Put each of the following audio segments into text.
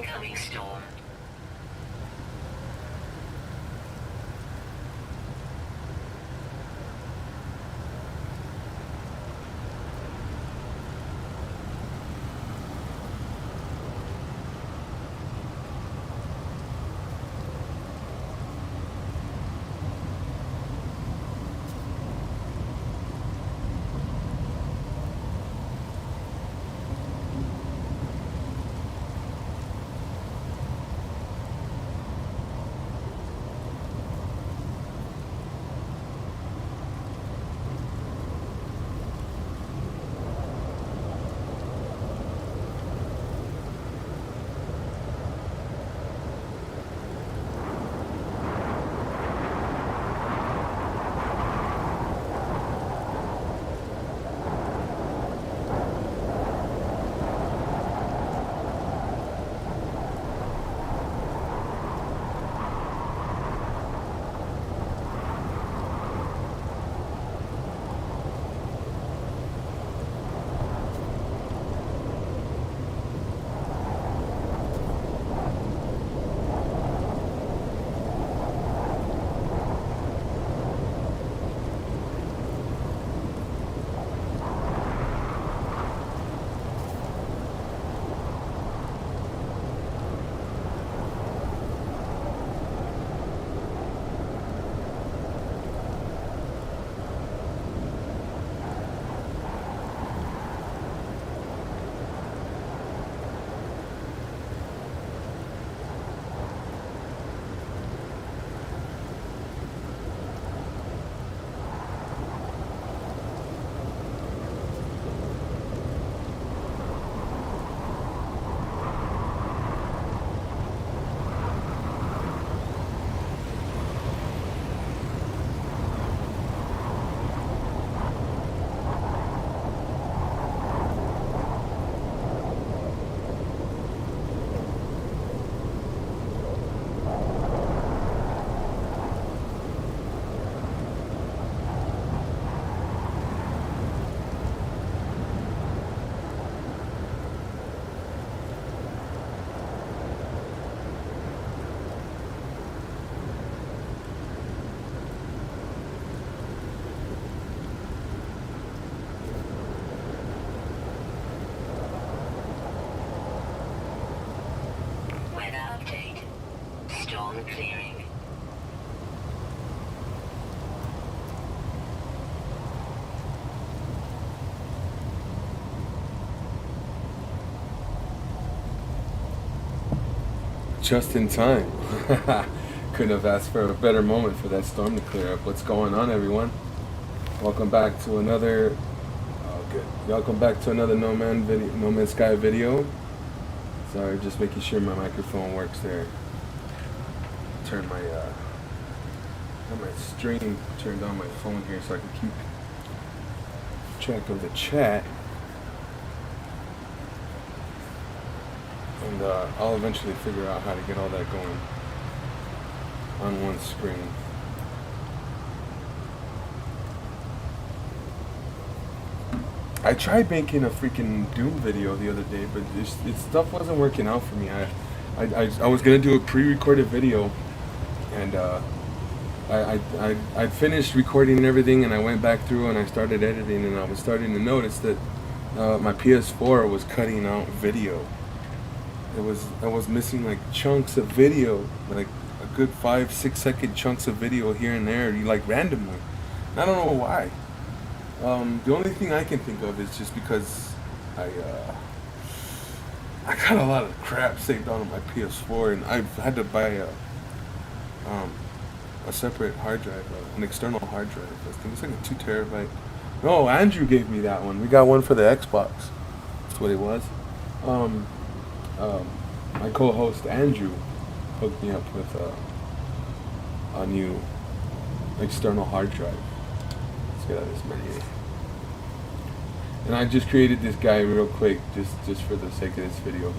Incoming storm. Storm clearing. Just in time. Couldn't have asked for a better moment for that storm to clear up. What's going on, everyone? Welcome back to another. Oh, good. Welcome back to another No Man's Sky video. Sorry, just making sure my microphone works there. Turn my have my stream turned on my phone here so I can keep track of the chat. And I'll eventually figure out how to get all that going on one screen. I tried making a freaking Doom video the other day, but it stuff wasn't working out for me. I was gonna do a pre-recorded video, and I finished recording and everything, and I went back through and I started editing, and I was starting to notice that my PS4 was cutting out video. I was missing like chunks of video, like a good 5-6 second chunks of video here and there, like randomly. I don't know why. The only thing I can think of is just because I got a lot of crap saved on my PS4, and I've had to buy a separate hard drive, an external hard drive. I think it's like a 2 terabyte. No, Andrew gave me that one. We got one for the Xbox. That's what it was. My co-host Andrew hooked me up with a new external hard drive. Let's get out of this menu. And I just created this guy real quick, just for the sake of this video.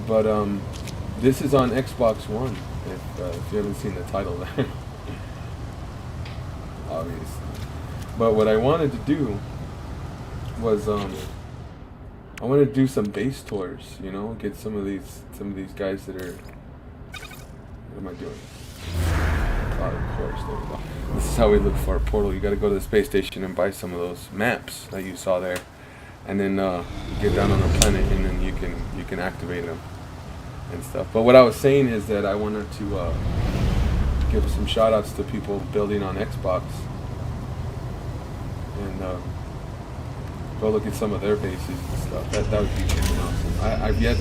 But this is on Xbox One. If you haven't seen the title there, obviously. But what I wanted to do was I want to do some base tours. You know, get some of these guys that are. What am I doing? Oh, of course, there we go. This is how we look for a portal. You got to go to the space station and buy some of those maps that you saw there, and then get down on the planet, and then you can activate them and stuff. But what I was saying is that I wanted to give some shout outs to people building on Xbox, and go look at some of their bases and stuff. That would be freaking awesome. I've yet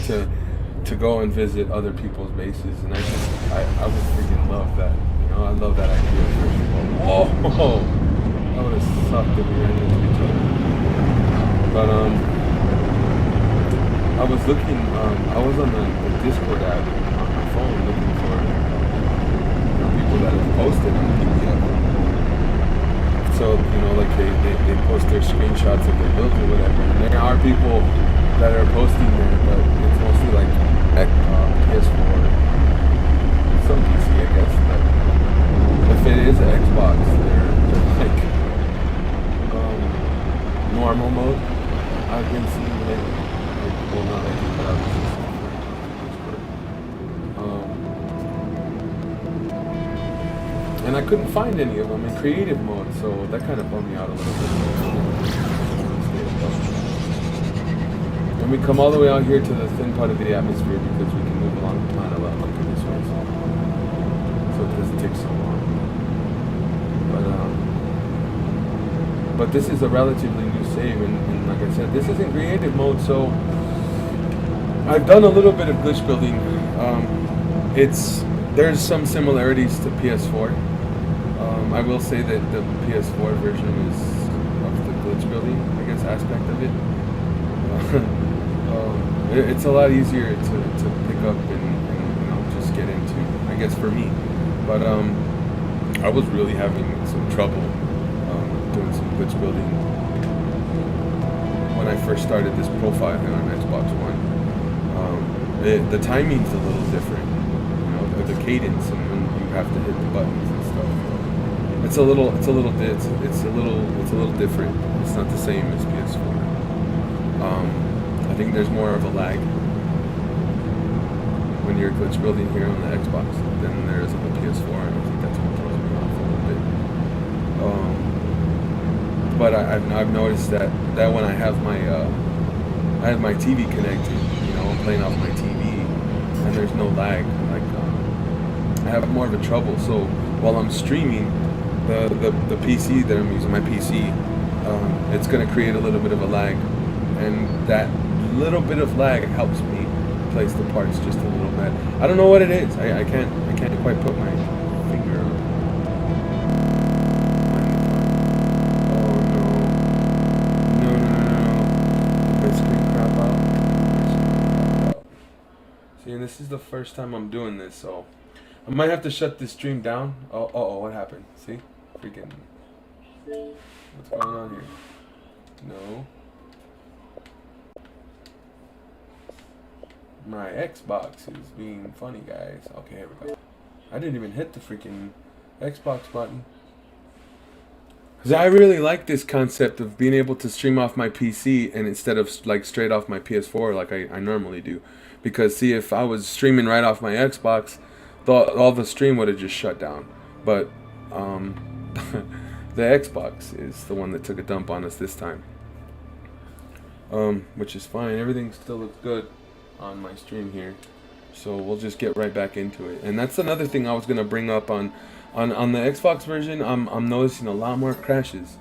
to go and visit other people's bases, and I would freaking love that. You know, I love that idea. Whoa! That would have sucked if we ran into each other. But I was looking. I was on the Discord app on my phone looking for people that have posted on PDF. So like they post their screenshots of their builds or whatever. And there are people that are posting there, but it's mostly like PS4, some PC, I guess. But if it is an Xbox, they're like normal mode. I've been seeing lately. Well, not lately, but I've been seeing and I couldn't find any of them in creative mode, so that kind of bummed me out a little bit. And we come all the way out here to the thin part of the atmosphere because we can move along the planet a lot quicker this way, so it doesn't take so long. But this is a relatively new save, and like I said, this is in creative mode, so I've done a little bit of glitch building. There's some similarities to PS4. I will say that the PS4 version is of the glitch building, I guess, aspect of it. It's a lot easier to pick up and just get into, I guess, for me. But I was really having some trouble doing some glitch building when I first started this profile here on Xbox One. The timing's a little different, the cadence, and when you have to hit the buttons and stuff. It's a little different. It's not the same as PS4. I think there's more of a lag when you're glitch building here on the Xbox than there is on the PS4, and I think that's what throws me off a little bit. But I've noticed that when I have my TV connected, I'm playing off my TV, and there's no lag. Like I have more of a trouble. So while I'm streaming, the PC that I'm using, my PC, it's going to create a little bit of a lag, and that little bit of lag helps me place the parts just a little bit. I don't know what it is. I can't quite put my finger on it. Oh no. Did my screen crap out? See, and this is the first time I'm doing this, so I might have to shut this stream down. Oh, what happened? See? Freaking. What's going on here? No. My Xbox is being funny, guys. Okay, here we go. I didn't even hit the freaking Xbox button. Because I really like this concept of being able to stream off my PC and instead of like straight off my PS4 like I normally do. Because see, if I was streaming right off my Xbox, all the stream would have just shut down. But the Xbox is the one that took a dump on us this time. Which is fine. Everything still looks good on my stream here, so we'll just get right back into it. And that's another thing I was gonna bring up on the Xbox version. I'm noticing a lot more crashes.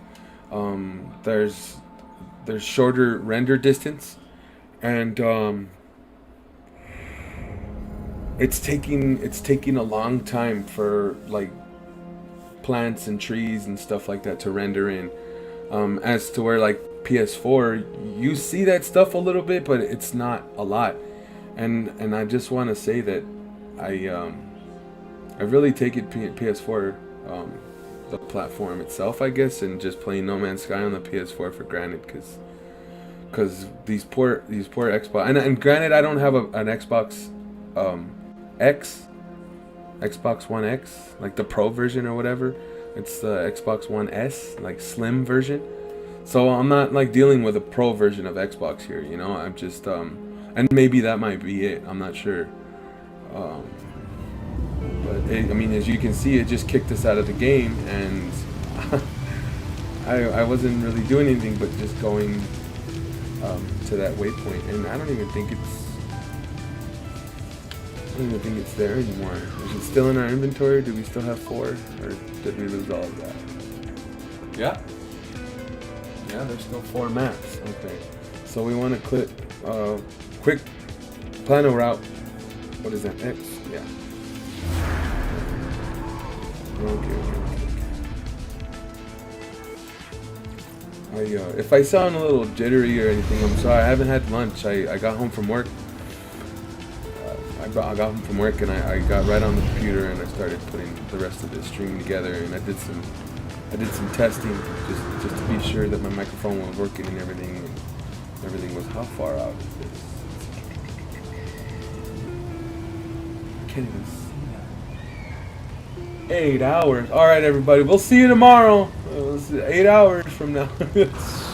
There's shorter render distance, and it's taking a long time for like plants and trees and stuff like that to render in. As to where like PS4, you see that stuff a little bit, but it's not a lot. And I just want to say that I really take it PS4, the platform itself, I guess, and just playing No Man's Sky on the PS4 for granted, because these poor Xbox, and granted I don't have an Xbox Xbox One X, like the Pro version or whatever. It's the Xbox One S, like slim version. So I'm not like dealing with a pro version of Xbox here, you know. I'm just and maybe that might be it. I'm not sure. Um, but I mean, as you can see, it just kicked us out of the game, and I wasn't really doing anything but just going to that waypoint, and I don't even think it's there anymore. Is it still in our inventory? Do we still have 4, or did we lose all of that? Yeah. Yeah, there's still 4 maps. Okay. So we want to click quick plano route. What is that? X? Yeah. Okay. If I sound a little jittery or anything, I'm sorry. I haven't had lunch. I got home from work. I got home from work and I got right on the computer and I started putting the rest of the stream together, and I did some testing just to be sure that my microphone was working and everything. And everything was, how far out is this? I can't even see that. 8 hours. All right, everybody. We'll see you tomorrow. 8 hours from now. Let's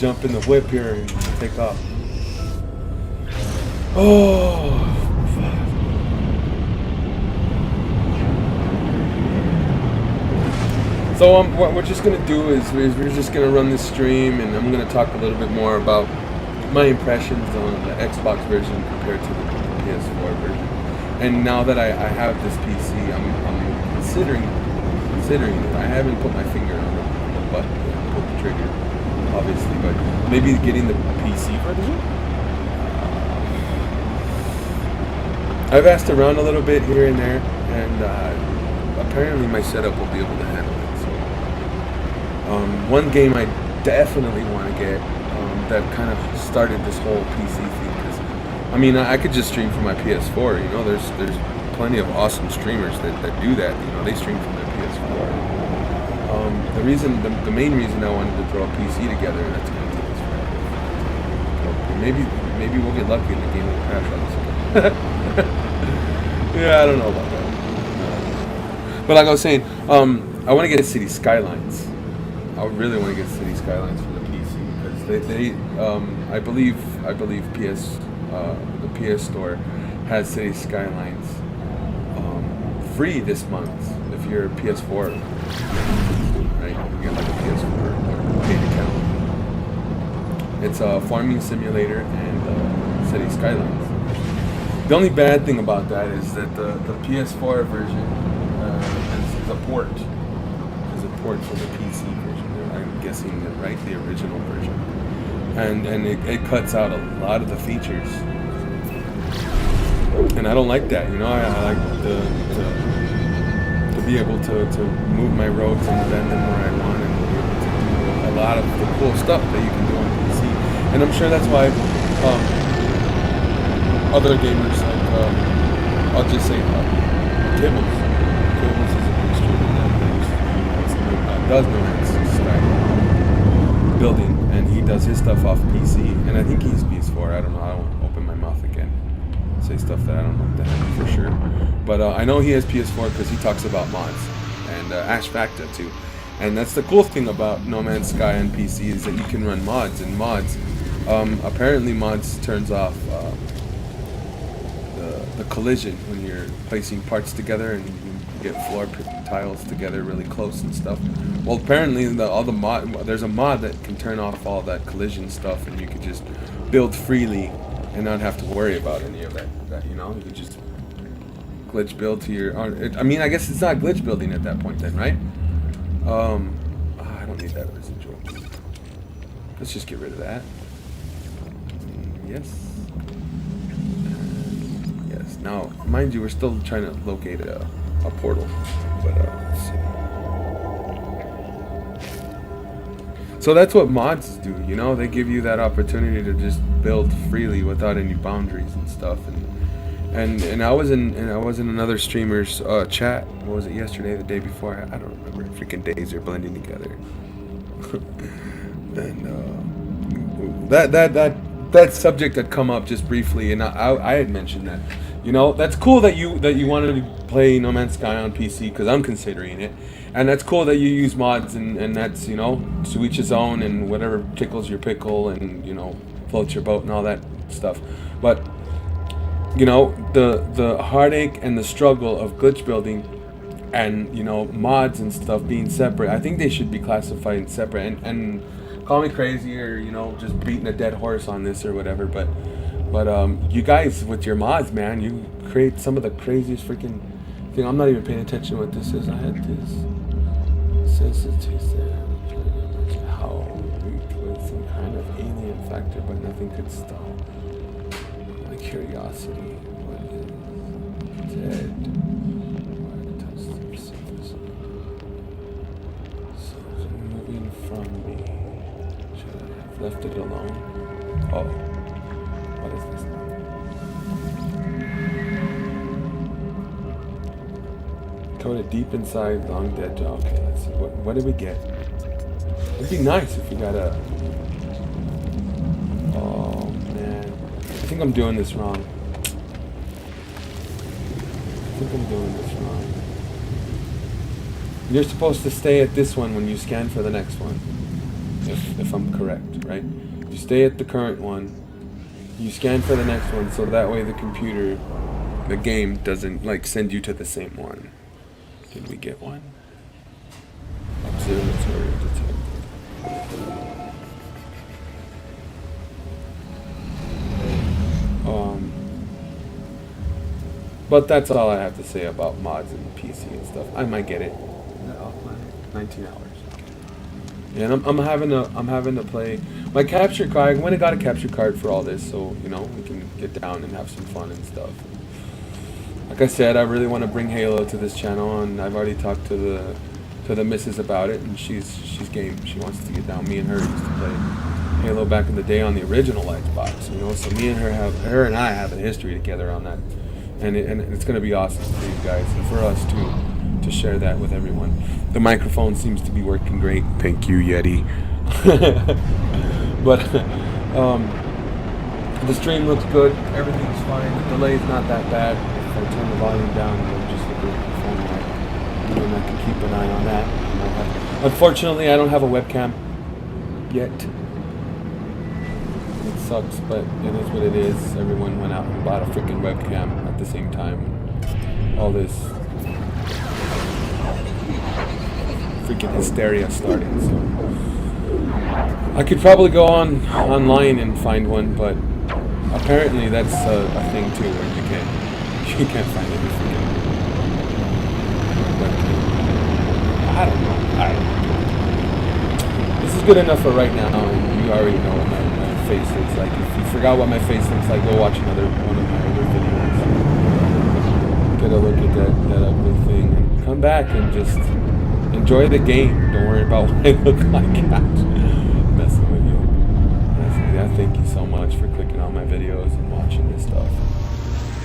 jump in the whip here and take off. Oh. So what we're just gonna do is we're just gonna run this stream, and I'm gonna talk a little bit more about my impressions on the Xbox version compared to the PS4 version. And now that I have this PC, I'm considering it. I haven't put my finger on the button, pulled the trigger, obviously, but maybe getting the PC version. I've asked around a little bit here and there, and apparently my setup will be able to handle it. One game I definitely want to get that kind of started this whole PC thing, because I mean I could just stream from my PS4. You know, there's plenty of awesome streamers that do that. You know, they stream from their PS4. The main reason I wanted to throw a PC together, and that's going to take us forever. Maybe we'll get lucky and the game will crash on us. Yeah, I don't know about that. But like I was saying, I want to get City Skylines. I really want to get City Skylines for the PC, because I believe the PS Store has City Skylines free this month if you're a PS4, right? You get like a PS4 paid account. It's a farming simulator and City Skylines. The only bad thing about that is that the PS4 version is a port. Is a port for the PC version. I'm guessing that, right, the original version, and it cuts out a lot of the features, and I don't like that. You know, I like to be able to move my roads and bend them where I want, and be able to do a lot of the cool stuff that you can do on PC. And I'm sure that's why other gamers, like I'll just say Kibbles is a big streamer that does No Man's Sky building, and he does his stuff off PC, and I think he's PS4. I don't know. I don't open my mouth again, say stuff that I don't know that for sure. But I know he has PS4 because he talks about mods and Ash Facta too. And that's the cool thing about No Man's Sky on PC, is that you can run mods, and mods apparently mods turns off the collision when you're placing parts together and you get floor tiles together really close and stuff. Well, apparently there's a mod that can turn off all that collision stuff, and you can just build freely and not have to worry about any of that. You know, you can just glitch build to your. I mean, I guess it's not glitch building at that point, then, right? I don't need that residual. Let's just get rid of that. Yes. Yes. Now, mind you, we're still trying to locate a portal, but let's see. So that's what mods do, you know. They give you that opportunity to just build freely without any boundaries and stuff. And I was in another streamer's chat. What was it, yesterday, the day before? I don't remember. Freaking days are blending together. And that subject had come up just briefly, and I had mentioned You know, that's cool that you wanted to play No Man's Sky on PC because I'm considering it, and that's cool that you use mods and that's to each his own and whatever tickles your pickle and floats your boat and all that stuff. But the heartache and the struggle of glitch building and mods and stuff being separate, I think they should be classified in separate. And call me crazy or just beating a dead horse on this or whatever, but you guys with your mods, man, you create some of the craziest freaking thing. I'm not even paying attention to what this is. I had this. It says how with some kind of alien factor, but nothing could stop my curiosity. What is dead? So it's moving from me. Should I have left it alone? Oh. What is this now? Coded deep inside, long dead jaw. Okay, let's see. What did we get? It'd be nice if we got a... Oh, man. I think I'm doing this wrong. You're supposed to stay at this one when you scan for the next one. If I'm correct, right? You stay at the current one. You scan for the next one, so that way the game doesn't send you to the same one. Did we get one? Observatory detected. But that's all I have to say about mods and PC and stuff. I might get it. 19 hours. Yeah, and I'm having to play my capture card. I went and got a capture card for all this, so we can get down and have some fun and stuff. Like I said, I really want to bring Halo to this channel, and I've already talked to the missus about it, and she's game. She wants to get down. Me and her used to play Halo back in the day on the original Xbox, so me and her and I have a history together on that, and it's gonna be awesome for you guys and for us to share that with everyone. The microphone seems to be working great. Thank you, Yeti. But the stream looks good. Everything's fine. The delay's not that bad. If I turn the volume down and just look at the phone light, then I can keep an eye on that. Unfortunately, I don't have a webcam yet. It sucks, but it is what it is. Everyone went out and bought a freaking webcam at the same time. All this freaking hysteria started. So I could probably go online and find one, but apparently that's a thing too, where you can't find any freaking webcam. I don't know. This is good enough for right now, and you already know what my face looks like. If you forgot what my face looks like, go watch one of my other videos. Get a look at that ugly thing, and come back and just enjoy the game. Don't worry about what I look like. Messing with you. I thank you so much for clicking on my videos and watching this stuff.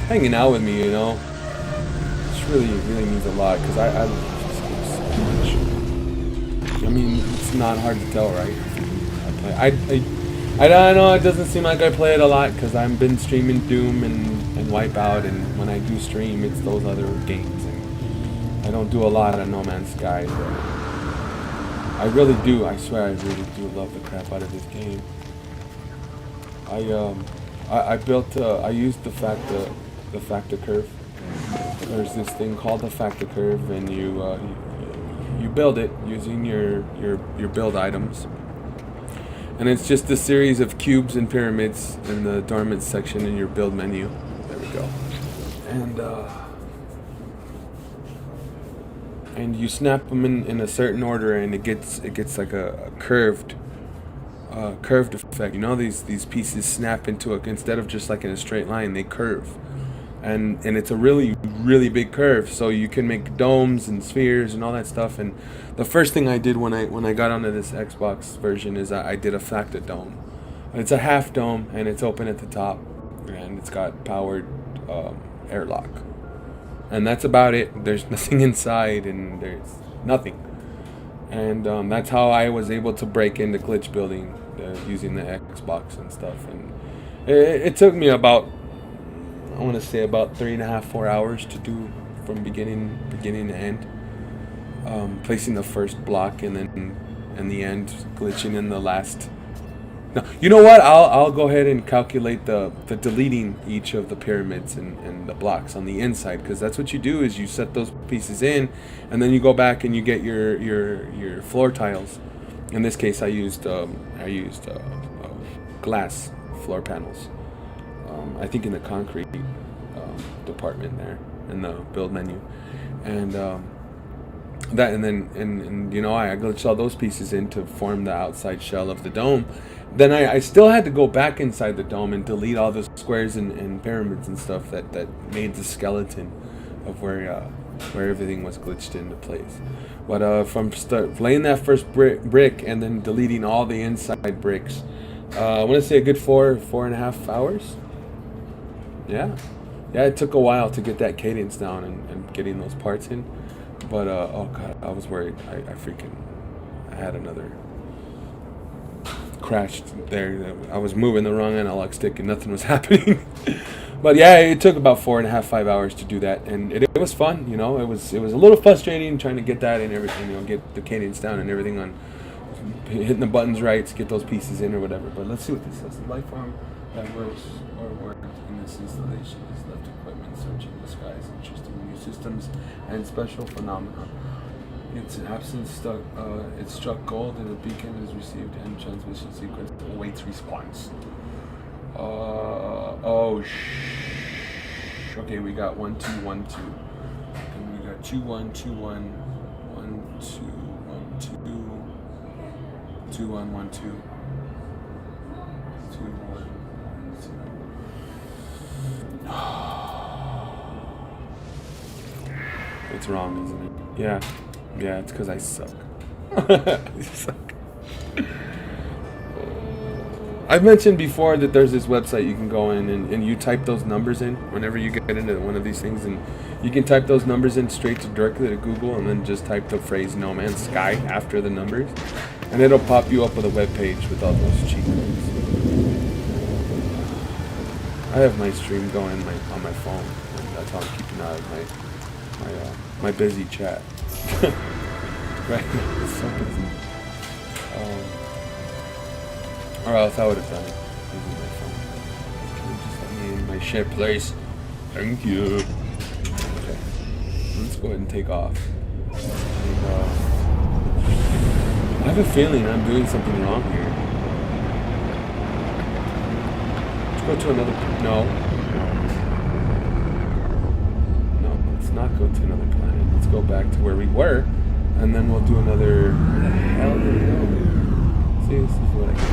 Hanging out with me, This really means a lot, because I love this game so much. I mean, it's not hard to tell, right? I don't know, it doesn't seem like I play it a lot, because I've been streaming Doom and Wipeout, and when I do stream, it's those other games, and I don't do a lot of No Man's Sky, but I really do, I swear I really do love the crap out of this game. I used the factor curve. There's this thing called the factor curve, and you build it using your build items. And it's just a series of cubes and pyramids in the dormant section in your build menu. There we go. And you snap them in a certain order, and it gets like a curved effect. These pieces snap into instead of just like in a straight line, they curve. And it's a really, really big curve, so you can make domes and spheres and all that stuff. And the first thing I did when I got onto this Xbox version is I did a factor dome. It's a half dome, and it's open at the top, and it's got powered airlock. And that's about it. There's nothing inside, and there's nothing. And that's how I was able to break into glitch building using the Xbox and stuff. And it took me about I want to say about 3.5, 4 hours to do from beginning to end. Placing the first block and then in the end glitching in the last. No, you know what? I'll go ahead and calculate the deleting each of the pyramids and the blocks on the inside, because that's what you do is you set those pieces in, and then you go back and you get your floor tiles. In this case, I used glass floor panels. I think in the concrete department there in the build menu, and that and then and you know I glitched all those pieces in to form the outside shell of the dome. Then I still had to go back inside the dome and delete all the squares and pyramids and stuff that made the skeleton of where everything was glitched into place. But from laying that first brick and then deleting all the inside bricks, I want to say a good 4.5 hours. Yeah, it took a while to get that cadence down and getting those parts in. But oh god, I was worried. I had another crashed there. I was moving the wrong analog stick and nothing was happening. But yeah, it took about 4.5, 5 hours to do that, and it was fun. You know, it was a little frustrating trying to get that and everything. You know, get the cadence down and everything on hitting the buttons right to get those pieces in or whatever. But let's see what this says. The life form that works or worked in this installation is left equipment searching the skies, interesting new systems and special phenomena. Its absence struck gold, and a beacon is received, and transmission sequence awaits response. Okay, we got 1 2 1 2, and we got 2 1 2 1 1 2 1 2 2 1 1 2 2 1 2. It's wrong, isn't it? Yeah, it's because I suck. I suck. I've mentioned before that there's this website you can go in and you type those numbers in whenever you get into one of these things, and you can type those numbers in directly to Google and then just type the phrase "No Man's Sky" after the numbers, and it'll pop you up with a web page with all those cheat codes. I have my stream going on my phone, and that's how I'm keeping out of my busy chat. Right, it's so busy. Or else I would have done it using my phone. Can you just let me in my shit, please? Thank you. Okay, let's go ahead and take off. And, I have a feeling I'm doing something wrong here. Let's go to another. No, let's not go to another planet. Let's go back to where we were, and then we'll do another. Where the hell did we go? See, this is what I can do.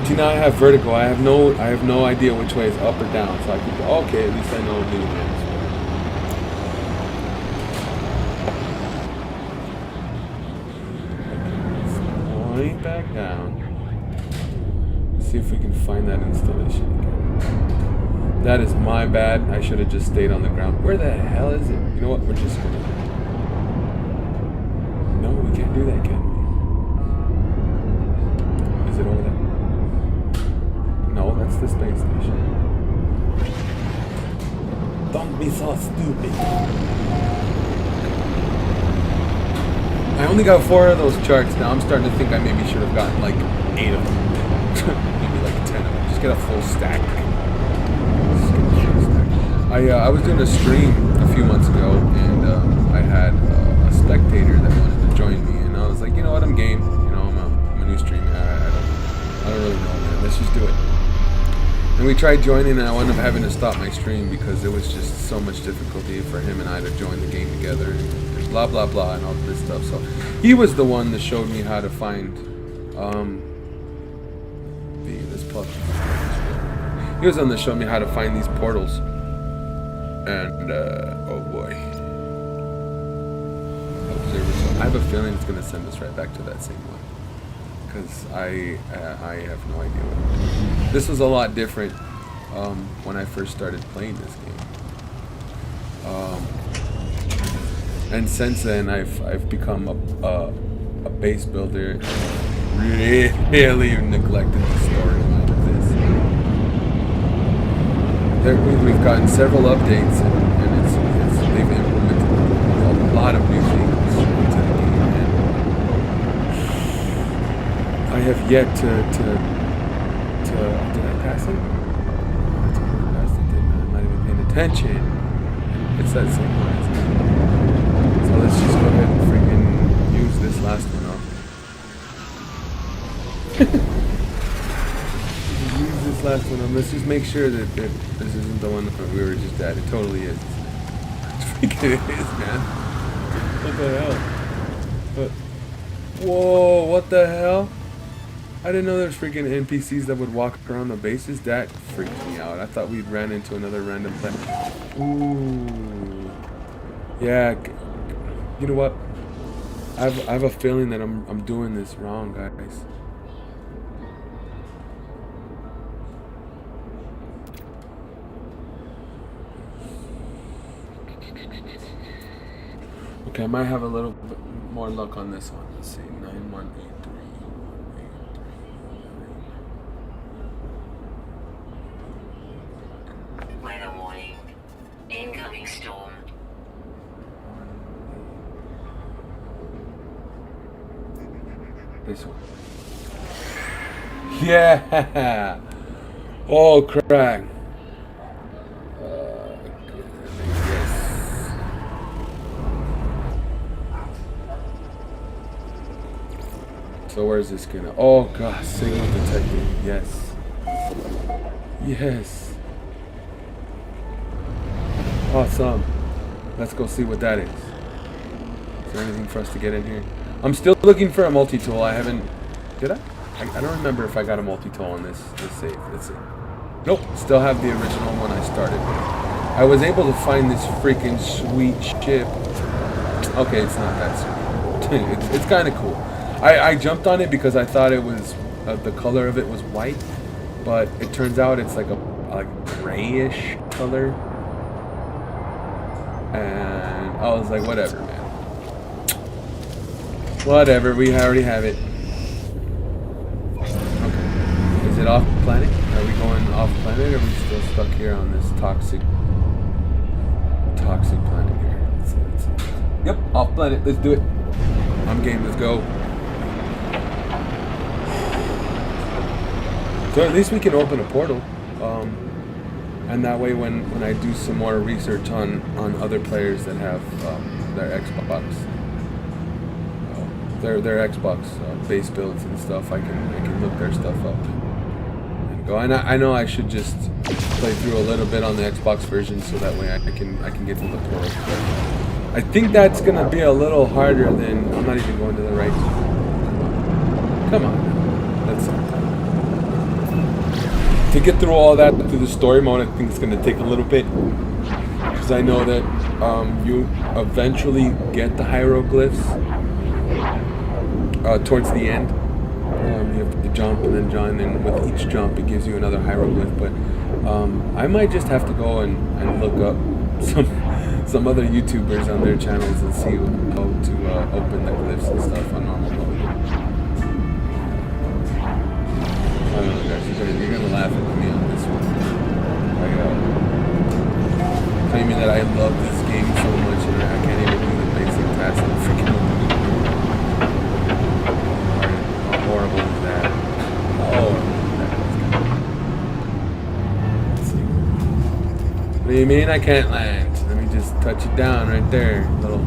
See, now I have vertigo. I have no idea which way is up or down. So I can go, okay, at least I know I'm doing this. Okay, let's back down. See if we can find that installation again. That is my bad. I should have just stayed on the ground. Where the hell is it? You know what? We're just gonna. No, we can't do that, can we? Is it over there? No, that's the space station. Don't be so stupid. I only got 4 of those charts. Now I'm starting to think I maybe should have gotten like 8 of them. Maybe like 10 of them. Just get a full stack. I was doing a stream a few months ago, and I had a spectator that wanted to join me, and I was like, you know what, I'm game. You know, I'm a new streamer. I don't really know, man. Let's just do it. And we tried joining, and I wound up having to stop my stream because there was just so much difficulty for him and I to join the game together, and blah blah blah and all this stuff. So he was the one that showed me how to find this plug. He was the one that showed me how to find these portals. And oh boy, I have a feeling it's gonna send us right back to that same one, because I have no idea what. This was a lot different when I first started playing this game, and since then I've become a base builder. Really neglected the storyline of we've gotten several updates, and they've implemented a lot of new things into the game, and I have yet to did I pass it? I totally passed it, didn't I? I'm not even paying attention. It's that same one. So let's just go ahead and freaking use this last one up. Use this last one up. Let's just make sure that this isn't the one that we were just at. It totally is. It freaking is, man. What the hell? Whoa, what the hell? I didn't know there's freaking NPCs that would walk around the bases. That freaked me out. I thought we'd ran into another random planet. Ooh. Yeah. You know what? I have a feeling that I'm doing this wrong, guys. Okay, I might have a little bit more luck on this one. Let's see. 9183. Weather warning. Incoming storm. This one. Yeah! Oh, crack. Yes. So where's this gonna... Oh, God. Signal detected. Yes. Yes. Awesome. Let's go see what that is. Is there anything for us to get in here? I'm still looking for a multi-tool. I haven't... Did I? I don't remember if I got a multi-tool on this save. Let's see. Nope. Still have the original one I started with. I was able to find this freaking sweet ship. Okay, it's not that sweet. It's kind of cool. I jumped on it because I thought it was... the color of it was white. But it turns out it's like a grayish color. And I was like, whatever, man. Whatever, we already have it. Okay. Is it off planet? Are we going off planet, or are we still stuck here on this toxic planet here? Let's see. Yep, off planet. Let's do it. I'm game. Let's go. So at least we can open a portal. And that way, when I do some more research on other players that have their Xbox, their Xbox base builds and stuff, I can look their stuff up and go. And I know I should just play through a little bit on the Xbox version so that way I can get to the portal. But I think that's gonna be a little harder than... I'm not even going to the right. Come on, let's see. To get through all that through the story mode, I think it's going to take a little bit, because I know that you eventually get the hieroglyphs towards the end. You have to jump and then join, and with each jump it gives you another hieroglyph. But I might just have to go and look up some other YouTubers on their channels and see how to open the glyphs and stuff on normal mode. I don't know, guys. You're gonna laugh at me on this one. Claiming that I love this game so much and I can't even do the basic tasks of freaking how horrible is that? Let's see. What do you mean I can't land? Let me just touch it down right there. Little.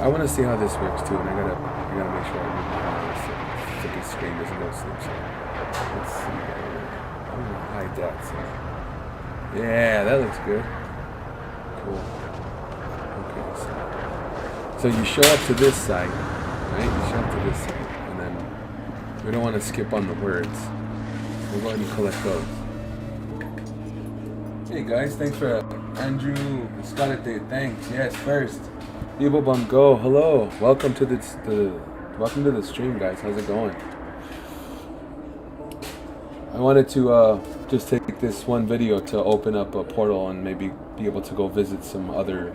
I want to see how this works too, and I gotta make sure I remember how this freaking screen doesn't go sleep. So let's see. I'm gonna hide that. So yeah, that looks good. Cool. Okay, so you show up to this side, right? You show up to this side, and then we don't want to skip on the words. We'll go ahead and collect those. Hey guys, thanks for Andrew Scalate. Thanks. Yes, first. Bum Go, hello. Welcome to the stream, guys. How's it going? I wanted to just take this one video to open up a portal and maybe be able to go visit some other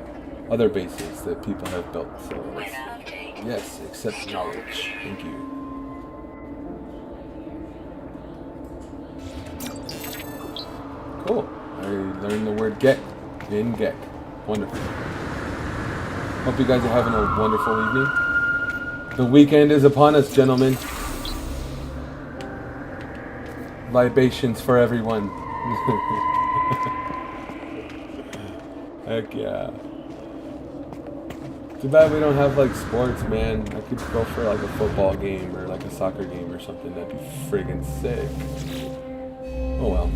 other bases that people have built. So Weather update. yes, accept knowledge. Thank you. Cool. I learned the word get in GEC. Wonderful. Hope you guys are having a wonderful evening. The weekend is upon us, gentlemen. Libations for everyone. Heck yeah. Too bad we don't have like sports, man. I could go for like a football game or like a soccer game or something. That'd be friggin' sick. Oh well.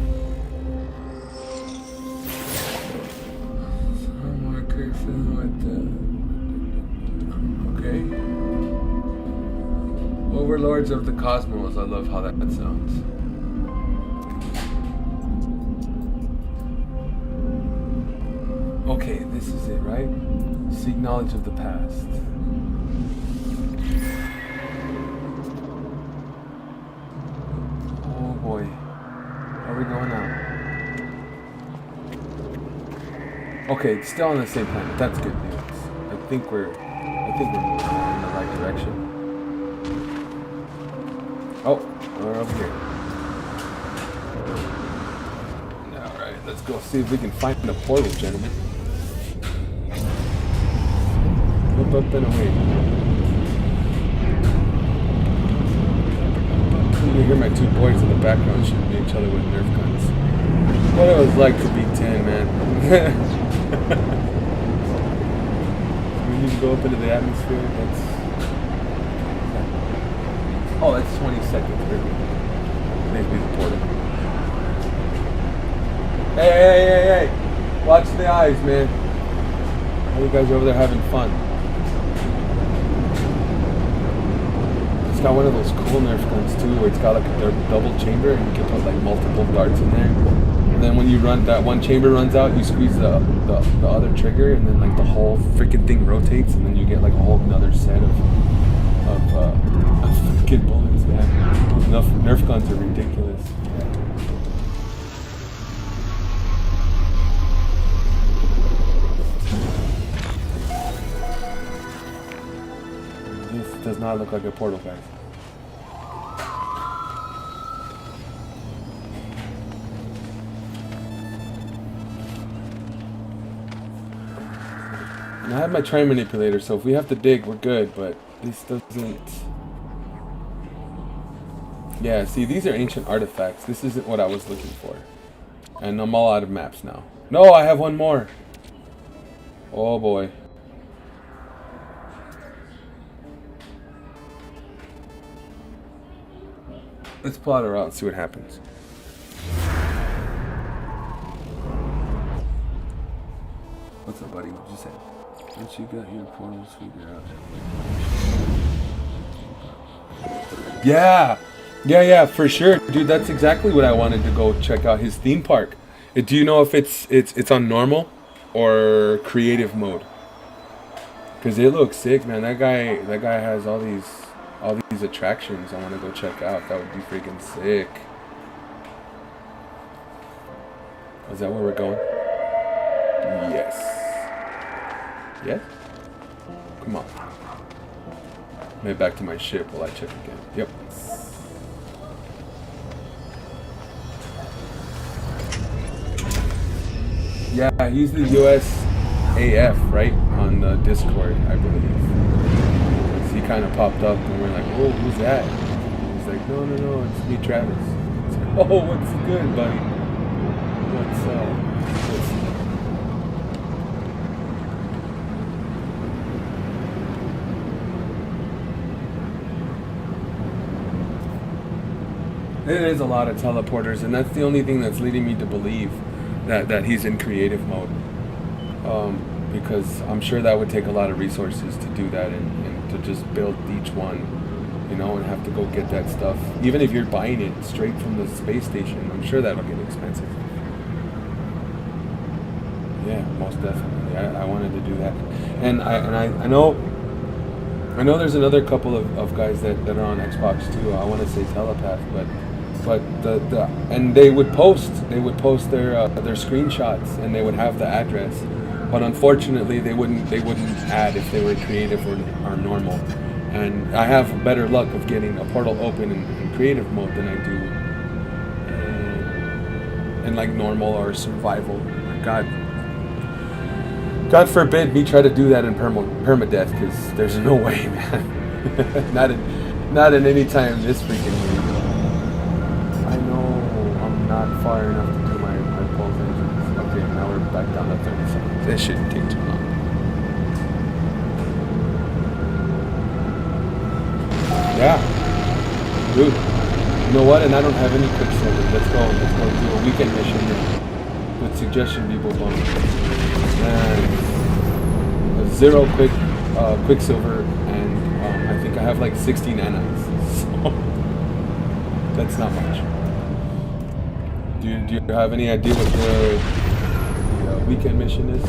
Marker filling with the. Okay. Overlords of the Cosmos. I love how that sounds. Okay, this is it, right? Seek knowledge of the past. Oh boy. How are we going now? Okay, it's still on the same planet. That's good news. I think we're moving in the right direction. Oh, we're over here. Alright, let's go see if we can find the portal, gentlemen. Up and away. You can hear my two boys in the background shooting each other with Nerf guns. What it was like to be 10, man. When you go up into the atmosphere, that's... Oh, that's 20 seconds. Maybe the portal. Hey! Watch the eyes, man. You guys are over there having fun. It's got one of those cool Nerf guns too, where it's got like a double chamber and you can put like multiple darts in there. And then when you run, that one chamber runs out, you squeeze the other trigger, and then like the whole freaking thing rotates, and then you get like a whole another set of freaking bullets, man. Nerf guns are ridiculous. This does not look like a portal, guys. And I have my train manipulator, so if we have to dig, we're good, but this doesn't... Yeah, see, these are ancient artifacts. This isn't what I was looking for. And I'm all out of maps now. No, I have one more! Oh boy. Let's plot her out and see what happens. What's up, buddy? What'd you say? What you got here? Portals figure out. Yeah, for sure, dude. That's exactly what I wanted to go check out. His theme park. Do you know if it's on normal or creative mode? Cause it looks sick, man. That guy has all these attractions. I want to go check out. That would be freaking sick. Is that where we're going? Yes. Yes? Come on. Head back to my ship while I check again. Yep. Yeah, he's the USAF, right? On the Discord, I believe. So he kind of popped up and we're like, whoa, who's that? He's like, no, it's me, Travis. It's like, oh, what's good, buddy? What's up? There is a lot of teleporters, and that's the only thing that's leading me to believe that he's in creative mode. Because I'm sure that would take a lot of resources to do that and to just build each one, you know, and have to go get that stuff. Even if you're buying it straight from the space station, I'm sure that'll get expensive. Yeah, most definitely. I wanted to do that. And I know there's another couple of guys that are on Xbox too. I want to say Telepath, but and they would post their screenshots, and they would have the address, But unfortunately, they wouldn't add if they were creative or normal. And I have better luck of getting a portal open in creative mode than I do in like normal or survival. God forbid me try to do that in permadeath, because there's no way, man. not in any time this freaking game. I know I'm not far enough to do my pulse engines. Okay, now we're back down to 30 seconds. This shouldn't take too long. Yeah, dude. You know what? And I don't have any quicksilver. Let's go do a weekend mission here with suggestion people on. And 0 quicksilver, and I think I have like 60 nanites. So that's not much. Do you have any idea what the weekend mission is?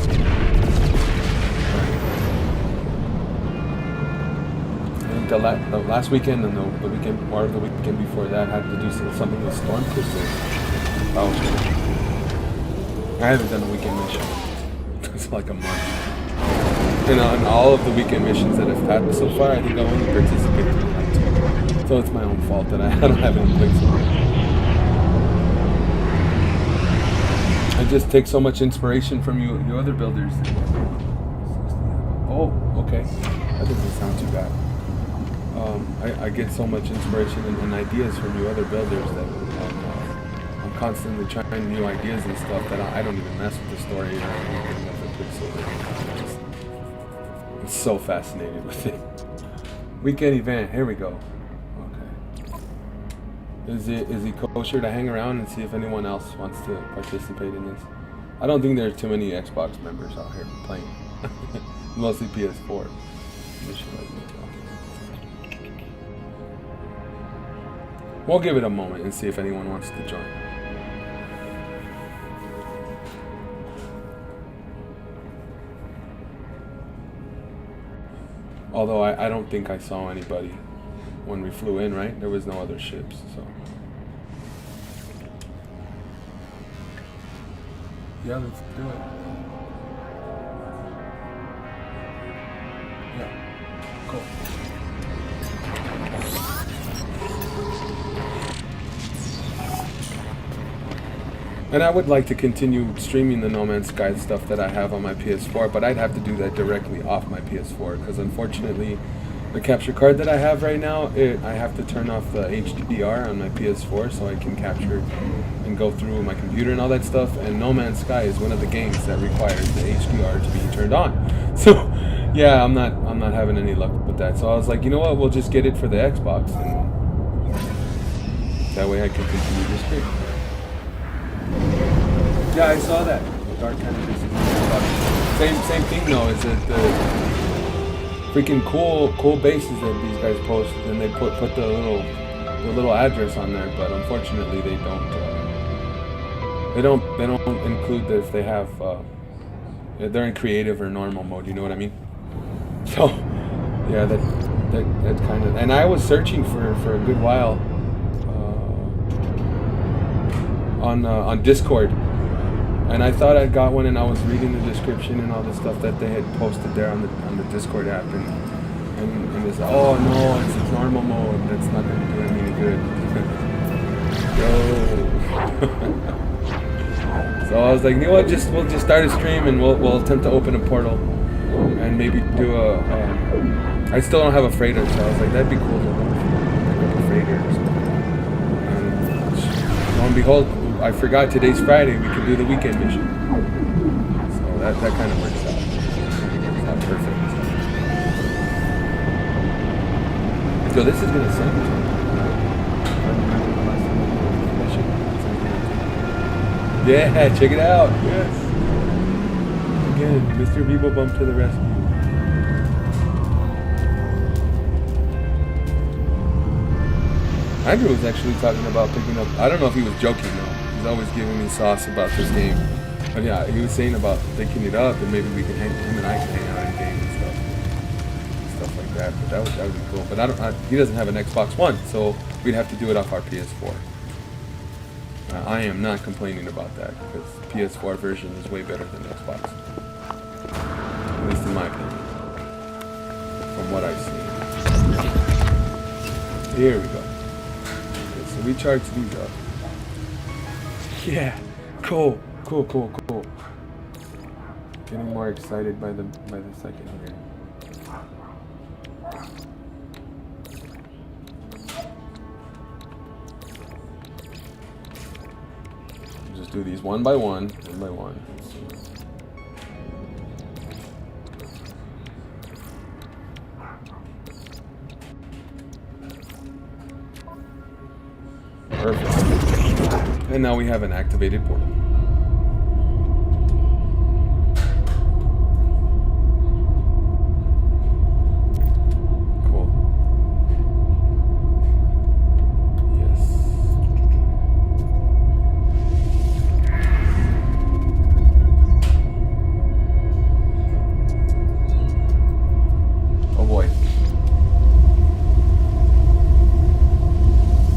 The last weekend and the weekend, or the weekend before that, had to do something with storm crystals. Oh, I haven't done a weekend mission. It's like a month. And on all of the weekend missions that I've had so far, I think I've only participated in like 2. So it's my own fault that I don't have any quicksilver. I just take so much inspiration from you other builders. Oh, okay. That doesn't sound too bad. I get so much inspiration and ideas from you other builders that I'm constantly trying new ideas and stuff that I don't even mess with the story or anything of the Quicksilver. I'm so fascinated with it. Weekend event, here we go. Okay. Is it kosher to hang around and see if anyone else wants to participate in this? I don't think there's too many Xbox members out here playing. Mostly PS4. We'll give it a moment and see if anyone wants to join. Although I don't think I saw anybody when we flew in, right? There was no other ships, so. Yeah, let's do it. Yeah, cool. And I would like to continue streaming the No Man's Sky stuff that I have on my PS4, but I'd have to do that directly off my PS4, because unfortunately, the capture card that I have right now, I have to turn off the HDR on my PS4 so I can capture and go through my computer and all that stuff, and No Man's Sky is one of the games that requires the HDR to be turned on. So, yeah, I'm not having any luck with that. So I was like, you know what, we'll just get it for the Xbox, and that way I can continue to stream. Yeah, I saw that. Dark Canvas. Same thing though, is that the freaking cool bases that these guys post, and they put the little address on there, but unfortunately they don't include that if they have they're in creative or normal mode. You know what I mean? So yeah, that kind of. And I was searching for a good while on Discord. And I thought I got one, and I was reading the description and all the stuff that they had posted there on the Discord app, and it's like, oh no, it's normal mode. That's not going to do any good. So I was like, you know what? We'll just start a stream, and we'll attempt to open a portal, and maybe do I still don't have a freighter, so I was like, that'd be cool to pick up a freighter or something. And lo and behold, I forgot today's Friday, we could do the weekend mission. So that kind of works out. It's not perfect. So this is going to suck. Yeah, check it out. Yes. Again, Mr. Vivo Bump to the rescue. Andrew was actually talking about picking up, I don't know if he was joking though. He's always giving me sauce about this game. But yeah, he was saying about picking it up, and maybe we can him and I can hang out in game and stuff like that. But that would be cool. But he doesn't have an Xbox One, so we'd have to do it off our PS4. I am not complaining about that, because PS4 version is way better than Xbox. least in my opinion. From what I see. Here we go. Okay, so we charge these up. Yeah, cool. Getting more excited by the second here. Just do these one by one. Perfect. And now we have an activated portal. Cool. Yes. Oh boy.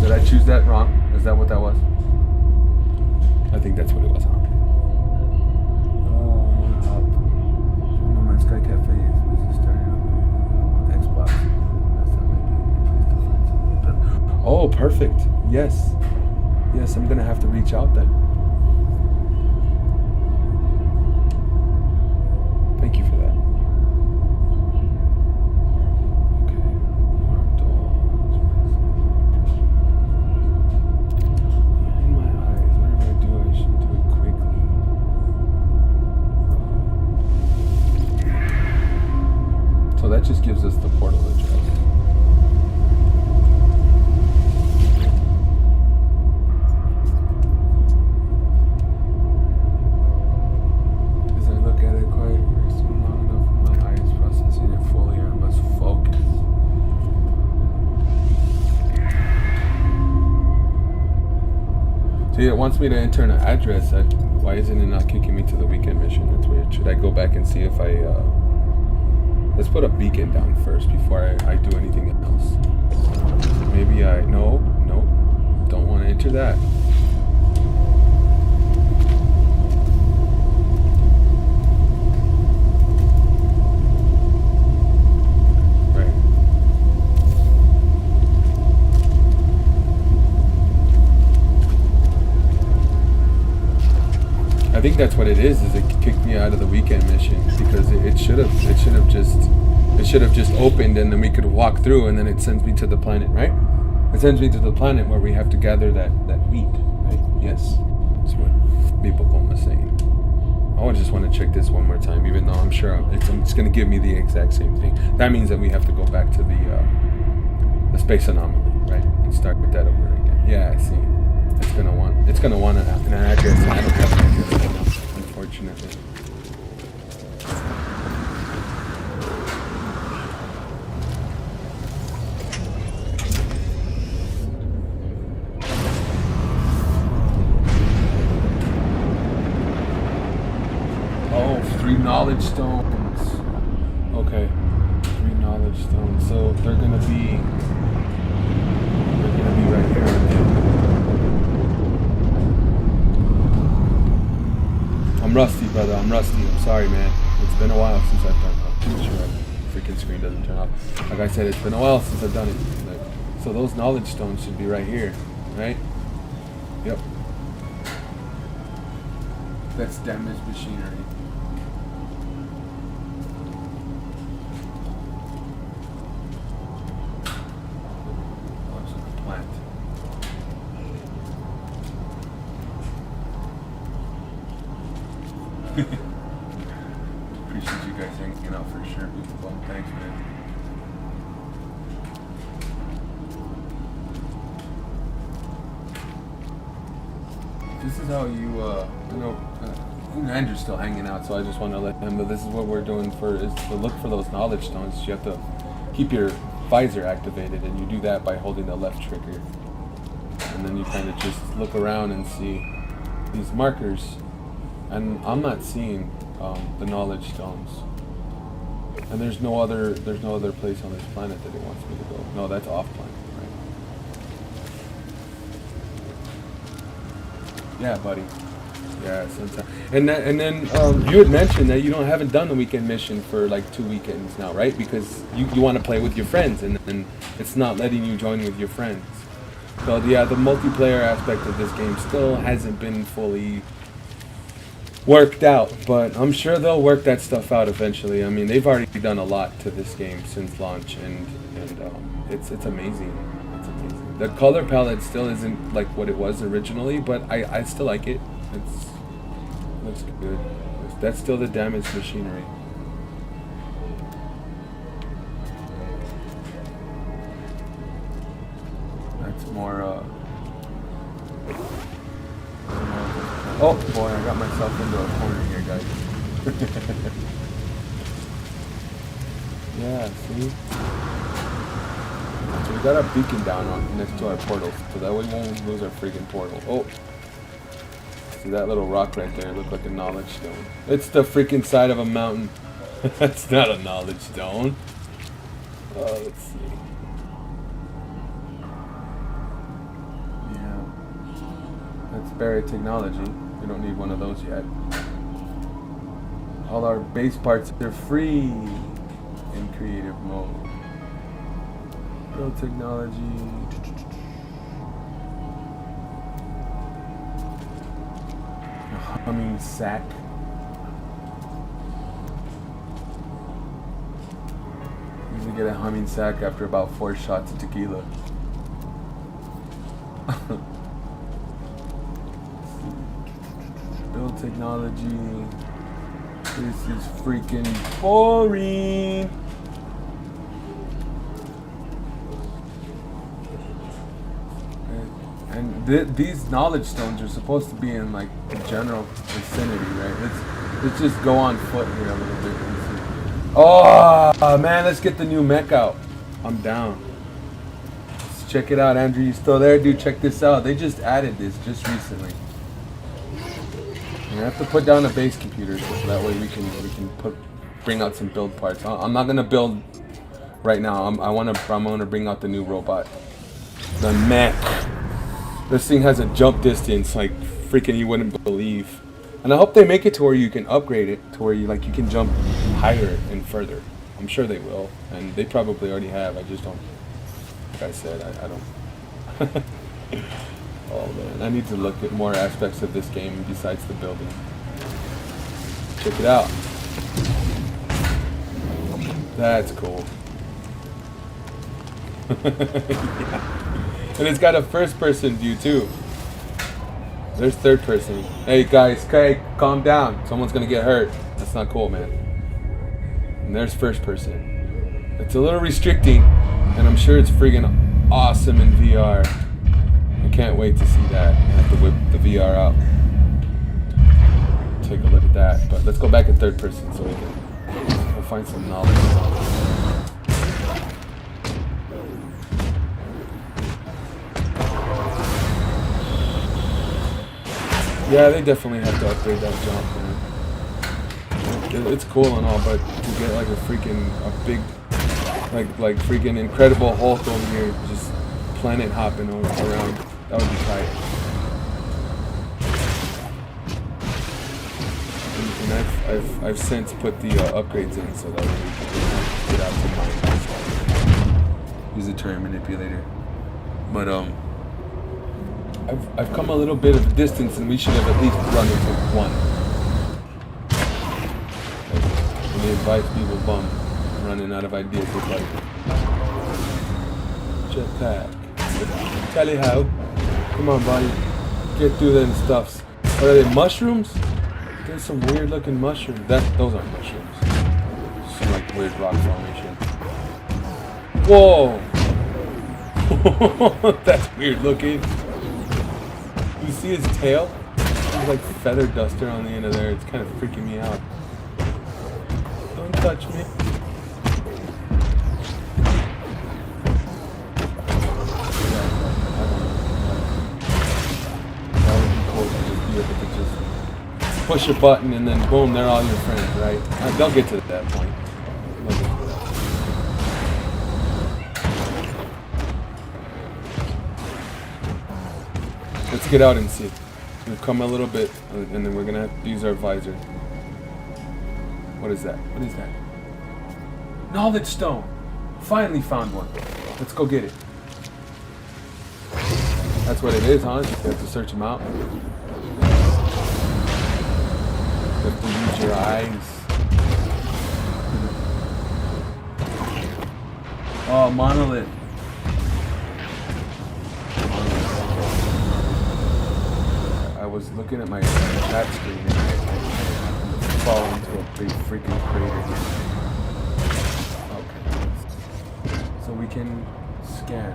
Did I choose that wrong? Is that what that was? I think that's what it was, huh? Up. No Man's Sky Cafe is starting up on Xbox. Oh, perfect. Yes. Yes, I'm gonna have to reach out then. Thank you for that. So that just gives us the portal address. As I look at it quite soon long enough for my eyes processing it fully, I must focus. See, it wants me to enter an address. Why isn't it not kicking me to the weekend mission? That's weird. Should I go back and see if I... Let's put a beacon down first before I do anything else. Maybe no, don't want to enter that. Right. I think that's what it is it kicked me out of the weekend mission because it should have just opened and then we could walk through and then it sends me to the planet, right? It sends me to the planet where we have to gather that wheat, right? Yes. That's what Beeplecom was saying. I just want to check this one more time, even though I'm sure it's going to give me the exact same thing. That means that we have to go back to the space anomaly, right? And start that over again. Yeah, I see. It's gonna want an address. And I don't have an address right now, unfortunately. Oh, 3 knowledge stones. Okay, 3 knowledge stones. So they're gonna be right here. I'm rusty, brother. I'm sorry, man. It's been a while since I've done it. I'm sure the freaking screen doesn't turn off. Like I said, it's been a while since I've done it. So those knowledge stones should be right here, right? Yep. That's damaged machinery. Appreciate you guys hanging out for sure. Thanks, man. This is how you, Andrew's still hanging out, so I just want to let him know this is what we're doing is to look for those knowledge stones. You have to keep your visor activated, and you do that by holding the left trigger. And then you kind of just look around and see these markers. And I'm not seeing the knowledge stones. And there's no other place on this planet that it wants me to go. No, that's off planet, right? Yeah, buddy. Yeah, sometimes. And then you had mentioned that haven't done the weekend mission for like 2 weekends now, right? Because you want to play with your friends, and it's not letting you join with your friends. So yeah, the multiplayer aspect of this game still hasn't been fully worked out, but I'm sure they'll work that stuff out eventually. I mean, they've already done a lot to this game since launch, and it's amazing. It's amazing. The color palette still isn't like what it was originally, but I still like it. Looks good. That's still the damaged machinery. That's more. Oh boy, I got myself into a corner here, guys. Yeah, see? So we got a beacon down next to our portal, so that way we won't lose our friggin' portal. Oh! See that little rock right there? Look like a knowledge stone. It's the freaking side of a mountain. That's not a knowledge stone. Let's see. Yeah. That's buried technology. We don't need one of those yet. All our base parts are free in creative mode. Build technology. A humming sack. Usually get a humming sack after about 4 shots of tequila. Build technology. This is freaking boring. And these knowledge stones are supposed to be in like the general vicinity, right? Let's just go on foot here a little bit and see. Oh man, let's get the new mech out. I'm down. Let's check it out, Andrew. You still there, dude? Check this out. They just added this just recently. I have to put down a base computer so that way we can bring out some build parts. I'm not gonna build right now. I'm gonna bring out the new robot, the mech. This thing has a jump distance like freaking you wouldn't believe, and I hope they make it to where you can upgrade it to where you can jump higher and further. I'm sure they will, and they probably already have. I just don't. Like I said, I don't. Oh man, I need to look at more aspects of this game besides the building. Check it out. That's cool. Yeah. And it's got a first person view too. There's third person. Hey guys, okay, calm down. Someone's gonna get hurt. That's not cool, man. And there's first person. It's a little restricting, and I'm sure it's friggin' awesome in VR. I can't wait to see that. I have to whip the VR out. Take a look at that. But let's go back in third person so we'll find some knowledge. Yeah, they definitely have to upgrade that jump, man. It's cool and all, but to get like a big, like freaking Incredible Hulk over here, just planet hopping around. That would be tight. And I've since put the upgrades in so that we can get out to mine. Use the turret manipulator. But I've come a little bit of a distance, and we should have at least run into one. When the advice people bum, running out of ideas with like jetpack. Tell you how. Come on, buddy. Get through them stuffs. What are they, mushrooms? There's some weird looking mushrooms. Those aren't mushrooms. Some like weird rock formation. Whoa! That's weird looking. You see his tail? There's like feather duster on the end of there. It's kind of freaking me out. Don't touch me. Push a button and then boom, they're all your friends, right? They'll get to that point. Let's get out and see. We've come a little bit, and then we're gonna have to use our visor. What is that? What is that? Knowledge stone. Finally found one. Let's go get it. That's what it is, huh? You have to search them out. You have to use your eyes. Oh, monolith. I was looking at my chat screen and I fall into a big freaking crater here. Okay. So we can scan.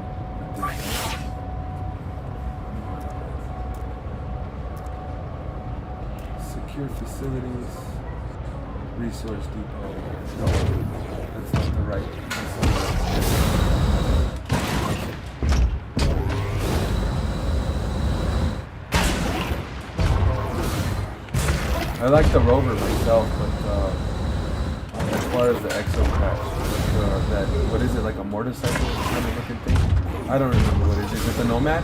Secure facilities. Resource depot. No, that's not the right. I like the rover myself, but as far as the exocraft, that what is it, like a motorcycle kind of looking thing? I don't remember what it is. Is it the Nomad?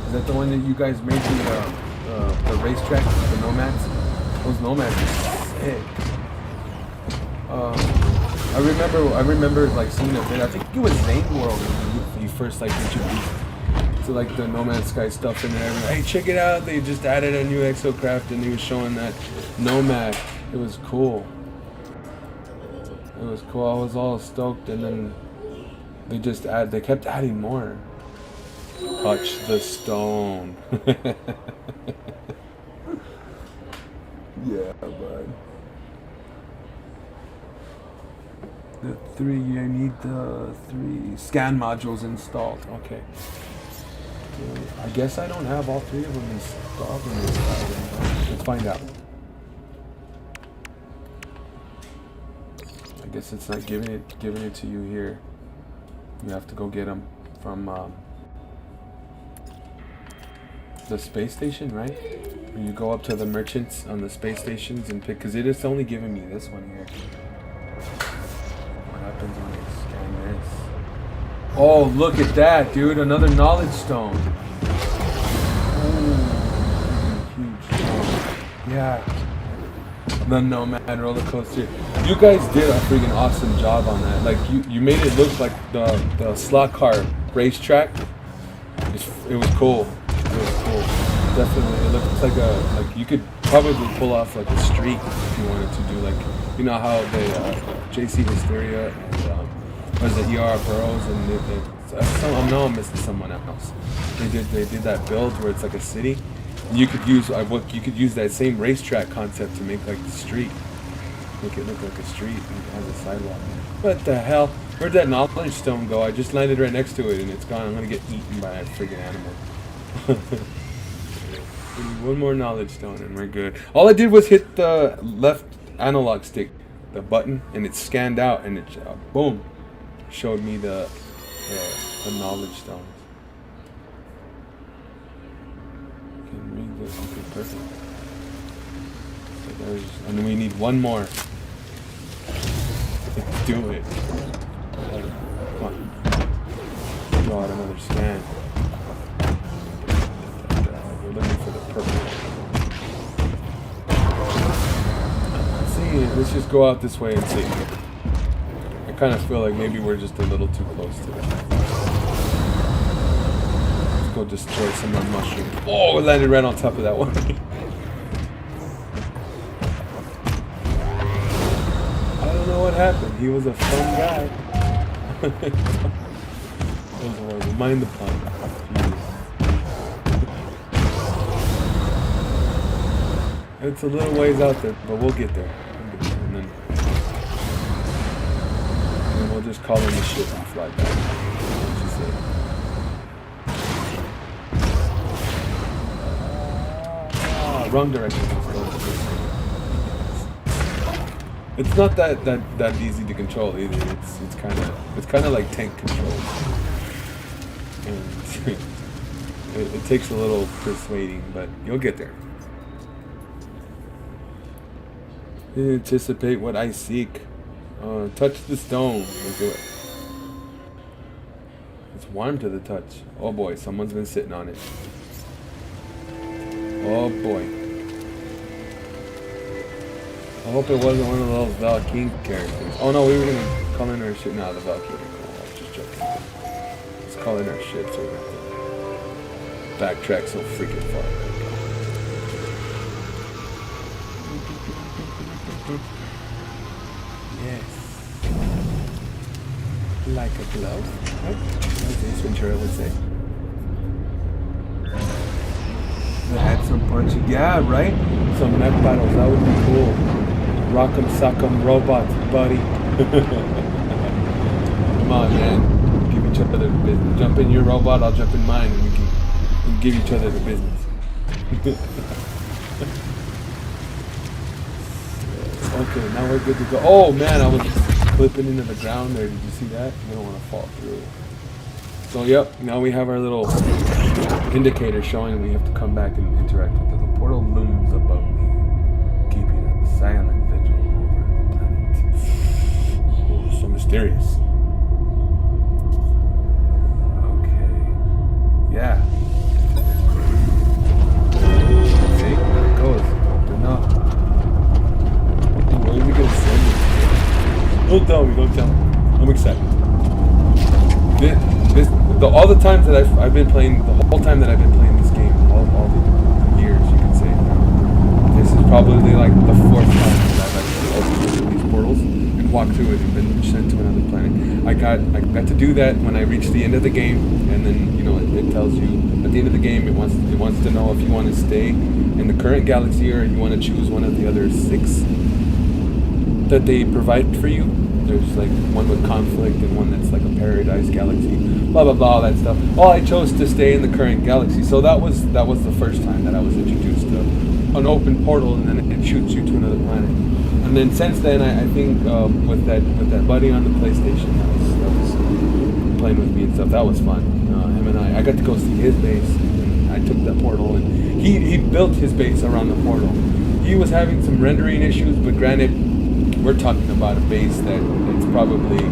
Is that the one that you guys made the racetrack? The Nomads? Those Nomads are sick. I remember like seeing a bit. I think it was Zane World when you first like introduced to like the No Man's Sky stuff in there. Hey, check it out! They just added a new exocraft, and he was showing that Nomad. It was cool. It was cool. I was all stoked, and then they kept adding more. Touch the stone. Yeah, bud. I need the 3 scan modules installed. Okay. I guess I don't have all 3 of them installed in this guy. Let's find out. I guess it's not giving it to you here. You have to go get them from the space station, right? When you go up to the merchants on the space stations and pick, because it is only giving me this one here. What happens when I scan this? Oh, look at that, dude! Another knowledge stone. Ooh, huge. Yeah. The Nomad roller coaster. You guys did a freaking awesome job on that. Like you made it look like the slot car racetrack. It was cool. It was cool. Definitely, it looks like you could probably pull off like a street if you wanted to do, like, you know how they JC Hysteria and what is it, ER Burrows, and I'm missing someone else. They did that build where it's like a city. And you could use that same racetrack concept to make like the street, make it look like a street and it has a sidewalk. What the hell? Where'd that knowledge stone go? I just landed right next to it and it's gone. I'm gonna get eaten by a friggin' animal. One more knowledge stone and we're good. All I did was hit the left analog stick, the button, and it scanned out and it boom, showed me the knowledge stones. Can read this. Okay, perfect. So and then we need one more. Let's do it. Come on. Draw out another scan. We're looking for the purple. Let's see. Let's just go out this way and see. I kind of feel like maybe we're just a little too close to it. Let's go destroy some more mushrooms. Oh, we landed right on top of that one. I don't know what happened. He was a fun guy. Those words. Mind the pun. It's a little ways out there, but we'll get there. And then we'll just call in the ship and fly back. Wrong direction. It's not that easy to control either. It's kind of like tank control, and it takes a little persuading, but you'll get there. Anticipate what I seek. Touch the stone. We'll do it. It's warm to the touch. Oh boy, someone's been sitting on it. Oh boy. I hope it wasn't one of those Valkyrie characters. Oh no, we were gonna call in our shit. Nah, the Valkyrie. Cool. I was just joking. Let's call in our shit so we don't have to backtrack so freaking far. Yes. Like a glove. Right? As Ace Ventura would say. They had some punchy. Yeah, right? Some mech battles. That would be cool. Rock'em sock'em robots, buddy. Come on, man. Give each other the business. Jump in your robot, I'll jump in mine, and we can give each other the business. Okay, now we're good to go. Oh man, I was clipping into the ground there. Did you see that? We don't want to fall through. So yep, now we have our little indicator showing we have to come back and interact with it. The portal looms above me, keeping a silent vigil over the planet. Oh, so mysterious. Okay. Yeah. See, there it goes. Open up. Where is it gonna send me? Don't tell me, don't tell me. I'm excited. All the times that I've been playing, the whole time that I've been playing this game, all the years, you can say, this is probably like the fourth time that I've actually opened these portals and walked through it and been sent to another planet. I got to do that when I reached the end of the game, and then it tells you at the end of the game it wants to know if you want to stay in the current galaxy or you want to choose one of the other 6 that they provide for you. There's like one with conflict and one that's like a paradise galaxy, blah blah blah, all that stuff. Well, I chose to stay in the current galaxy, so that was the first time that I was introduced to an open portal, and then it shoots you to another planet. And then since then, I think with that buddy on the PlayStation that was playing with me and stuff, that was fun. Him and I got to go see his base, and I took that portal, and he built his base around the portal. He was having some rendering issues, but granted, we're talking about a base that's probably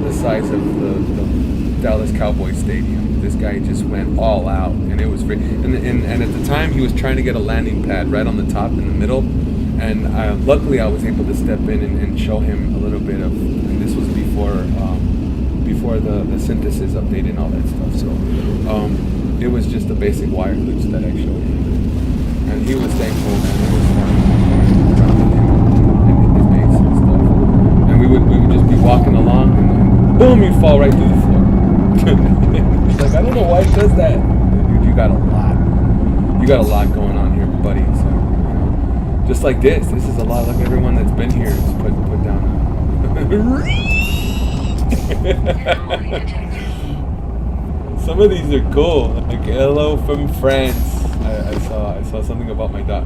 the size of the Dallas Cowboys Stadium. This guy just went all out, and it was great. And at the time, he was trying to get a landing pad right on the top in the middle, and luckily I was able to step in and show him a little bit of. And this was before the synthesis update and all that stuff. So it was just the basic wire loops that I showed him, and he was thankful, man. It was fun. We would just be walking along, and then boom, you fall right through the floor. It's like, I don't know why it does that. Dude, you got a lot going on here, buddy. So, just like this is a lot like everyone that's been here is put down. Some of these are cool. Like hello from France. I saw something about my dog.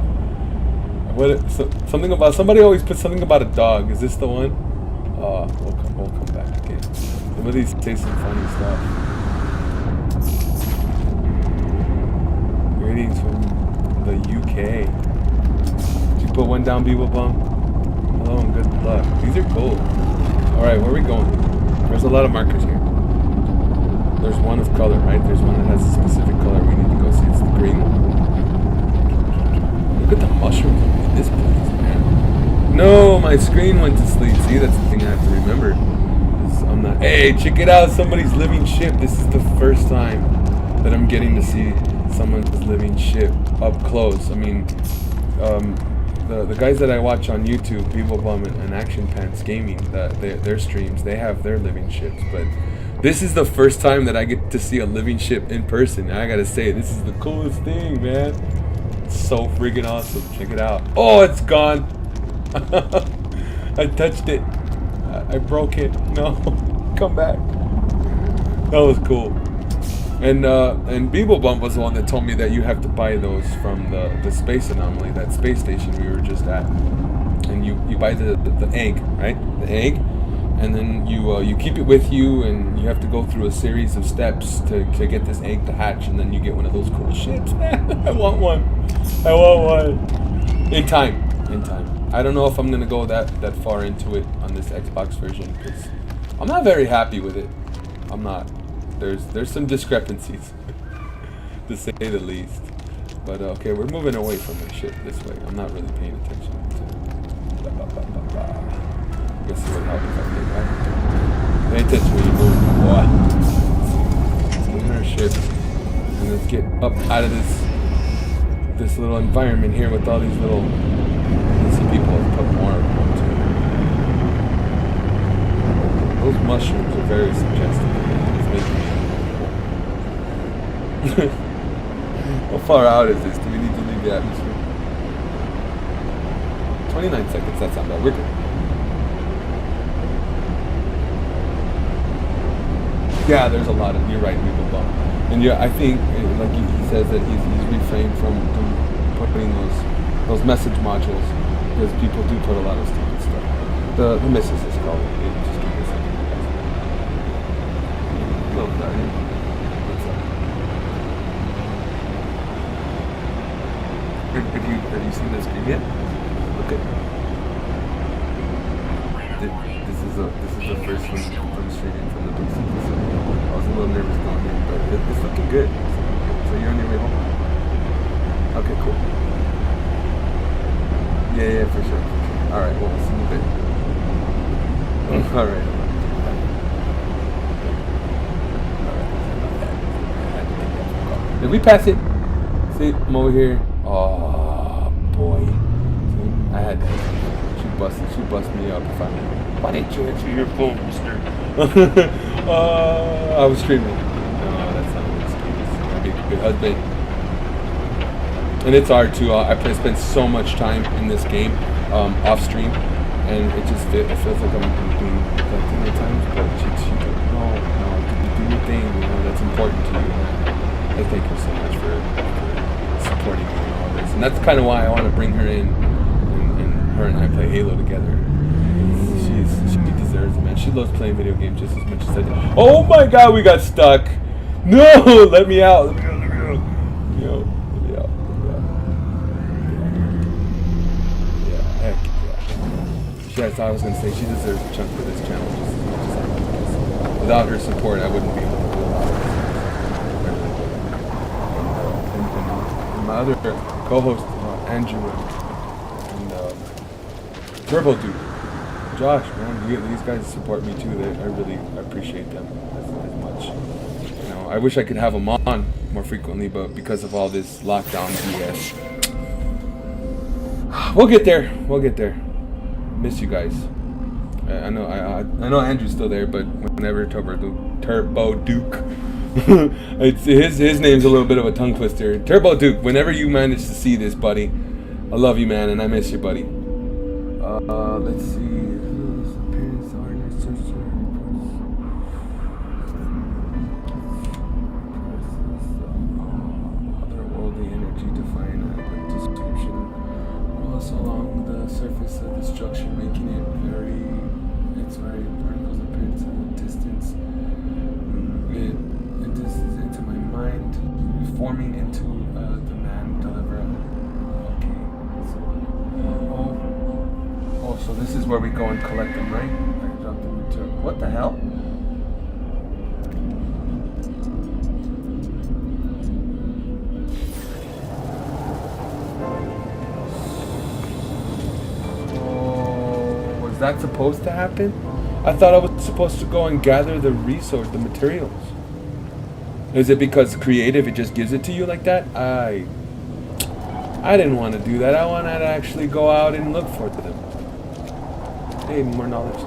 Something about somebody always put something about a dog. Is this the one? We'll come back again. Some of these say some funny stuff. Greetings from the UK. Did you put one down, Beeble Bum? Hello and good luck. These are cool. Alright, where are we going? There's a lot of markers here. There's one of color, right? There's one that has a specific color we need to go see. It's the green one. Look at the mushrooms in this place, man. No, my screen went to sleep. See, that's the thing I have to remember. I'm not. Hey, check it out! Somebody's living ship. This is the first time that I'm getting to see someone's living ship up close. I mean, the guys that I watch on YouTube, Beeblebum and Action Pants Gaming, their streams, they have their living ships. But this is the first time that I get to see a living ship in person. And I gotta say, this is the coolest thing, man. It's so freaking awesome. Check it out. Oh, it's gone. I touched it. I broke it. No, come back. That was cool. And Beeblebump was the one that told me that you have to buy those from the Space Anomaly, that space station we were just at. And you buy the egg, right? The egg, and then you keep it with you, and you have to go through a series of steps to get this egg to hatch, and then you get one of those cool ships. Man, I want one. In time. I don't know if I'm gonna go that far into it on this Xbox version because I'm not very happy with it. I'm not. There's some discrepancies, to say the least. But okay, we're moving away from the ship this way. I'm not really paying attention to. I guess what happens up there, right? Pay attention when you move, boy. Let's get in our ship and let's get up out of this little environment here with all these little. Let's see, people have put more of them too. Those mushrooms are very suggestive. It's making me. How far out is this? Do we need to leave the atmosphere? 29 seconds, that's not bad. We're good. Yeah, there's a lot of, you're right, people bump. And yeah, I think, like he says that he's refrained from putting those message modules because people do put a lot of stupid stuff. The missus is called it. Just give me a second. Hello, Diane. What's up? Have you seen this game yet? Okay. This is the first one from streaming from the PC. So I was a little nervous going in, but it's looking good. So you're on your way home? Okay, cool. Yeah, for sure. All right, well, we'll see you in a bit. All right. Did we pass it? See, I'm over here. Oh boy. See, I had that. She busted me up. Why didn't you answer your phone, mister? I was screaming. No, that's not what it's doing. I'd be a good husband. And it's hard too. I spent so much time in this game off stream, and it feels like I'm being neglected at times. But she goes, no, do your thing. You know, that's important to you. I thank her so much for supporting me and all this, and that's kind of why I want to bring her in, and her and I play Halo together. She deserves it, man. She loves playing video games just as much as I do. Oh my God, we got stuck. No, let me out. Let me out. Yeah, heck yeah. Yes, I was gonna say she deserves a chunk for this channel just as much as I do. Without her support, I wouldn't be able to do a lot of this. And my other co-host, Andrew and Turbo Dude. Josh, man, these guys support me too. I really appreciate them as much. You know, I wish I could have them on more frequently, but because of all this lockdown BS, we'll get there. Miss you guys. I know Andrew's still there, but whenever Turbo Duke, it's his name's a little bit of a tongue twister. Turbo Duke. Whenever you manage to see this, buddy, I love you, man, and I miss you, buddy. Let's see. Otherworldly energy defined description. Also along the surface of the structure, making it its very particles appear to the distance. It is into my mind, forming into the man deliverer. Okay. So this is where we go and collect them, right? I dropped them into. What the hell? Was that supposed to happen? I thought I was supposed to go and gather the materials. Is it because creative, it just gives it to you like that? I didn't want to do that. I wanted to actually go out and look for them. Hey, more knowledge.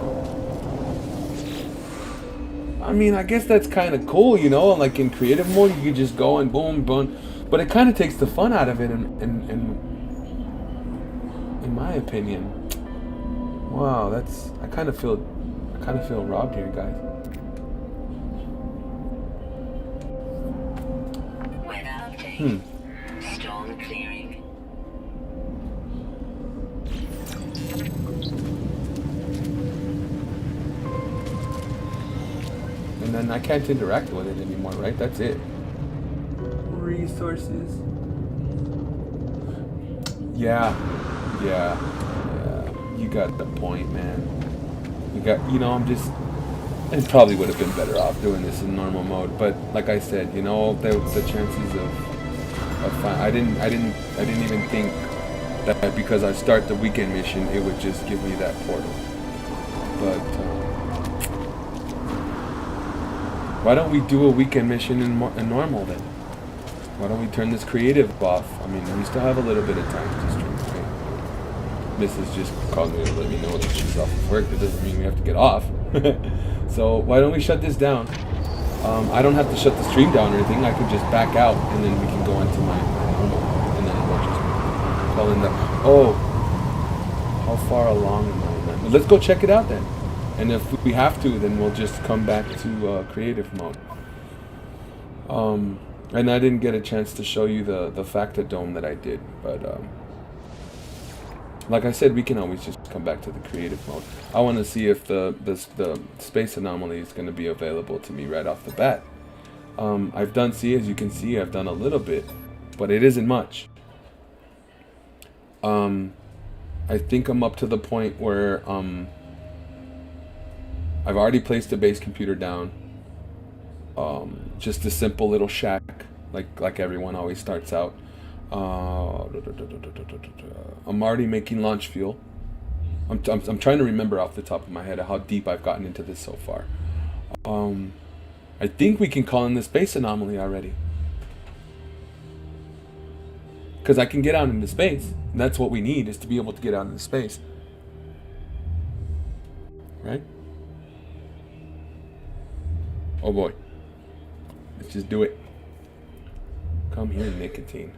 I mean, I guess that's kind of cool, you know? Like in creative mode, you can just go and boom, boom. But it kind of takes the fun out of it, in my opinion. Wow, I kind of feel robbed here, guys. Weather update. Storm clearing. And then I can't interact with it anymore, right? That's it. Resources. Yeah. You got the point, man. I probably would have been better off doing this in normal mode, but like I said, the chances I didn't even think that because I start the weekend mission, it would just give me that portal. But why don't we do a weekend mission in normal then? Why don't we turn this creative off? I mean, we still have a little bit of time to stream, right? Mrs. just called me to let me know that she's off of work. That doesn't mean we have to get off. So why don't we shut this down? I don't have to shut the stream down or anything. I can just back out and then we can go into my normal. And then we'll just call in the... Oh, how far along am I in that? Well, let's go check it out then. And if we have to, then we'll just come back to creative mode. And I didn't get a chance to show you the Factodome that I did, but like I said, we can always just come back to the creative mode. I want to see if the space anomaly is going to be available to me right off the bat. I've done, as you can see, I've done a little bit, but it isn't much. I think I'm up to the point where I've already placed a base computer down. Just a simple little shack, like everyone always starts out. I'm already making launch fuel. I'm trying to remember off the top of my head how deep I've gotten into this so far. I think we can call in the space anomaly already, because I can get out into space, and that's what we need, is to be able to get out into space, right? Oh boy. Let's just do it. Come here, nicotine.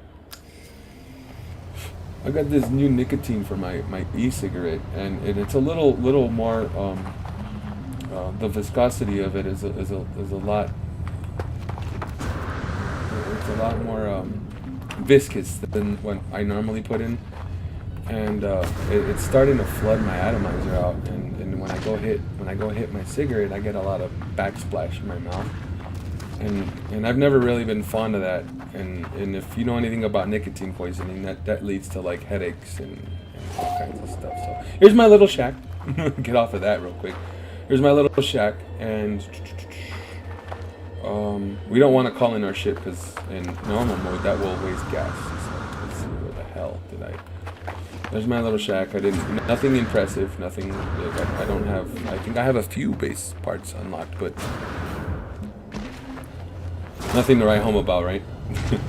I got this new nicotine for my e-cigarette, and it's a little more. The viscosity of it is a lot. It's a lot more viscous than what I normally put in, and it's starting to flood my atomizer out. And when I go hit my cigarette, I get a lot of backsplash in my mouth. And I've never really been fond of that, and if you know anything about nicotine poisoning, that leads to like headaches and all kinds of stuff. So here's my little shack. Get off of that real quick. Here's my little shack, and we don't want to call in our ship because in normal mode that will waste gas. So let's see, where the hell did I? There's my little shack. Nothing impressive, nothing. I don't have. I think I have a few base parts unlocked, but. Nothing to write home about, right? Okay,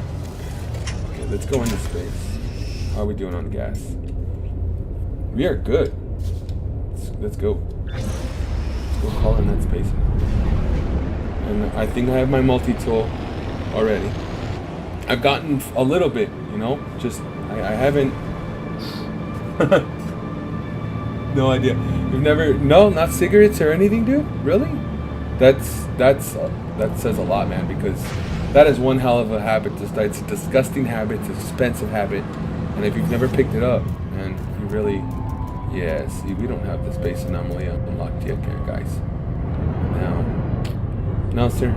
let's go into space. How are we doing on gas? We are good. Let's go. Let's go call in that space. And I think I have my multi-tool already. I've gotten a little bit, you know? Just, I haven't... No idea. You've never... No, not cigarettes or anything, dude? Really? That says a lot, man, because that is one hell of a habit to start. It's a disgusting habit, it's an expensive habit, and if you've never picked it up, and you really, yeah, see, we don't have the space anomaly unlocked yet, guys. No, sir.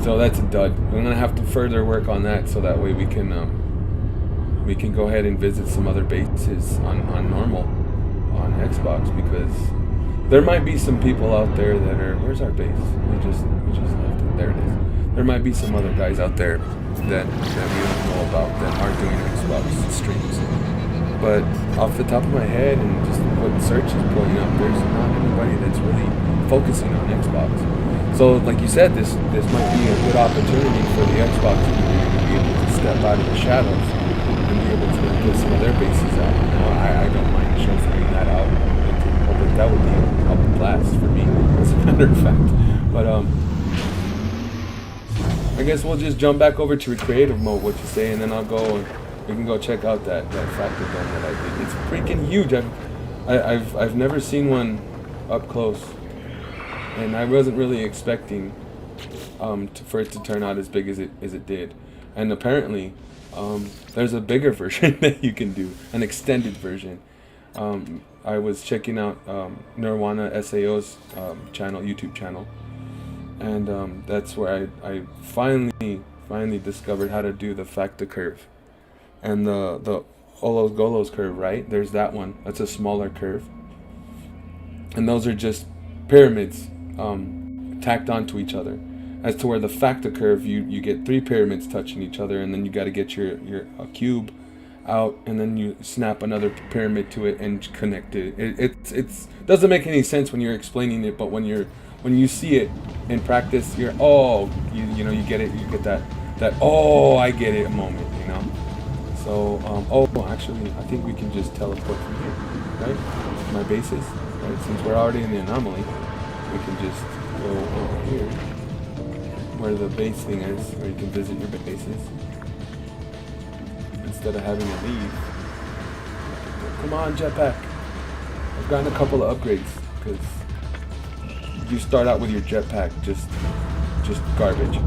So that's a dud. I'm gonna have to further work on that, so that way we can go ahead and visit some other bases on normal on Xbox, because there might be some people out there that are... Where's our base? We just left it. There it is. There might be some other guys out there that we don't know about that aren't doing Xbox streams. But off the top of my head and just what search is pulling up, there's not anybody that's really focusing on Xbox. So, like you said, this might be a good opportunity for the Xbox community to be able to step out of the shadows and be able to get some of their bases out. You know, I don't mind chauffeuring that out. That would be a blast for me, as a matter of fact. But I guess we'll just jump back over to creative mode, what you say, and then I'll go and we can go check out that Factodome that I did. It's freaking huge. I've never seen one up close, and I wasn't really expecting for it to turn out as big as it did. And apparently, there's a bigger version that you can do, an extended version. I was checking out Nirwana SAO's YouTube channel, and that's where I finally discovered how to do the Facta curve and the Olos Golos curve. Right, there's that one. That's a smaller curve, and those are just pyramids tacked onto each other, as to where the facta curve, you get 3 pyramids touching each other, and then you got to get your cube out, and then you snap another pyramid to it and connect it. It's doesn't make any sense when you're explaining it, but when you see it in practice, you get it. You get that oh, I get it moment, you know. So actually, I think we can just teleport from here, right? My bases, right? Since we're already in the anomaly, we can just go over here where the base thing is, where you can visit your bases instead of having to leave. Come on, jetpack. I've gotten a couple of upgrades because you start out with your jetpack just garbage.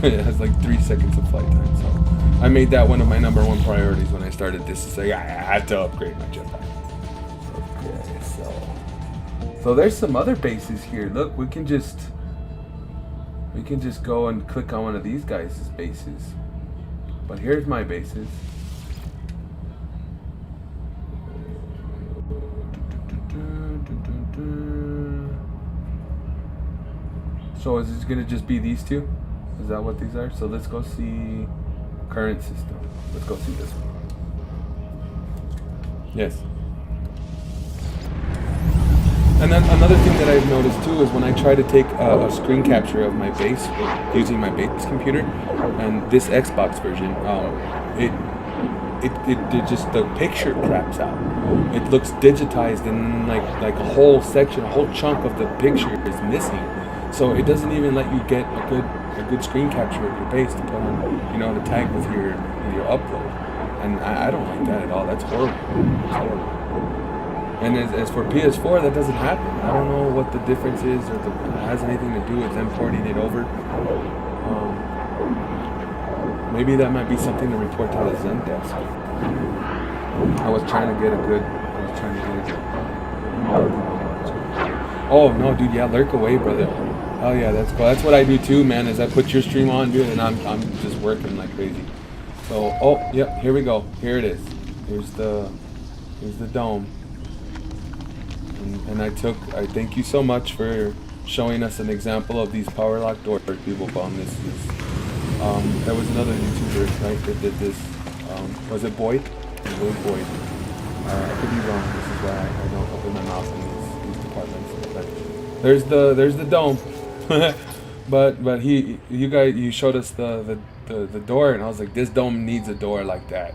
It has like 3 seconds of flight time, so I made that one of my number 1 priorities when I started this. To say I had to upgrade my jetpack. Okay, so there's some other bases here. Look, we can just go and click on one of these guys' bases. But here's my bases. So is this gonna just be these 2? Is that what these are? So let's go see current system. Let's go see this one. Yes. And then another thing that I've noticed too is when I try to take a screen capture of my base using my base computer and this Xbox version, it just, the picture craps out. It looks digitized and like a whole section, a whole chunk of the picture is missing. So it doesn't even let you get a good screen capture of your base to put on, to tag with your upload. And I don't like that at all. That's horrible. It's horrible. And as for PS4, that doesn't happen. I don't know what the difference is, or it has anything to do with them porting it over. Maybe that might be something to report to the Zendesk. I was trying to get a good. Oh no, dude! Yeah, lurk away, brother. Oh yeah, that's cool. That's what I do too, man. Is I put your stream on, dude, and I'm just working like crazy. So, yep, here we go. Here it is. Here's the dome. And I thank you so much for showing us an example of these power lock doors, people. This is there was another YouTuber, right, that did this. Was it Boyd? It was Boyd. I could be wrong. This is why I don't open my mouth in these departments. But there's the dome. but you showed us the door, and I was like, this dome needs a door like that.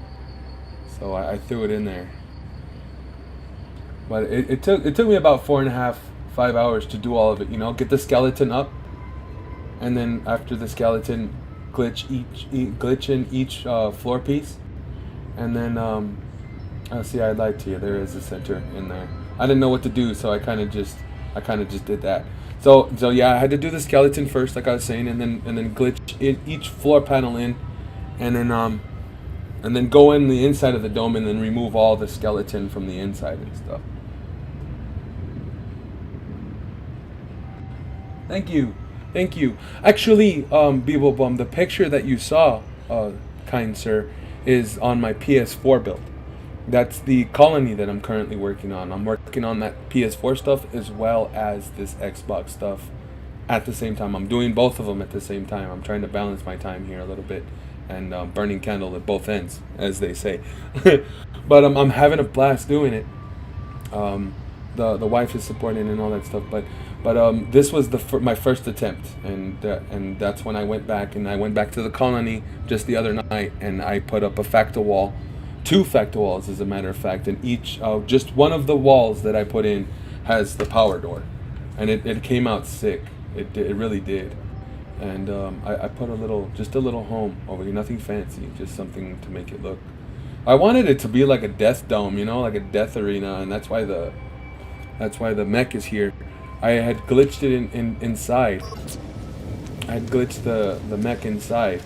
So I threw it in there. But it took me about 4.5, 5 hours to do all of it. Get the skeleton up, and then after the skeleton, glitch in each floor piece, and then see, I lied to you. There is a center in there. I didn't know what to do, so I kind of just did that. So yeah, I had to do the skeleton first, like I was saying, and then glitch each floor panel in, and then go in the inside of the dome, and then remove all the skeleton from the inside and stuff. Thank you. Actually, Beeble Bum, the picture that you saw, kind sir, is on my PS4 build. That's the colony that I'm currently working on. I'm working on that PS4 stuff as well as this Xbox stuff at the same time. I'm doing both of them at the same time. I'm trying to balance my time here a little bit, and burning candle at both ends, as they say. But I'm having a blast doing it. The wife is supporting and all that stuff. But this was my first attempt, and that's when I went back to the colony just the other night, and I put up a facta wall. 2 facta walls, as a matter of fact, and each just one of the walls that I put in has the power door, and it came out sick. It really did. And I put a little home over here, nothing fancy, just something to make it look. I wanted it to be like a death dome, like a death arena, and that's why the mech is here. I had glitched it inside. I had glitched the mech inside.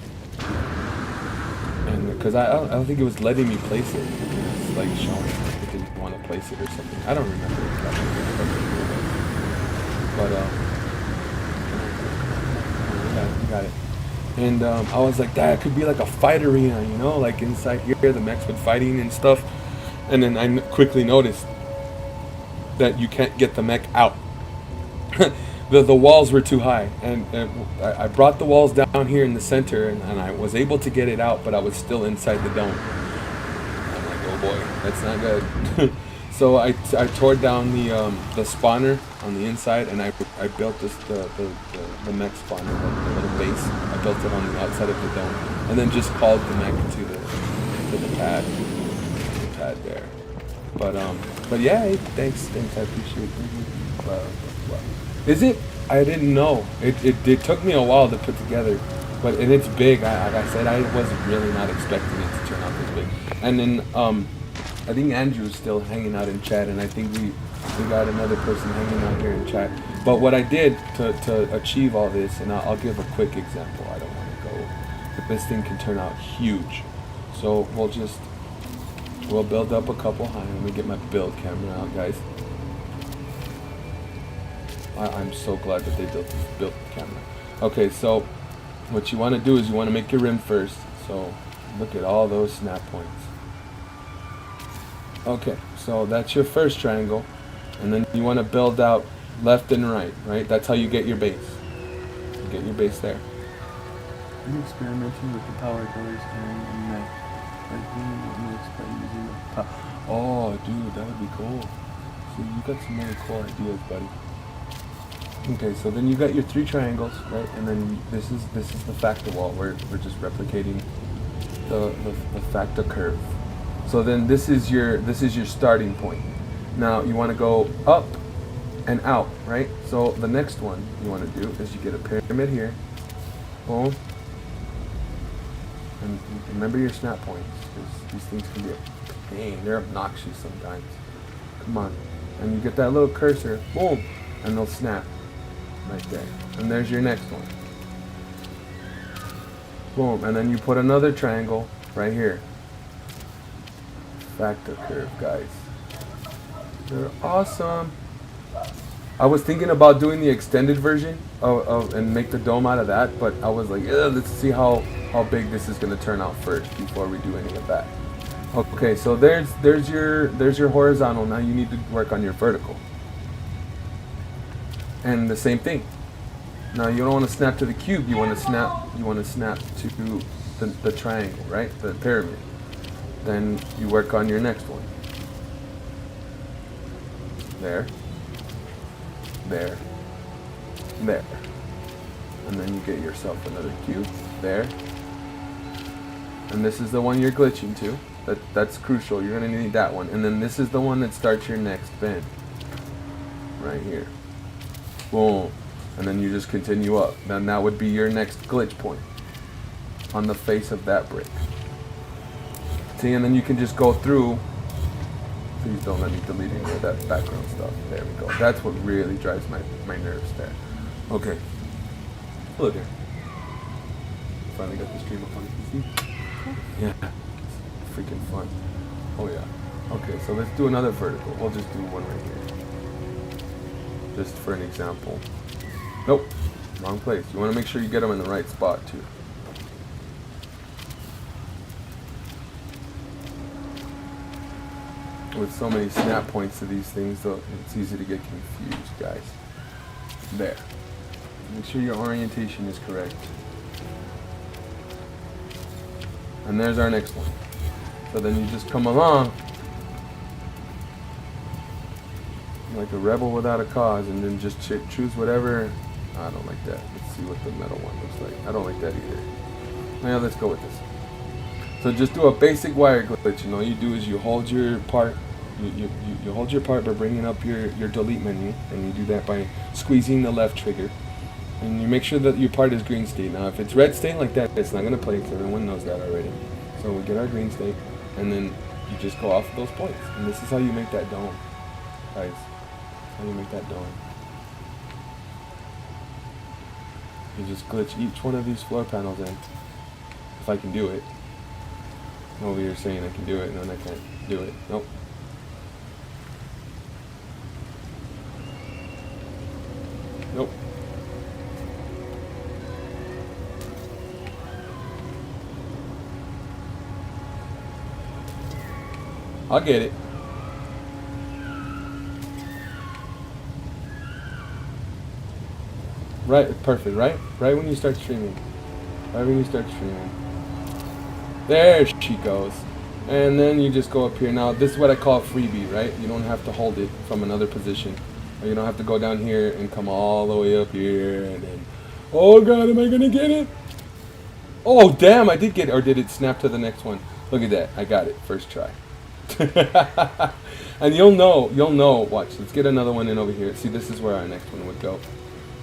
And because I don't think it was letting me place it. It's like showing it didn't want to place it or something. I don't remember exactly. But yeah, you got it. And I was like, that could be like a fight arena, like inside here, the mechs with fighting and stuff. And then I quickly noticed that you can't get the mech out. the walls were too high, and I brought the walls down here in the center, and I was able to get it out, but I was still inside the dome. I'm like, oh boy, that's not good. So I tore down the spawner on the inside, and I built the mech spawner, the little base. I built it on the outside of the dome, and then just called the mech to the pad there. But yeah, hey, thanks, I appreciate it. Is it? I didn't know. It took me a while to put together, and it's big. Like I said, I was really not expecting it to turn out this big. And then I think Andrew's still hanging out in chat, and I think we got another person hanging out here in chat. But what I did to achieve all this, and I'll give a quick example. I don't want to go. This thing can turn out huge, so we'll build up a couple high. Let me get my build camera out, guys. I'm so glad that they built the camera. Okay, so what you want to do is you want to make your rim first. So look at all those snap points. Okay, so that's your first triangle, and then you want to build out left and right, right? That's how you get your base. You get your base there. I'm experimenting with the power colors and night. Oh, dude, that would be cool. See, you got some really cool ideas, buddy. Okay, so then you got your 3 triangles, right? And then this is the factor wall. We're just replicating the factor curve. So then this is your starting point. Now you want to go up and out, right? So the next one you want to do is you get a pyramid here. Boom. And remember your snap points, because these things can be a pain. They're obnoxious sometimes. Come on. And you get that little cursor, boom, and they'll snap right there. And there's your next one. Boom. And then you put another triangle right here. Factor curve, guys. They're awesome. I was thinking about doing the extended version of and make the dome out of that, but I was like, let's see how big this is going to turn out first before we do any of that. Okay, so there's your horizontal. Now you need to work on your vertical. And the same thing. Now you don't want to snap to the cube. You want to snap to the triangle, right? The pyramid. Then you work on your next one. There. And then you get yourself another cube. There. And this is the one you're glitching to. That's crucial. You're going to need that one. And then this is the one that starts your next bend. Right here. Boom. And then you just continue up. Then that would be your next glitch point. On the face of that brick. See, and then you can just go through. Please don't let me delete any of that background stuff. There we go. That's what really drives my nerves there. Okay. Hello there. Finally got the stream up on the PC. Yeah. It's freaking fun. Oh yeah. Okay, so let's do another vertical. We'll just do one right here. Just for an example. Nope. Wrong place. You want to make sure you get them in the right spot too. With so many snap points to these things, though, it's easy to get confused, guys. There. Make sure your orientation is correct. And there's our next one. So then you just come along like a rebel without a cause, and then just choose whatever. I don't like that. Let's see what the metal one looks like. I don't like that either. Now let's go with this. So just do a basic wire glitch, and all you do is you hold your part. You hold your part by bringing up your delete menu, and you do that by squeezing the left trigger. And you make sure that your part is green state. Now if it's red state like that, it's not going to play, because everyone knows that already. So we get our green state, and then you just go off of those points. And this is how you make that dome, guys. How you make that dome. You just glitch each one of these floor panels in. If I can do it. Over here saying I can do it, and then I can't do it. Nope. Nope. I'll get it. Right, perfect, right? Right when you start streaming. Right when you start streaming. There she goes. And then you just go up here. Now, this is what I call a freebie, right? You don't have to hold it from another position. Or you don't have to go down here and come all the way up here and then, oh God, am I gonna get it? Oh, damn, I did get it. Or did it snap to the next one? Look at that. I got it. First try. And you'll know. Watch. Let's get another one in over here. See, this is where our next one would go.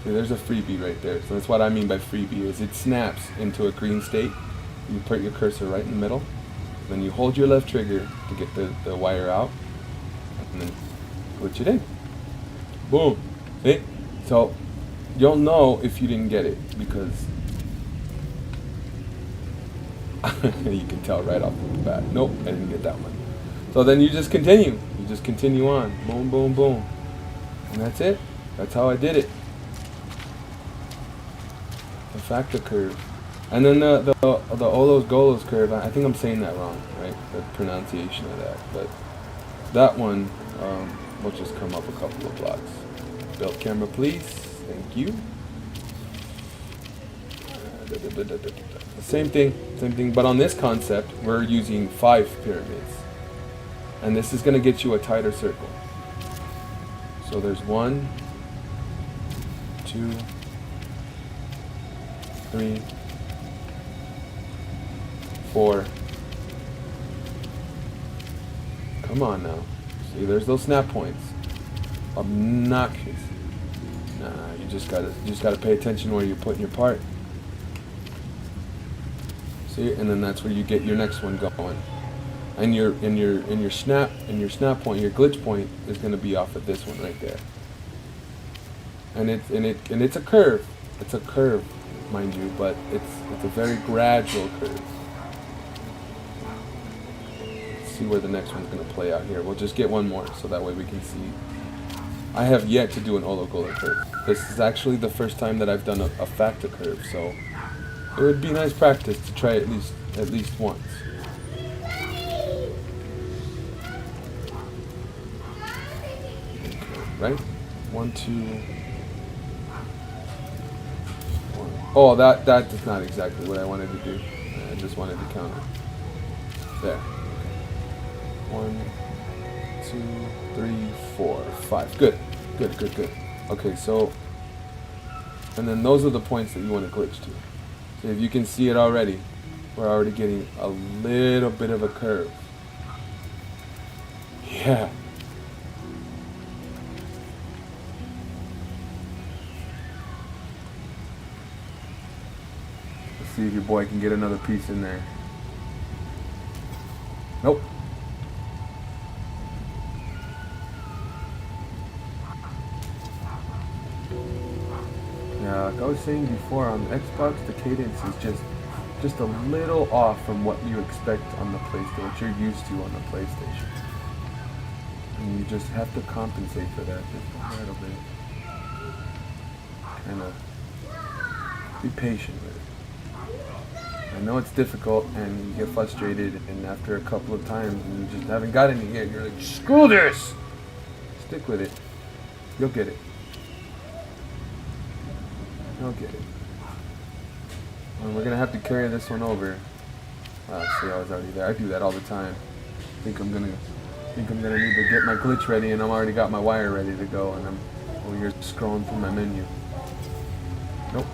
See, there's a freebie right there. So that's what I mean by freebie is it snaps into a green state. You put your cursor right in the middle. Then you hold your left trigger to get the wire out. And then glitch it in. Boom. See? So you'll know if you didn't get it because you can tell right off the bat. Nope, I didn't get that one. So then you just continue. You just continue on. Boom, boom, boom. And that's it. That's how I did it. The factor curve. And then the Olos Golos curve, I think I'm saying that wrong, right? The pronunciation of that. But that one will just come up a couple of blocks. Build camera, please. Thank you. Same thing. But on this concept, we're using 5 pyramids. And this is going to get you a tighter circle. So there's 1, 2, 3, 4. Come on now. See, there's those snap points. Obnoxious. Nah, you just gotta pay attention where you're putting your part. See, and then that's where you get your next one going. And your snap point, your glitch point is going to be off of this one right there. And it's a curve. It's a curve, mind you, but it's a very gradual curve. Let's see where the next one's going to play out here. We'll just get one more so that way we can see. I have yet to do an Olo Golo curve. This is actually the first time that I've done a factor curve, so it would be nice practice to try at least once. Right? 1, 2. 1. Oh, that's not exactly what I wanted to do. I just wanted to count it. There. 1, 2, 3, 4, 5. Good. Okay, so, and then those are the points that you want to glitch to. So if you can see it already, we're already getting a little bit of a curve. Yeah. See if your boy can get another piece in there. Nope. Yeah, like I was saying before, on Xbox, the cadence is just a little off from what you expect on the PlayStation, what you're used to on the PlayStation. And you just have to compensate for that just a little bit. Kind of be patient with it. I know it's difficult and you get frustrated, and after a couple of times and you just haven't gotten it yet, you're like, screw this! Stick with it. You'll get it. You'll get it. And we're gonna have to carry this one over. See, I was already there. I do that all the time. Think I'm gonna need to get my glitch ready, and I'm already got my wire ready to go, and I'm over here scrolling through my menu. Nope.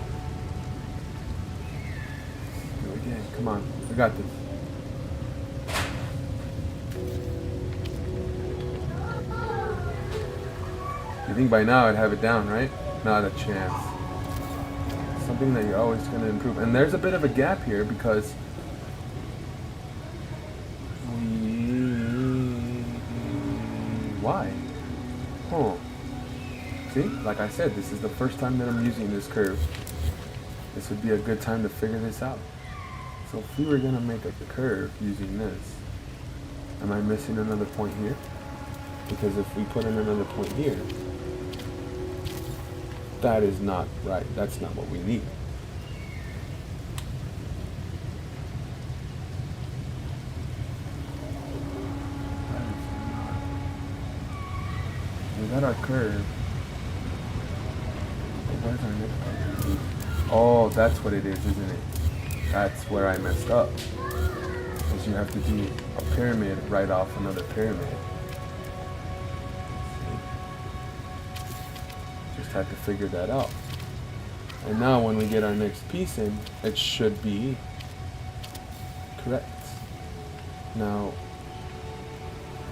Again, come on, I got this. You think by now I'd have it down, right? Not a chance. Something that you're always going to improve. And there's a bit of a gap here because why? Oh. See, like I said, this is the first time that I'm using this curve. This would be a good time to figure this out. So if we were going to make a curve using this, am I missing another point here? Because if we put in another point here, that is not right. That's not what we need. We got our curve. where's our next one? Oh, that's what it is, isn't it? That's where I messed up. Because you have to do a pyramid right off another pyramid. Just had to figure that out. And now when we get our next piece in, it should be correct. Now,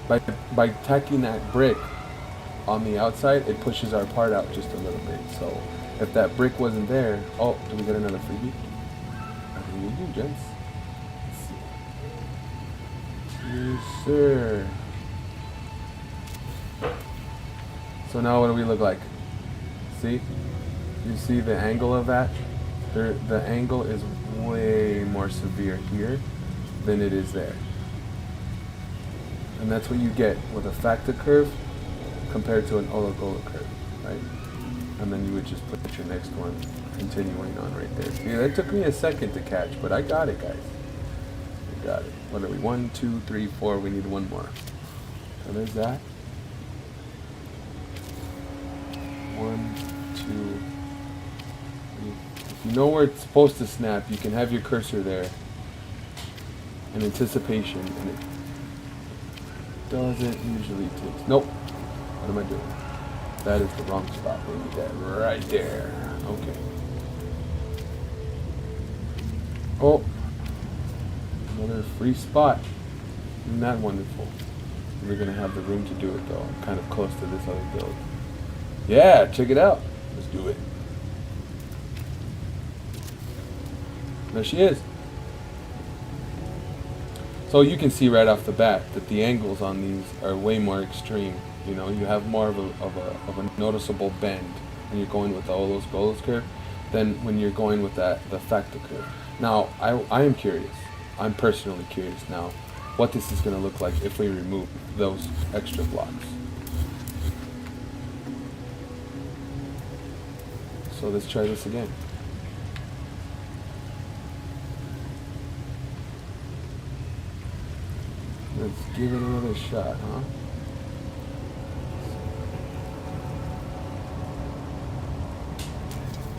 by tacking that brick on the outside, it pushes our part out just a little bit. So if that brick wasn't there, oh, do we get another freebie? I think we do, gents. Let's see. Yes, sir. So now what do we look like? See? You see the angle of that? The angle is way more severe here than it is there. And that's what you get with a factor curve compared to an Ola-Gola curve, right? And then you would just put your next one continuing on right there. See, that took me a second to catch, but I got it, guys. I got it. What are we? 1, 2, 3, 4. We need one more. So there's that. 1, 2, 3. If you know where it's supposed to snap, you can have your cursor there in anticipation, and it doesn't usually take. Nope. What am I doing? That is the wrong spot. We need that right there. Okay. Oh, another free spot. Isn't that wonderful? We're gonna have the room to do it though. I'm kind of close to this other build. Yeah, check it out. Let's do it. There she is. So you can see right off the bat that the angles on these are way more extreme. You know, you have more of a noticeable bend when you're going with the Ola-Gola curve than when you're going with the factor curve. Now, I am curious. I'm personally curious now what this is going to look like if we remove those extra blocks. So let's try this again. Let's give it another shot, huh?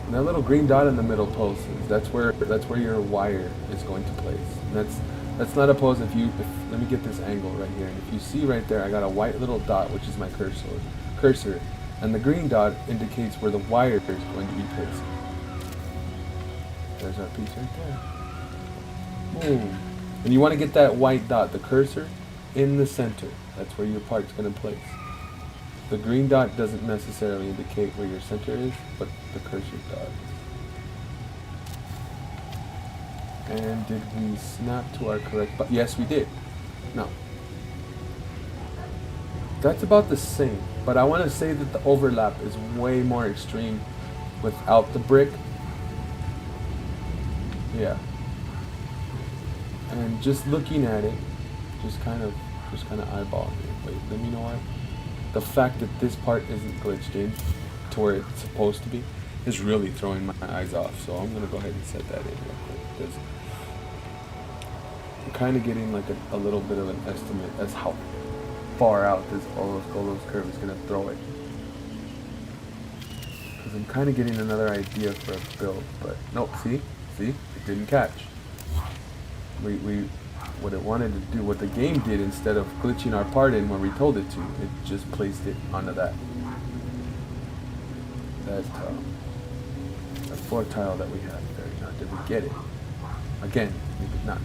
And that little green dot in the middle post, that's where your wire is going to place. And that's not a pose if let me get this angle right here. And if you see right there, I got a white little dot, which is my cursor, and the green dot indicates where the wire is going to be placed. There's our piece right there. Boom. And you want to get that white dot, the cursor, in the center. That's where your part's going to place. The green dot doesn't necessarily indicate where your center is, but the cursor does. And did we snap to our correct button? Yes, we did. No. That's about the same, but I want to say that the overlap is way more extreme without the brick. Yeah. And just looking at it, just kind of eyeballing it. Wait, let me know what. The fact that this part isn't glitched in to where it's supposed to be is really throwing my eyes off. So I'm gonna go ahead and set that in real quick because I'm kind of getting like a little bit of an estimate as how far out this Ola-Gola curve is gonna throw it. Because I'm kind of getting another idea for a build, but nope. See, it didn't catch. What it wanted to do, what the game did, instead of glitching our part in when we told it to, it just placed it onto that floor tile that we had there. Now, did we get it? Again, we did not.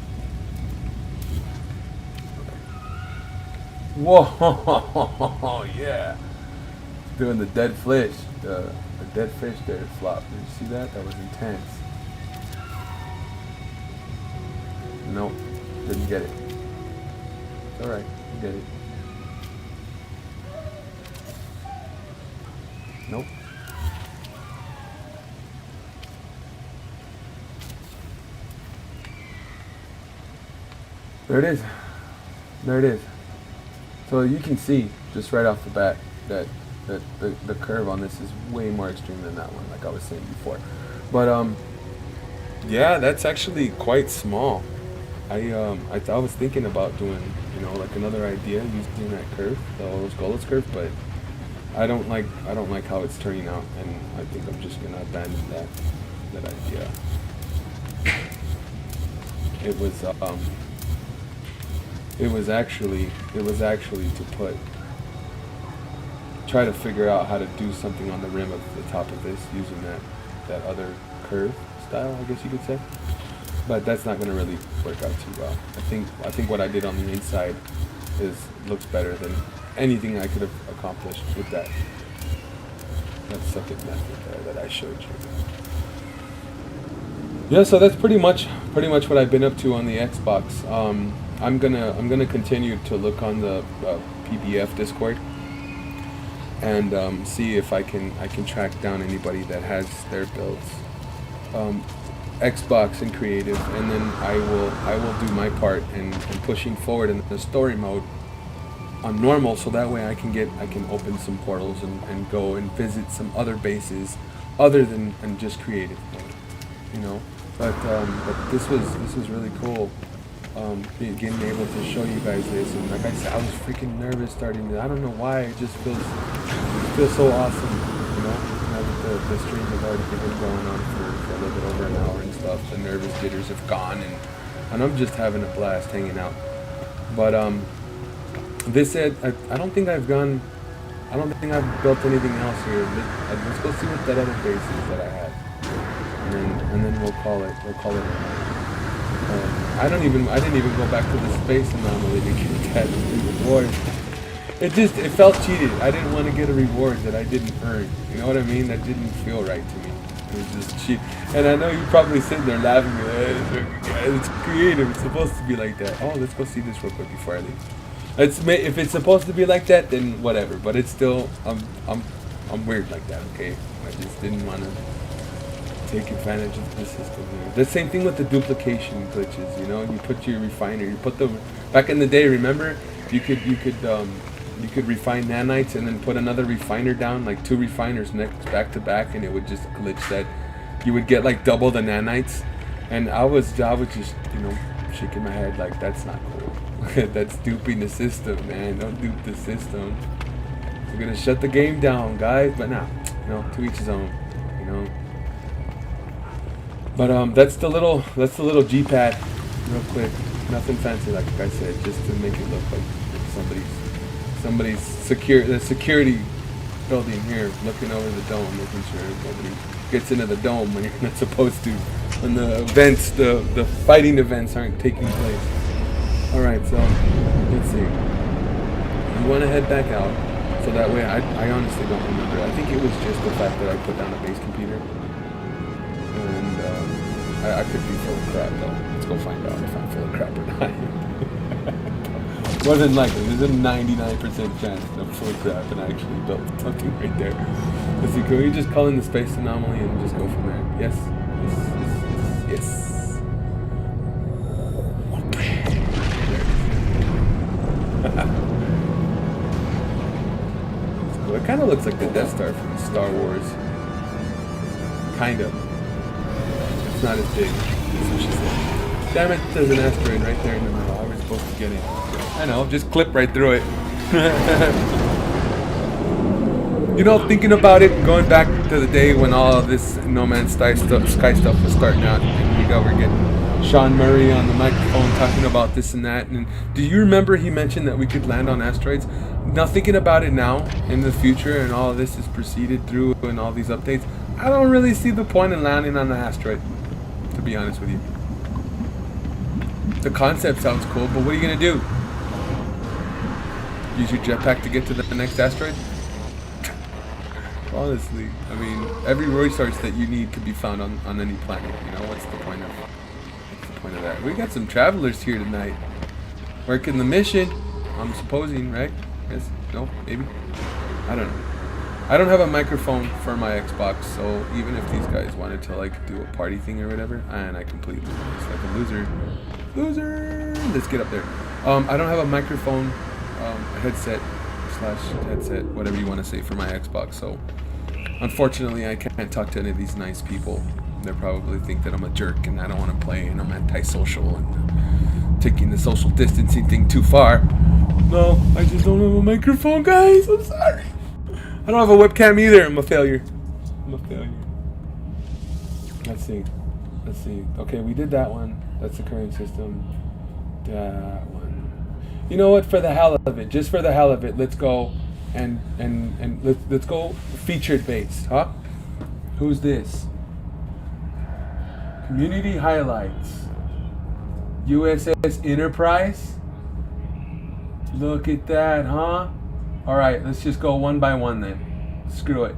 Whoa, yeah! Doing the dead fish, the dead fish there flop. Did you see that? That was intense. Nope. Didn't get it. Alright, you get it. Nope. There it is. There it is. So you can see just right off the bat that the curve on this is way more extreme than that one, like I was saying before. But yeah, that's actually quite small. I was thinking about doing, like another idea using that curve, the Ola-Gola curve, but I don't like how it's turning out, and I think I'm just gonna abandon that idea. It was actually to try to figure out how to do something on the rim of the top of this using that other curve style, I guess you could say. But that's not going to really work out too well. I think what I did on the inside looks better than anything I could have accomplished with that second method there that I showed you. Yeah, so that's pretty much what I've been up to on the Xbox. I'm gonna continue to look on the PBF Discord and see if I can track down anybody that has their builds, Xbox and creative, and then I will do my part in pushing forward in the story mode on normal, so that way I can open some portals and go and visit some other bases other than just creative mode, you know. But this was really cool. Getting able to show you guys this, and like I said, I was freaking nervous starting to, I don't know why, it just feels so awesome, you know. Now that the stream has already been going on for a little bit over an hour and stuff, the nervous jitters have gone, and I'm just having a blast hanging out. But this said, I don't think I've built anything else here. Let's go see what that other base is that I had, and then we'll call it a night. I didn't even go back to the space anomaly to get that reward. It felt cheated. I didn't want to get a reward that I didn't earn. You know what I mean? That didn't feel right to me. It was just cheap. And I know you're probably sitting there laughing at me. It's creative. It's supposed to be like that. Oh, let's go see this real quick before I leave. If it's supposed to be like that, then whatever. But it's still, I'm weird like that. Okay, I just didn't want to take advantage of the system here. The same thing with the duplication glitches, you know. You put your refiner, back in the day, remember, you could refine nanites and then put another refiner down, like 2 refiners next back to back, and it would just glitch that you would get like double the nanites. And I was just, you know, shaking my head like, that's not cool. That's duping the system, man. Don't dupe the system. We're gonna shut the game down, guys. But nah, you know, to each his own, you know. But that's the little G-pad, real quick. Nothing fancy, like I said, just to make it look like somebody's security building here, looking over the dome, making sure nobody gets into the dome when you're not supposed to, when the events, the fighting events aren't taking place. All right, so let's see. You want to head back out, so that way I honestly don't remember. I think it was just the fact that I put down a base computer. And I could be full of crap though. Let's go find out if I'm full of crap or not. More than likely, there's a 99% chance that I'm full of crap and I actually built something right there. Let's see, can we just call in the space anomaly and just go from there? Yes. Cool. It kind of looks like the Death Star from Star Wars. Kind of. It's not as big. That's what she said. Damn it, there's an asteroid right there in the middle. How are we supposed to get in? I know, just clip right through it. You know, thinking about it, going back to the day when all of this No Man's Sky stuff was starting out, and we're getting Sean Murray on the microphone talking about this and that. And do you remember he mentioned that we could land on asteroids? Now thinking about it now, in the future, and all of this is proceeded through and all these updates, I don't really see the point in landing on an asteroid, to be honest with you. The concept sounds cool, but what are you going to do? Use your jetpack to get to the next asteroid? Honestly, I mean, every resource that you need could be found on any planet, you know? What's the point of that? We got some travelers here tonight. Working the mission, I'm supposing, right? Yes? No? Maybe? I don't know. I don't have a microphone for my Xbox, so even if these guys wanted to like do a party thing or whatever, and I completely just like a loser. Let's get up there. I don't have a microphone, headset, whatever you want to say, for my Xbox, so unfortunately I can't talk to any of these nice people. They probably think that I'm a jerk and I don't want to play and I'm antisocial and taking the social distancing thing too far. No, I just don't have a microphone, guys. I'm sorry. I don't have a webcam either. I'm a failure. I'm a failure. Let's see. Let's see. Okay, we did that one. That's the current system. That one. You know what? For the hell of it, just for the hell of it, let's go and let's go featured based, huh? Who's this? Community highlights. USS Enterprise. Look at that, huh? All right, let's just go one by one then. Screw it.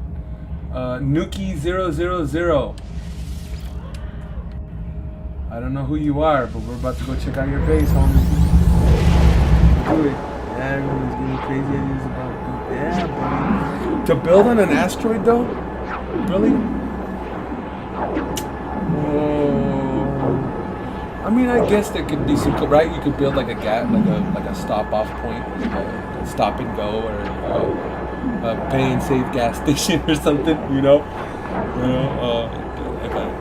Nuki 000. I don't know who you are, but we're about to go check out your base, homie. Do it. Yeah, everyone's getting crazy ideas about it. Yeah, buddy. To build on an asteroid, though? Really? Oh. I mean, I guess there could be some, right? You could build like a like a stop-off point, like a stop and go, or a pay and save gas station or something.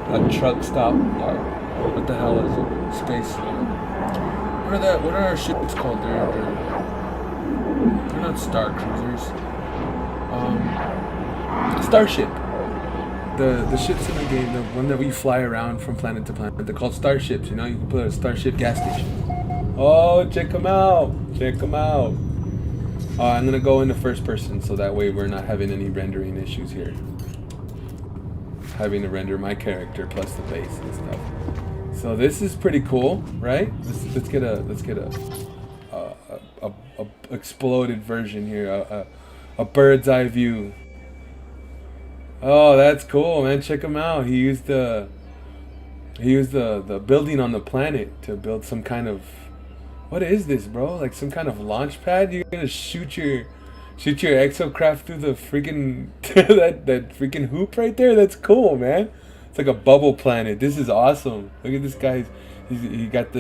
Like a truck stop. What the hell is it? Space. What are our ships called? They're not star cruisers. Starship. The ships in the game, the one that we fly around from planet to planet, they're called starships. You can put a starship gas station. Oh, check them out! Check them out! I'm gonna go into first person, so that way we're not having any rendering issues here. Having to render my character plus the base and stuff. So this is pretty cool, right? Let's get a exploded version here, a bird's eye view. Oh, that's cool, man! Check him out. He used the building on the planet to build some kind of, what is this, bro? Like some kind of launch pad? You're gonna shoot your exocraft through the freaking that freaking hoop right there? That's cool, man. It's like a bubble planet. This is awesome. Look at this guy. He got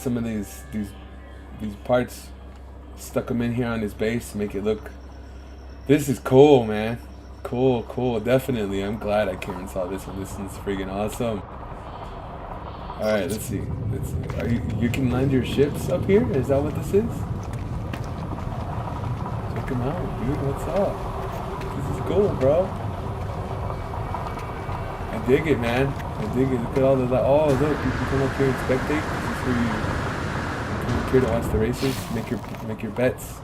some of these parts, stuck them in here on his base to make it look. This is cool, man. Cool. Definitely. I'm glad I came and saw this one. This one's freaking awesome. All right, let's see. You can land your ships up here? Is that what this is? Check them out, dude. What's up? This is cool, bro. I dig it, man. I dig it. Look at all the... Oh, look. You can come up here and spectate. This is where you come up here to watch the races. Make your bets.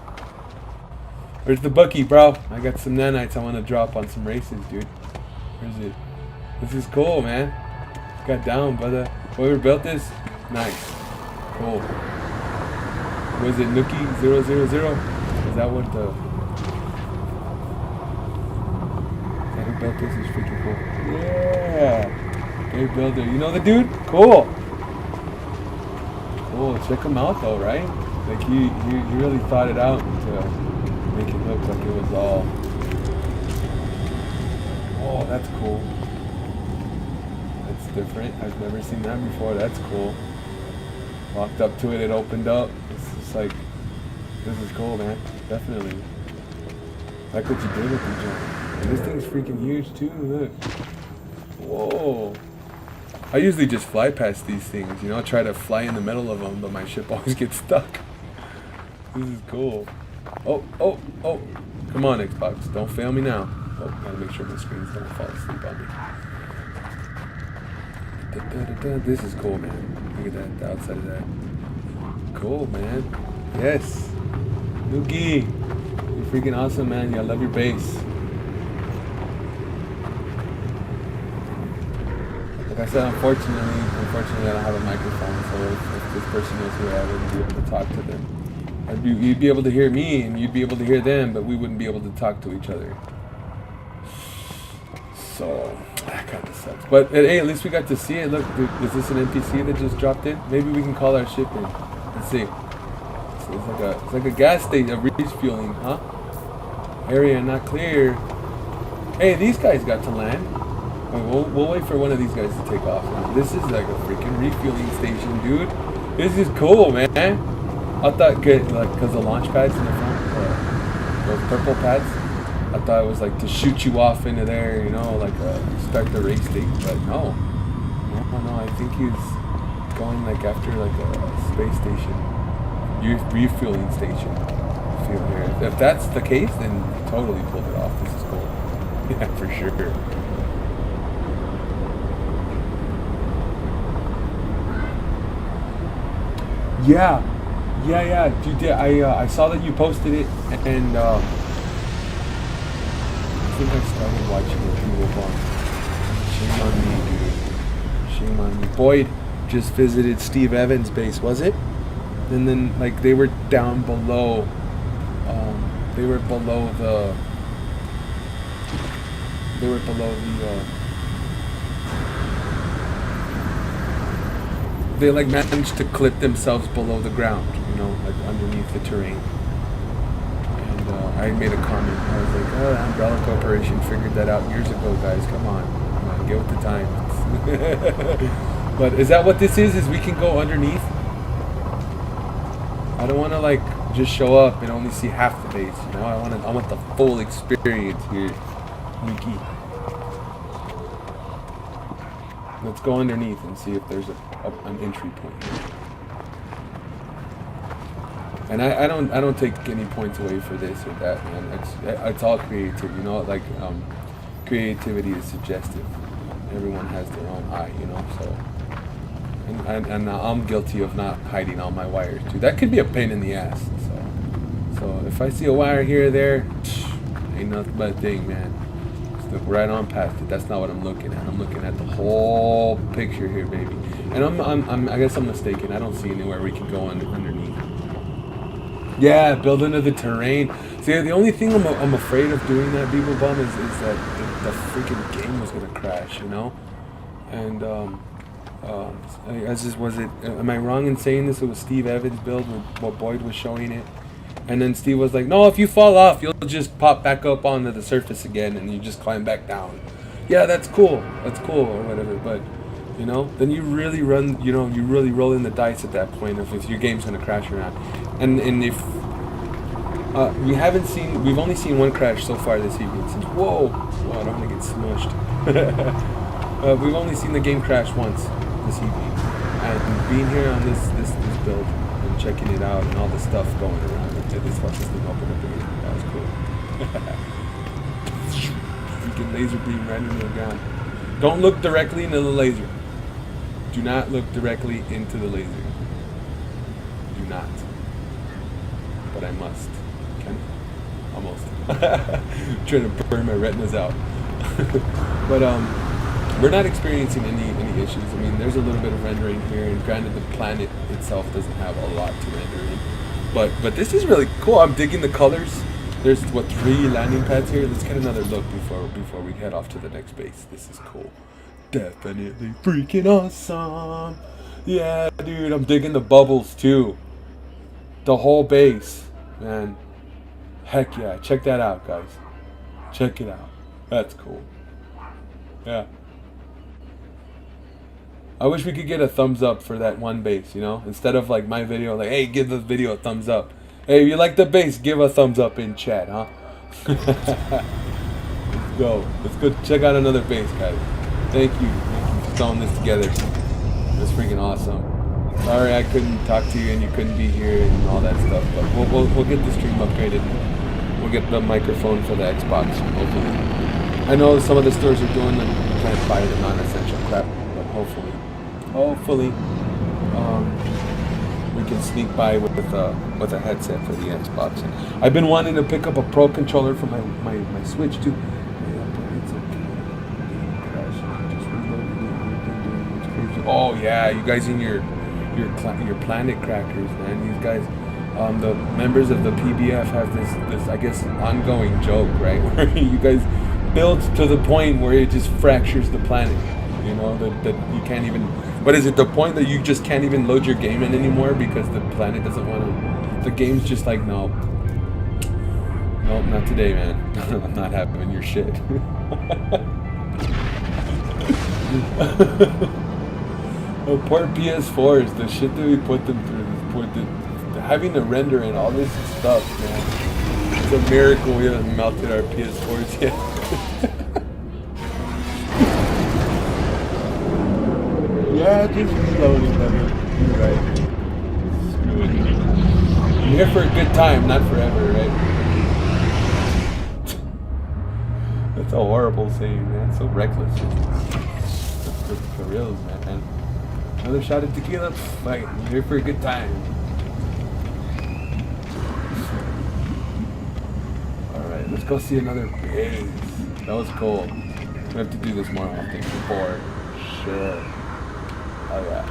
Where's the Bucky, bro? I got some nanites I want to drop on some races, dude. Where's it? This is cool, man. Got down, brother. Whoever built this, nice. Cool. Was it Nuki 000? Is that what the... Who built this is freaking cool. Yeah. Great builder. You know the dude? Cool. Check him out, though, right? Like, he really thought it out to make it look like it was all... Oh, that's cool. That's different. I've never seen that before. That's cool. Walked up to it, it opened up. It's just like, this is cool, man. Definitely. Like what you did with the jump. And this thing's freaking huge, too. Look. Whoa. I usually just fly past these things, I try to fly in the middle of them, but my ship always gets stuck. This is cool. Oh. Come on, Xbox. Don't fail me now. Oh, gotta make sure my screens don't fall asleep on me. This is cool, man. Look at that, the outside of that. Cool, man. Yes. Nuki. You're freaking awesome, man. I love your base. Like I said, unfortunately, I don't have a microphone, so if this person was here, I wouldn't be able to talk to them. You'd be able to hear me, and you'd be able to hear them, but we wouldn't be able to talk to each other. So, that kind of sucks. But, hey, at least we got to see it. Look, dude, is this an NPC that just dropped in? Maybe we can call our ship in. Let's see. So it's like a gas station, a refueling, huh? Area not clear. Hey, these guys got to land. We'll wait for one of these guys to take off. This is like a freaking refueling station, dude. This is cool, man. I thought, because the launch pads in the front, those purple pads, I thought it was like to shoot you off into there, like start the race thing. But no, I think he's going like after like a space station, refueling station. feel here. If that's the case, then you totally pulled it off. This is cool. Yeah, for sure. Yeah, you did. I saw that you posted it, and I think I started watching it. Shame on me, dude. Shame on me. Boyd just visited Steve Evans' base, was it? And then like they were down below. They were below the. They were below the. They like managed to clip themselves below the ground, you know, like underneath the terrain. And I made a comment. I was like, "Oh, Umbrella Corporation figured that out years ago, guys. Come on, get with the times." But is that what this is? Is we can go underneath? I don't want to like just show up and only see half the base. You know, I want the full experience here, Nikki. Let's go underneath and see if there's an entry point here. And I don't take any points away for this or that, man. It's all creative, you know. Like creativity is suggestive. Everyone has their own eye, you know. So, and I'm guilty of not hiding all my wires too. That could be a pain in the ass. So if I see a wire here or there, ain't nothing but a thing, man. Look right on past it. That's not what I'm looking at. I'm looking at the whole picture here, baby. And I guess I'm mistaken. I don't see anywhere we can go underneath. Yeah, build into the terrain. See, the only thing I'm afraid of doing that, Beeble Bum, is that the freaking game was gonna crash, you know. And am I wrong in saying this? It was Steve Evans' build when Boyd was showing it. And then Steve was like, "No, if you fall off, you'll just pop back up onto the surface again, and you just climb back down." Yeah, that's cool, or whatever. But you know, then you really roll in the dice at that point if your game's gonna crash or not. And if we've only seen one crash so far this evening. Since whoa, I don't want to get smushed. We've only seen the game crash once this evening, and being here on this build and checking it out and all the stuff going around. This fucking thing open up again. That was cool. Freaking laser beam right into the ground. Don't look directly into the laser. Do not look directly into the laser. Do not. But I must. Can I? Almost. Trying to burn my retinas out. But we're not experiencing any issues. I mean, there's a little bit of rendering here, and granted, the planet itself doesn't have a lot to render in. But this is really cool. I'm digging the colors. There's 3 landing pads here. Let's get another look before we head off to the next base. This is cool. Definitely freaking awesome. Yeah, dude, I'm digging the bubbles too. The whole base, man. Heck yeah, check that out, guys. Check it out. That's cool. Yeah. I wish we could get a thumbs up for that one base, you know? Instead of like my video, like, hey, give the video a thumbs up. Hey, if you like the base, give a thumbs up in chat, huh? Let's go. Let's go check out another base, guys. Thank you for throwing this together. It's freaking awesome. Sorry I couldn't talk to you and you couldn't be here and all that stuff, but we'll get the stream upgraded. We'll get the microphone for the Xbox, hopefully. I know some of the stores are doing them, trying to buy the non-essential crap, but hopefully we can sneak by with a headset for the Xbox. And I've been wanting to pick up a Pro controller for my Switch too. Oh yeah, you guys in your planet crackers, man. These guys, the members of the PBF have this I guess ongoing joke, right? Where you guys build to the point where it just fractures the planet. You know that you can't even. What is it? The point that you just can't even load your game in anymore because the planet doesn't want to. The game's just like, nope, not today, man. I'm not having your shit. Oh, poor PS4s, the shit that we put them through, having to render in all this stuff, man. It's a miracle we haven't melted our PS4s yet. Yeah, just reloading, buddy. You're right. Screw it. here for a good time, not forever, right? That's a horrible saying, man. So reckless. For reals, man. Another shot of tequila. Like, I'm here for a good time. Alright, let's go see another base. That was cool. We have to do this more often. For sure. Oh, yeah.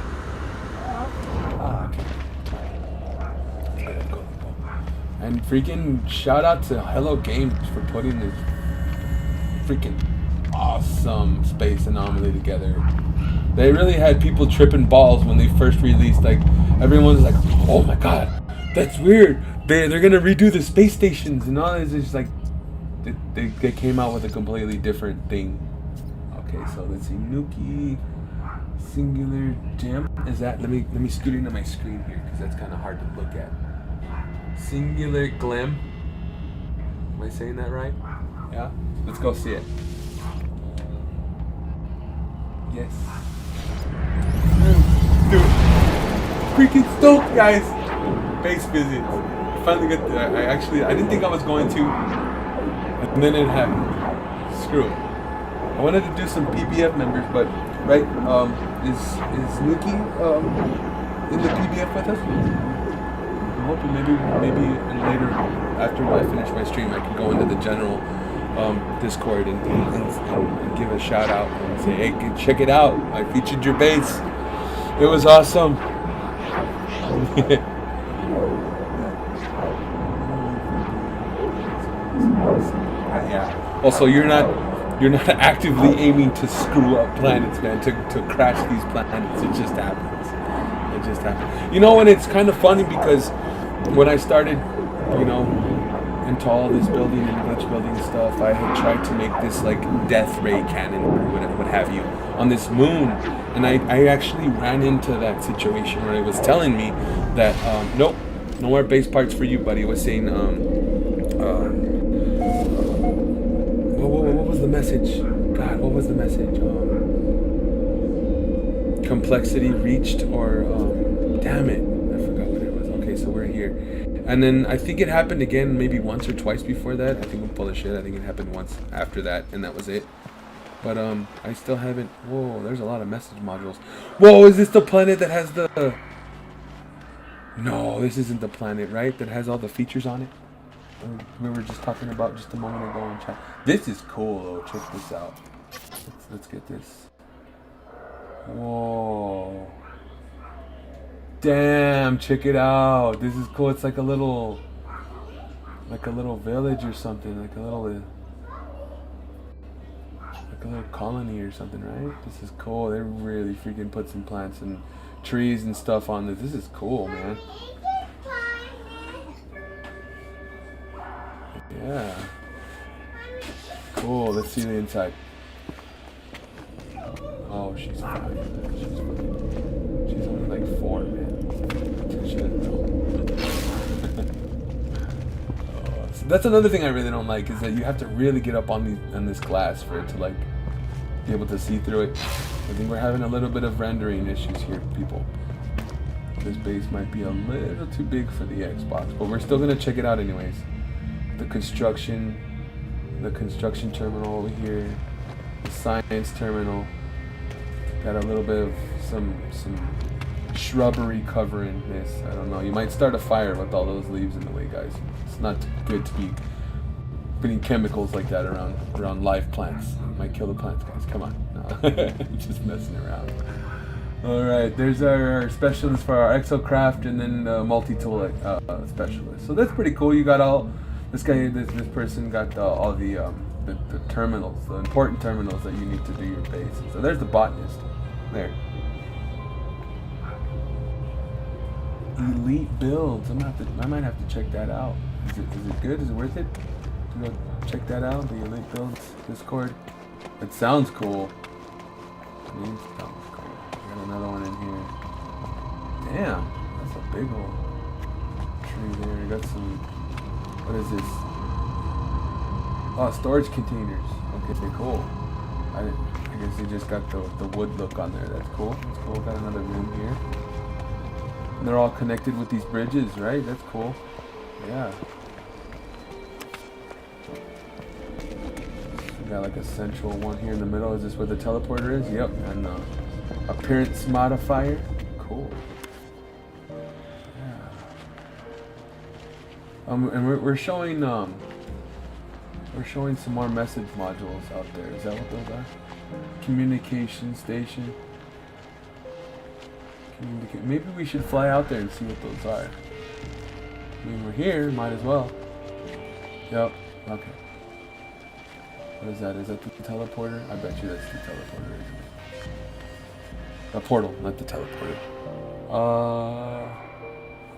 Okay. And freaking shout out to Hello Games for putting this freaking awesome Space Anomaly together. They really had people tripping balls when they first released. Like, everyone was like, oh my god, that's weird. They're gonna redo the space stations and all this. It's just like they came out with a completely different thing. Okay, so let's see. Nuki Singular Gem. Is that, let me scoot into my screen here because that's kinda hard to look at. Singular Gem. Am I saying that right? Yeah? Let's go see it. Yes. Dude. Freaking stoked, guys. Base visit. Finally got there. I didn't think I was going to. And then it happened. Screw it. I wanted to do some PBF members, but, right, is Nuki in the PBF with us? I'm hoping maybe later, after I finish my stream, I can go into the general Discord and give a shout out and say, hey, check it out. I featured your base. It was awesome. Yeah. Also, you're not actively aiming to screw up planets, man. To crash these planets. It just happens. It just happens. You know, and it's kind of funny because when I started, you know, into all this building and glitch building stuff, I had tried to make this like death ray cannon or what have you on this moon, and I actually ran into that situation where it was telling me that nope, no more base parts for you, buddy. It was saying what was the message? God, what was the message? Complexity reached, or damn it, I forgot what it was. Okay, so we're here. And then I think it happened again maybe once or twice before that. I think I'm full of shit. I think it happened once after that, and that was it. But I still haven't. Whoa, there's a lot of message modules. Whoa, is this the planet that has the... No, this isn't the planet, right? That has all the features on it? We were just talking about just a moment ago in chat. This is cool, though. Check this out. Let's get this. Whoa. Damn, check it out. This is cool. It's like a little village or something, like a little colony or something, right? This is cool. They really freaking put some plants and trees and stuff on this. This is cool, man. Yeah. Cool. Let's see the inside. Oh, she's fine. She's only like 4, man. So that's another thing I really don't like, is that you have to really get up on this glass for it to like be able to see through it. I think we're having a little bit of rendering issues here, people. This base might be a little too big for the Xbox, but we're still gonna check it out anyways. The construction terminal over here, the science terminal. Got a little bit of some shrubbery covering this. I don't know. You might start a fire with all those leaves in the way, guys. It's not good to be putting chemicals like that around live plants. You might kill the plants, guys. Come on. No. Just messing around. Alright, there's our specialist for our Exocraft, and then the multi-tool specialist. So that's pretty cool. You got all... This person got all the terminals, the important terminals that you need to do your base. So there's the botanist. There. Elite builds. I might have to check that out. Is it good? Is it worth it to go check that out? The elite builds Discord. It sounds cool. It sounds cool. Got another one in here. Damn, that's a big old tree there. Got some. What is this? Oh, storage containers. Okay, cool. I guess they just got the wood look on there. That's cool. That's cool. Got another room here. And they're all connected with these bridges, right? That's cool. Yeah. We got like a central one here in the middle. Is this where the teleporter is? Yep. And appearance modifier. Cool. Yeah. And we're showing some more message modules out there. Is that what those are? Communication station. Maybe we should fly out there and see what those are. I mean, we're here, might as well. Yep. Okay. What is that? Is that the teleporter? I bet you that's the teleporter, isn't it? A portal, not the teleporter.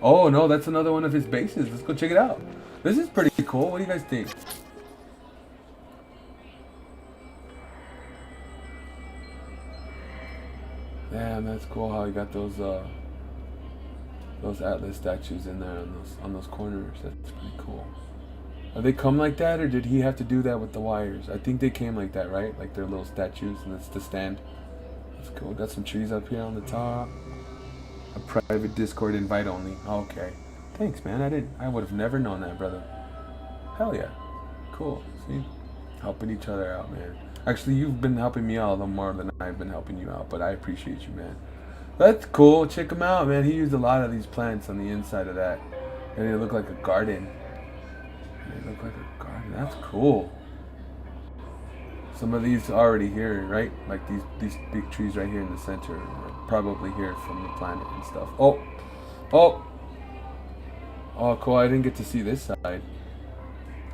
Oh no, that's another one of his bases. Let's go check it out. This is pretty cool. What do you guys think? Damn, that's cool how he got those Atlas statues in there on those corners. That's pretty cool. Are they come like that, or did he have to do that with the wires? I think they came like that, right? Like they're little statues, and that's the stand. That's cool. Got some trees up here on the top. A private Discord invite only. Okay. Thanks, man. I would have never known that, brother. Hell yeah. Cool. See? Helping each other out, man. Actually, you've been helping me out a little more than I've been helping you out, but I appreciate you, man. That's cool. Check him out, man. He used a lot of these plants on the inside of that. And it looked like a garden. That's cool. Some of these are already here, right? Like these big trees right here in the center are probably here from the planet and stuff. Oh, cool. I didn't get to see this side.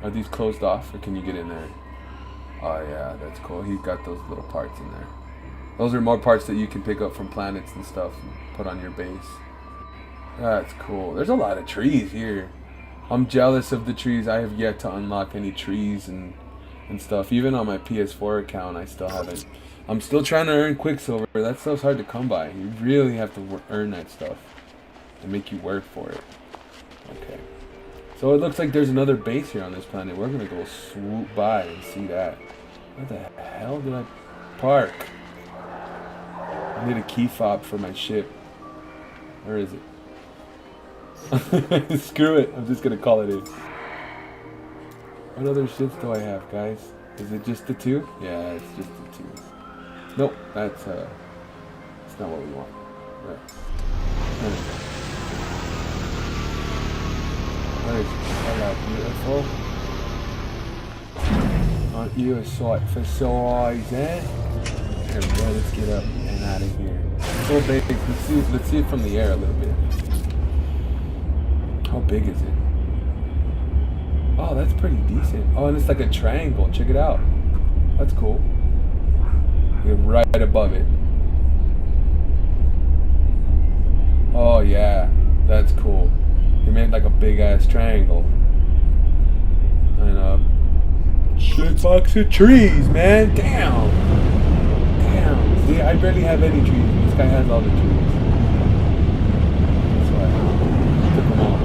Are these closed off, or can you get in there? Oh yeah, that's cool. He's got those little parts in there. Those are more parts that you can pick up from planets and stuff and put on your base. That's cool. There's a lot of trees here. I'm jealous of the trees. I have yet to unlock any trees and stuff. Even on my PS4 account, I still haven't. I'm still trying to earn Quicksilver. That stuff's hard to come by. You really have to earn that stuff and make you work for it. Okay. So it looks like there's another base here on this planet. We're gonna go swoop by and see that. Where the hell did I park? I need a key fob for my ship. Where is it? Screw it. I'm just gonna call it in. What other ships do I have, guys? Is it just the two? Yeah, it's just the two. Nope, that's not what we want. Right. Hello, beautiful. Aren't you a sight for size, eh? There we go. Let's get up and out of here. So big. Let's see it from the air a little bit. How big is it? Oh, that's pretty decent. Oh, and it's like a triangle. Check it out. That's cool. We're right above it. Oh yeah, that's cool. He made like a big ass triangle. And a shit box of trees, man. Damn. See, I barely have any trees. This guy has all the trees. That's why I took them all.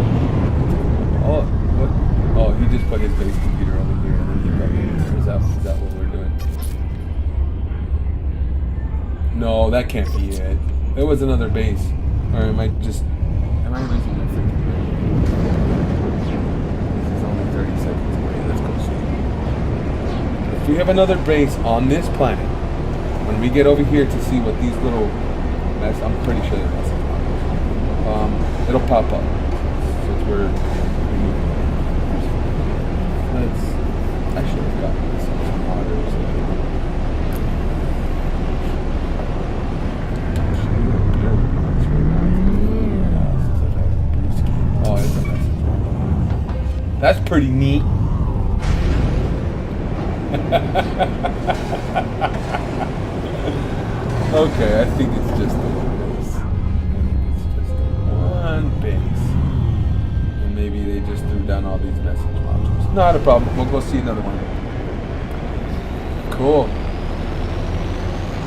Oh, what? Oh, he just put his base computer over here and then he got me. Is that what we're doing? No, that can't be it. There was another base. Or am I losing my freaking brain? This is only 30 seconds away. Let's go see. If we have another base on this planet, when we get over here to see what these little mess, I'm pretty sure they're messing around. It'll pop up since we're removing. I should have gotten this some water or something. Oh, it's a message. That's pretty neat. Okay, I think it's just the one base. And maybe they just threw down all these message modules. Not a problem. We'll go see another one. Cool.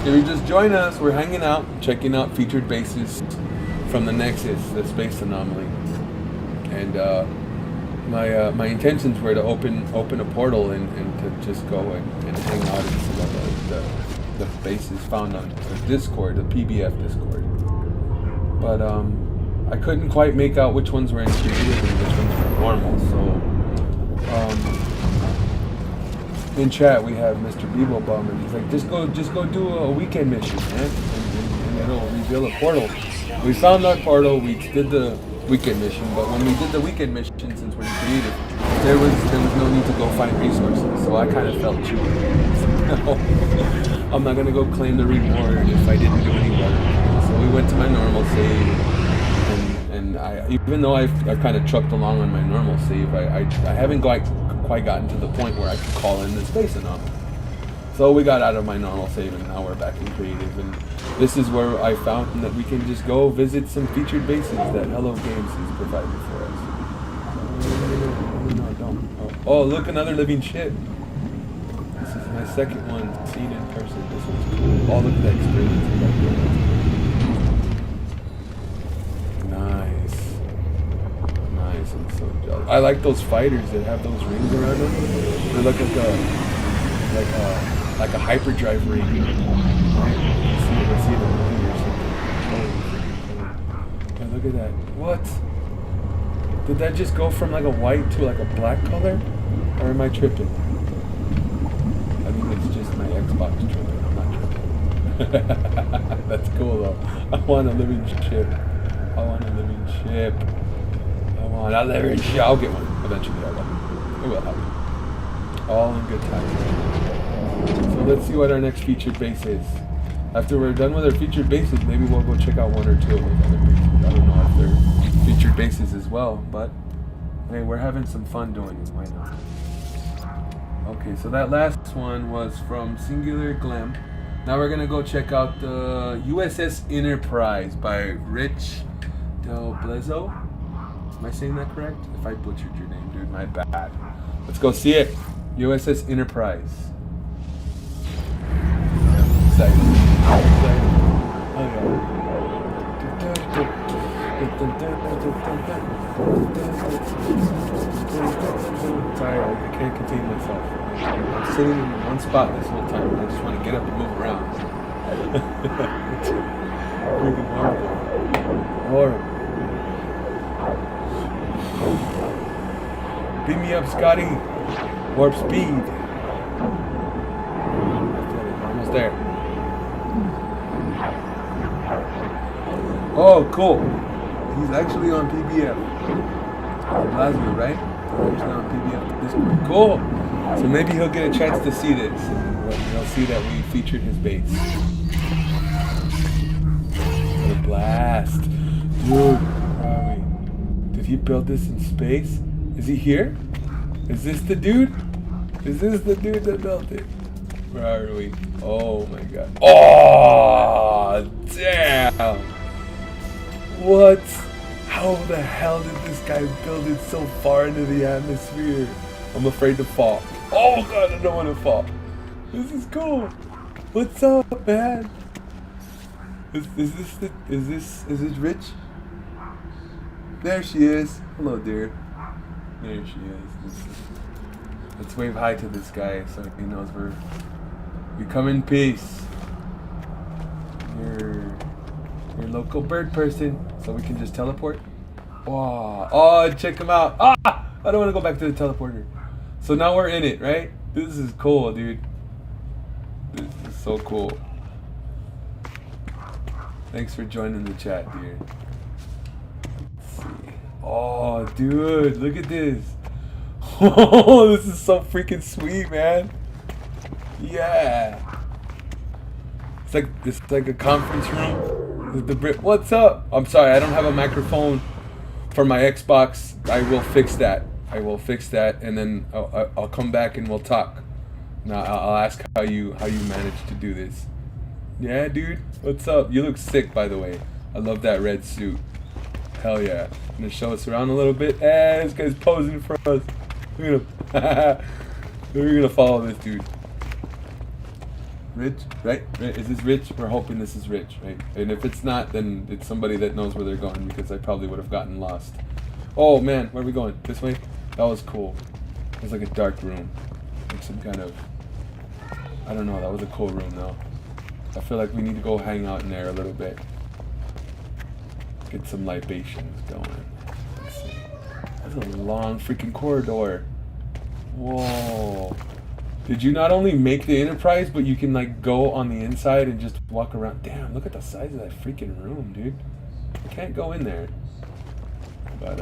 If you just join us, we're hanging out, checking out featured bases from the Nexus, the space anomaly. And my intentions were to open a portal and to just go and hang out in some of the bases found on the Discord, the PBF Discord. But I couldn't quite make out which ones were in creative and which ones were normal. So in chat we have Mr. Bebo Bum, and he's like, just go do a weekend mission, man, and it'll reveal a portal. We found our portal. We did the weekend mission, but when we did the weekend mission, since we're creative, there was no need to go find resources. So I kind of felt cheated. No, I'm not gonna go claim the reward if I didn't do any work. So we went to my normal save, and I, even though I've kind of trucked along on my normal save, I haven't quite gotten to the point where I can call in the space anomaly. So we got out of my normal save, and now we're back in creative, and this is where I found that we can just go visit some featured bases that Hello Games has provided for us. No, don't. Oh, look, another living ship. This is my second one seen in person. This one's cool. Oh, look at that experience. Nice. I'm so jealous. I like those fighters that have those rings around them. They look like a hyperdrive ring. Right? Let's see the movie or something. Oh, look at that. What? Did that just go from like a white to like a black color? Or am I tripping? I think it's just my Xbox tripping. I'm not tripping. That's cool though. I want a living ship. I'll get one eventually. It will happen. All in good time. So let's see what our next featured base is. After we're done with our featured bases, maybe we'll go check out one or two of those other bases. I don't know if they're featured bases as well, but hey, we're having some fun doing it. Why not? Okay, so that last one was from Singular Glam. Now we're gonna go check out the USS Enterprise by Rich Del Blezzo. Am I saying that correct? If I butchered your name, dude, my bad. Let's go see it. USS Enterprise. Excited. Oh yeah. Sorry, I can't contain myself. I'm sitting in one spot this whole time. I just want to get up and move around. Freaking horrible. Beat me up, Scotty. Warp speed. Almost there. Oh, cool. He's actually on PBF. Plasma, right? He's actually on PBF Discord. Cool. So maybe he'll get a chance to see this. And he'll see that we featured his base. What a blast. Dude, where are we? Did he build this in space? Is he here? Is this the dude? Is this the dude that built it? Where are we? Oh my god. Oh, damn. What? How the hell did this guy build it so far into the atmosphere? I'm afraid to fall. Oh god, I don't want to fall. This is cool. What's up, man? Is this Rich? There she is. Hello, dear. There she is. Let's wave hi to this guy so he knows we come in peace. You're a local bird person, so we can just teleport. Wow. Oh, check him out. Ah! I don't want to go back to the teleporter. So now we're in it, right? This is cool, dude. This is so cool. Thanks for joining the chat, dear. Let's see. Oh, dude, look at this. Oh, this is so freaking sweet, man. Yeah. It's like a conference room with the Brit. What's up? I'm sorry, I don't have a microphone for my Xbox. I will fix that. And then I'll come back and we'll talk. Now I'll ask how you managed to do this. Yeah, dude. What's up? You look sick, by the way. I love that red suit. Hell yeah. Gonna show us around a little bit. Hey, this guy's posing for us. We're gonna follow this dude. Rich, right? Is this Rich? We're hoping this is Rich, right? And if it's not, then it's somebody that knows where they're going, because I probably would have gotten lost. Oh man, where are we going? This way? That was cool. It was like a dark room. Like some kind of... I don't know, that was a cool room though. I feel like we need to go hang out in there a little bit. Get some libations going. Let's see. That's a long freaking corridor. Whoa. Did you not only make the Enterprise, but you can like go on the inside and just walk around? Damn, look at the size of that freaking room, dude. I can't go in there. But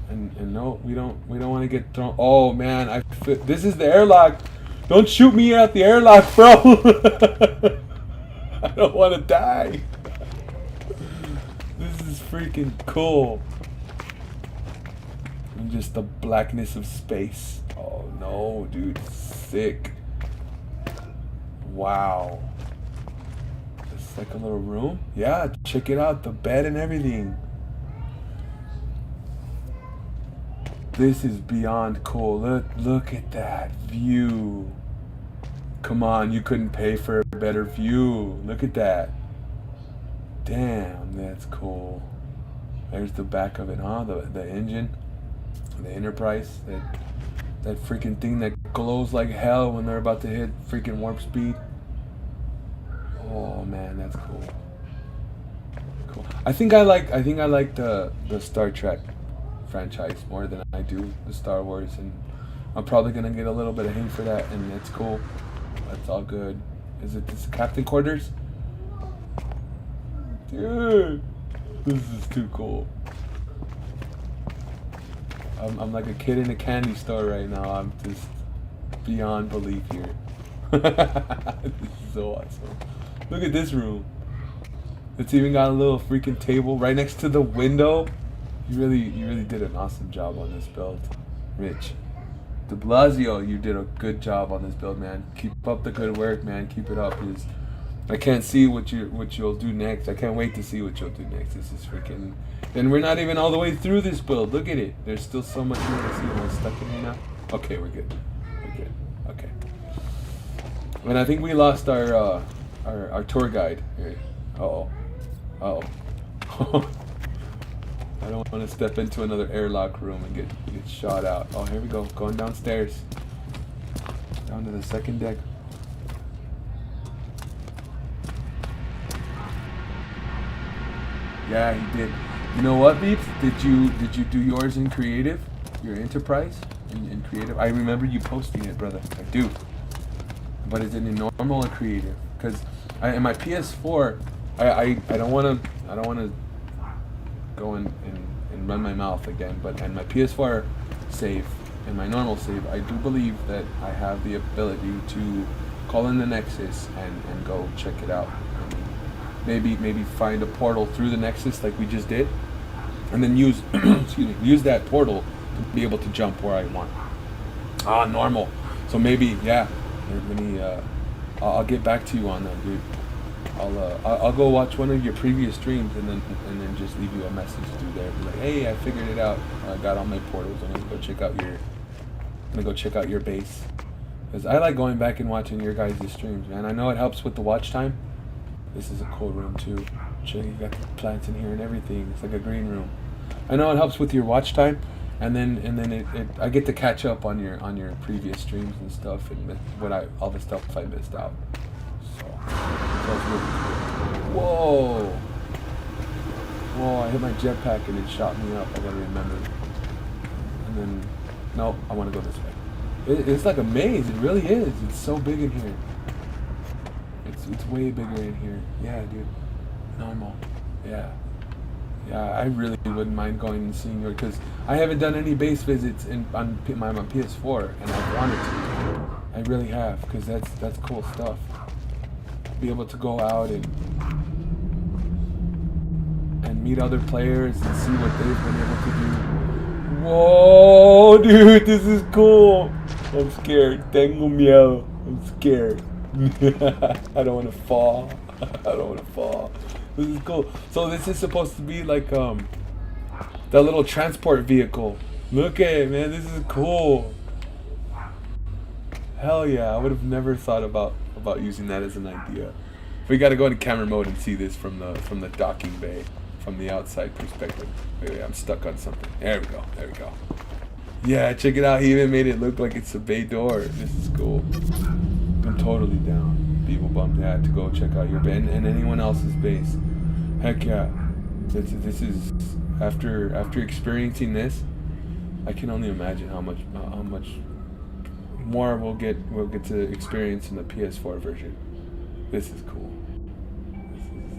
and no, we don't want to get thrown. Oh man, this is the airlock. Don't shoot me at the airlock, bro. I don't want to die. This is freaking cool. And just the blackness of space. Oh no, dude, sick. Wow. It's like a little room. Yeah, check it out, the bed and everything. This is beyond cool. Look at that view. Come on, you couldn't pay for a better view. Look at that. Damn, that's cool. There's the back of it, huh? The engine, the Enterprise, that freaking thing that glows like hell when they're about to hit freaking warp speed. Oh man, that's cool. Cool. I think I like the Star Trek franchise more than I do the Star Wars, and I'm probably gonna get a little bit of hate for that, and it's cool. That's all good. Is it this Captain Quarters? Dude, this is too cool. I'm like a kid in a candy store right now. I'm just beyond belief here. This is so awesome. Look at this room. It's even got a little freaking table right next to the window. You really did an awesome job on this build, Rich. De Blasio, you did a good job on this build, man. Keep up the good work, man. Keep it up. I can't see what you'll do next. I can't wait to see what you'll do next. This is freaking... And we're not even all the way through this build. Look at it. There's still so much more to see. Am I stuck in here now? Okay, we're good. We're good. Okay. And I think we lost our tour guide. Here. Uh-oh. Uh-oh. I don't want to step into another airlock room and get shot out. Oh, here we go. Going downstairs. Down to the second deck. Yeah, he did. You know what, Beeps? Did you do yours in creative? Your Enterprise in creative? I remember you posting it, brother. I do. But is it in normal or creative? Because in my PS4, I don't want to go and run my mouth again. But in my PS4 save, in my normal save, I do believe that I have the ability to call in the Nexus and go check it out. Maybe find a portal through the Nexus like we just did, and then use use that portal to be able to jump where I want. Normal. So maybe, yeah. Let me. I'll get back to you on that, dude. I'll go watch one of your previous streams and then just leave you a message through there. Be like, hey, I figured it out. I got all my portals. I'm gonna go check out your base. Because I like going back and watching your guys' streams, man. I know it helps with the watch time. This is a cool room too. You got the plants in here and everything. It's like a green room. I know it helps with your watch time, and then I get to catch up on your previous streams and stuff, and all the stuff I missed out. So that's really cool. Whoa! I hit my jetpack and it shot me up. I gotta remember. And then no, I want to go this way. It's like a maze. It really is. It's so big in here. It's way bigger in here. Yeah, dude. Normal. Yeah. Yeah, I really wouldn't mind going and seeing your... Because I haven't done any base visits on my PS4, and I've wanted to. I really have, because that's cool stuff. Be able to go out and meet other players and see what they've been able to do. Whoa, dude, this is cool. I'm scared. Tengo miedo. I'm scared. I don't want to fall. This is cool. So this is supposed to be like that little transport vehicle. Look at it, man. This is cool. Hell yeah! I would have never thought about using that as an idea. We got to go into camera mode and see this from the docking bay, from the outside perspective. Wait, I'm stuck on something. There we go. Yeah, check it out. He even made it look like it's a bay door. This is cool. I'm totally down. People bump that to go check out your base and anyone else's base. Heck yeah. This is after experiencing this, I can only imagine how much more we'll get to experience in the PS4 version. This is cool.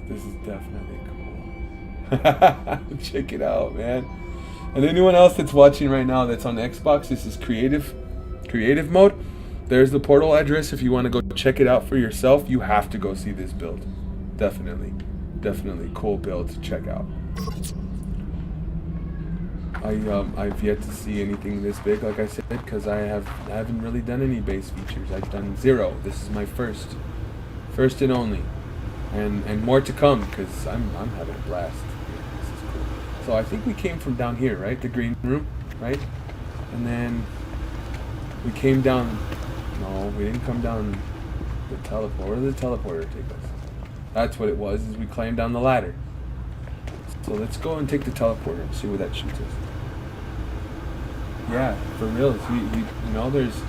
This is definitely cool. Check it out, man. And anyone else that's watching right now that's on Xbox, this is creative mode. There's the Portal address if you want to go check it out for yourself. You have to go see this build. Definitely cool build to check out. I've yet to see anything this big, like I said, because I haven't really done any base features. I've done 0. This is my first and only, and more to come, because I'm having a blast. This is cool. So I think we came from down here, right? The green room, right? And then we came down. No, we didn't come down the teleporter. Where did the teleporter take us? That's what it was. Is we climbed down the ladder. So let's go and take the teleporter and see where that shoots us. Yeah, for real. You know, there's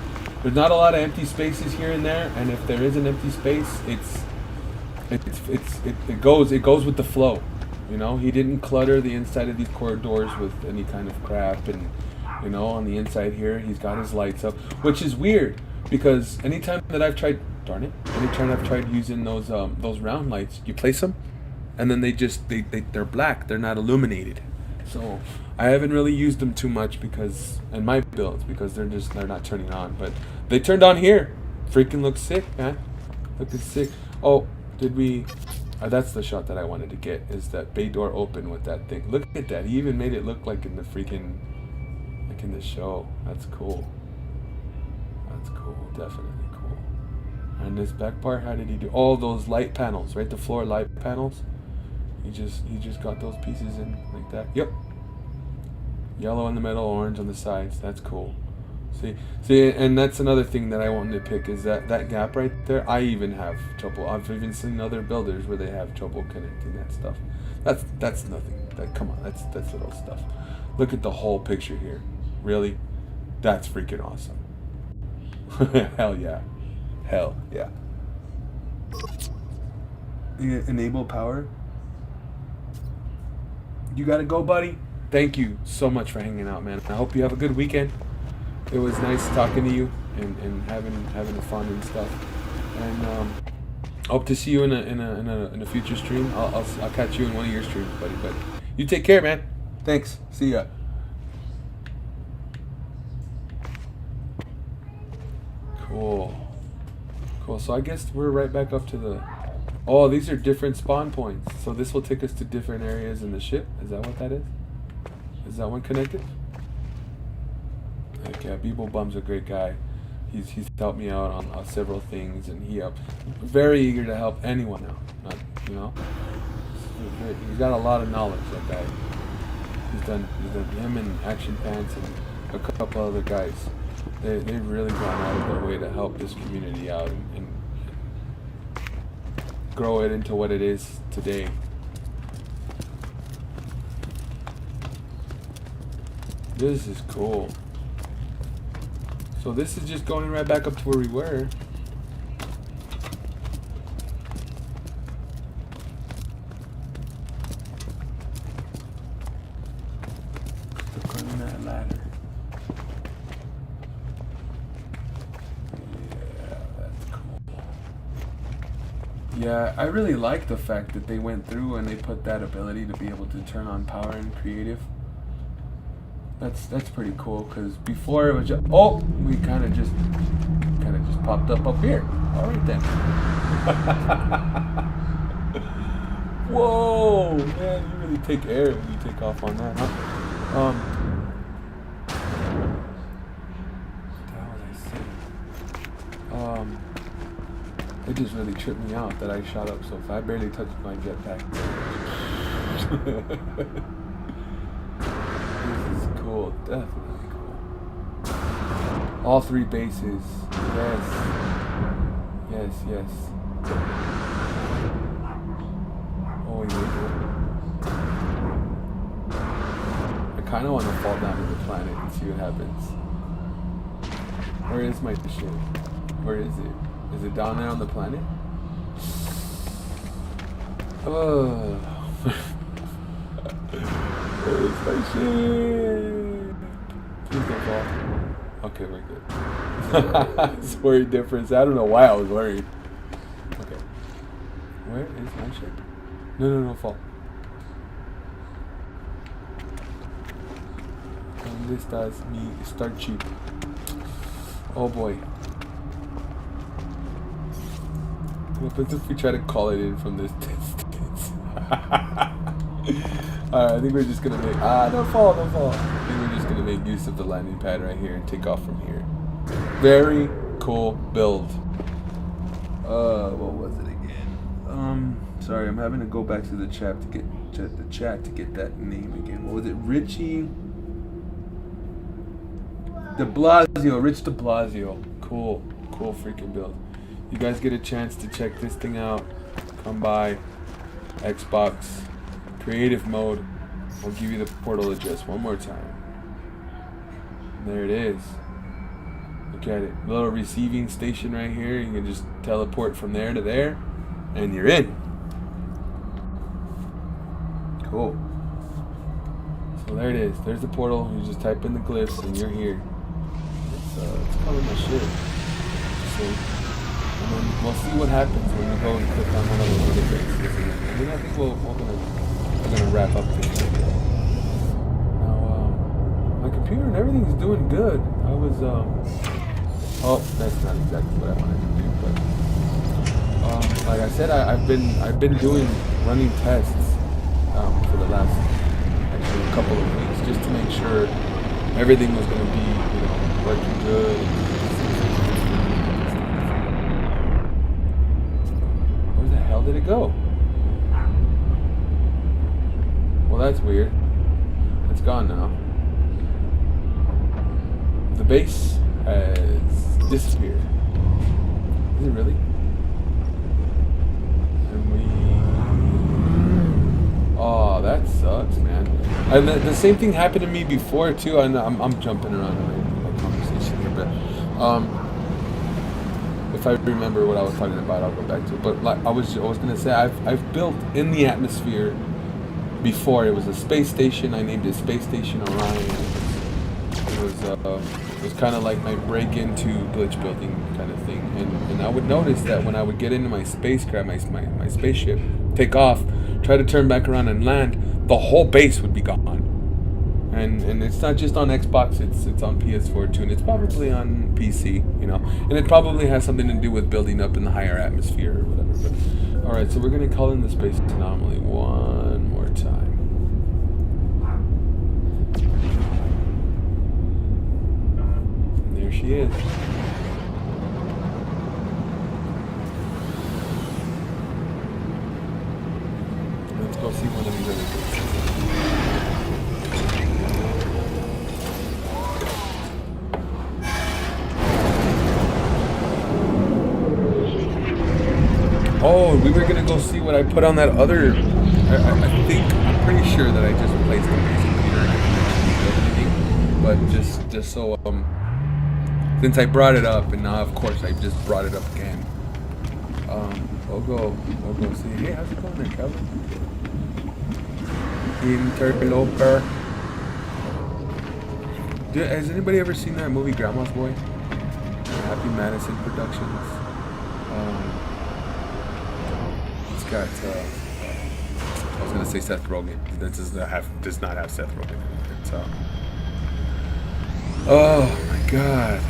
not a lot of empty spaces here and there, and if there is an empty space, it goes with the flow. You know, he didn't clutter the inside of these corridors with any kind of crap, and you know, on the inside here, he's got his lights up, which is weird because anytime I've tried using those round lights, you place them, and then they're black. They're not illuminated. So I haven't really used them too much because in my builds because they're not turning on. But they turned on here. Freaking looks sick, man. Looking sick. Oh, did we? That's the shot that I wanted to get. Is that bay door open with that thing? Look at that. He even made it look like in the freaking, like in the show. That's cool. That's cool. Definitely cool. And this back part, how did he do? All those light panels, right? The floor light panels. He just got those pieces in like that. Yep. Yellow in the middle, orange on the sides. That's cool. See, and that's another thing that I wanted to pick is that gap right there. I even have trouble. I've even seen other builders where they have trouble connecting that stuff. That's nothing. Come on, that's little stuff. Look at the whole picture here. Really, that's freaking awesome. Hell yeah. Hell yeah. Enable power. You gotta go, buddy. Thank you so much for hanging out, man. I hope you have a good weekend. It was nice talking to you and having fun and stuff. And hope to see you in a future stream. I'll catch you in one of your streams, buddy. But you take care, man. Thanks. See ya. Cool. So I guess we're right back up to the. Oh, these are different spawn points. So this will take us to different areas in the ship. Is that what that is? Is that one connected? Heck yeah, Beeble Bum's a great guy. He's helped me out on several things, and very eager to help anyone out. You know, he's got a lot of knowledge. That guy. He's done him and Action Pants and a couple other guys. They've really gone out of their way to help this community out and grow it into what it is today. This is cool. So this is just going right back up to where we were. Still climbing that ladder. Yeah, that's cool. Yeah, I really like the fact that they went through and they put that ability to be able to turn on power in creative. That's pretty cool because before it was just we kind of just popped up here. All right then. Whoa, man, you really take air when you take off on that, huh? What the hell was I saying? It just really tripped me out that I shot up so fast. I barely touched my jetpack. Cool, definitely cool. All 3 bases. Yes. Oh, yeah. I kind of want to fall down to the planet and see what happens. Where is my ship? Where is it? Is it down there on the planet? Where's my shit? Please don't fall. Okay, we're good. It's worried difference. I don't know why I was worried. Okay. Where is my ship? No, fall. ¿Dónde estás mi Starship? Oh boy. What happens if we try to call it in from this distance? Alright, I think we're just gonna make... don't fall. I think we're just gonna make use of the landing pad right here and take off from here. Very cool build. What was it again? Sorry, I'm having to go back to the chat to get that name again. What was it? Richie de Blasio. Rich de Blasio. Cool freaking build. You guys get a chance to check this thing out, come by. Xbox creative mode. I'll give you the portal address one more time. There it is. Look at it. Little receiving station right here. You can just teleport from there to there, and you're in. Cool. So there it is. There's the portal. You just type in the glyphs, and you're here. It's covering my shit. So, and then we'll see what happens when we go and click on one of the other bases. And then I think we're gonna wrap up this video. Now, my computer and everything's doing good. I was oh, that's not exactly what I wanted to do, but like I said, I've been running tests for the last actually a couple of weeks just to make sure everything was gonna be working good. Where the hell did it go? Well, that's weird. It's gone now. The base has disappeared. Is it really? And oh, that sucks, man. And the same thing happened to me before too. And I'm jumping around in my conversation here, but if I remember what I was talking about, I'll go back to it. But like I was gonna say, I've built in the atmosphere before. It was a space station. I named it Space Station Orion. It was kind of like my break into glitch building kind of thing. And I would notice that when I would get into my spacecraft, my spaceship, take off, try to turn back around and land, the whole base would be gone. And it's not just on Xbox, it's on PS4 too, and it's probably on PC, and it probably has something to do with building up in the higher atmosphere or whatever. But all right, so we're gonna call in the space anomaly one more time. And there she is. Let's go see one of these other things. Oh, we were gonna go see what I put on that other. I'm pretty sure that I just replaced the base computer and I didn't actually build anything. But just so since I brought it up, and now of course I just brought it up again. We'll go see. Hey, how's it going there, Kevin? Interloper. Has anybody ever seen that movie Grandma's Boy? Happy Madison Productions. It's got I was gonna say Seth Rogen. That does not have Seth Rogen in it. So, oh my God.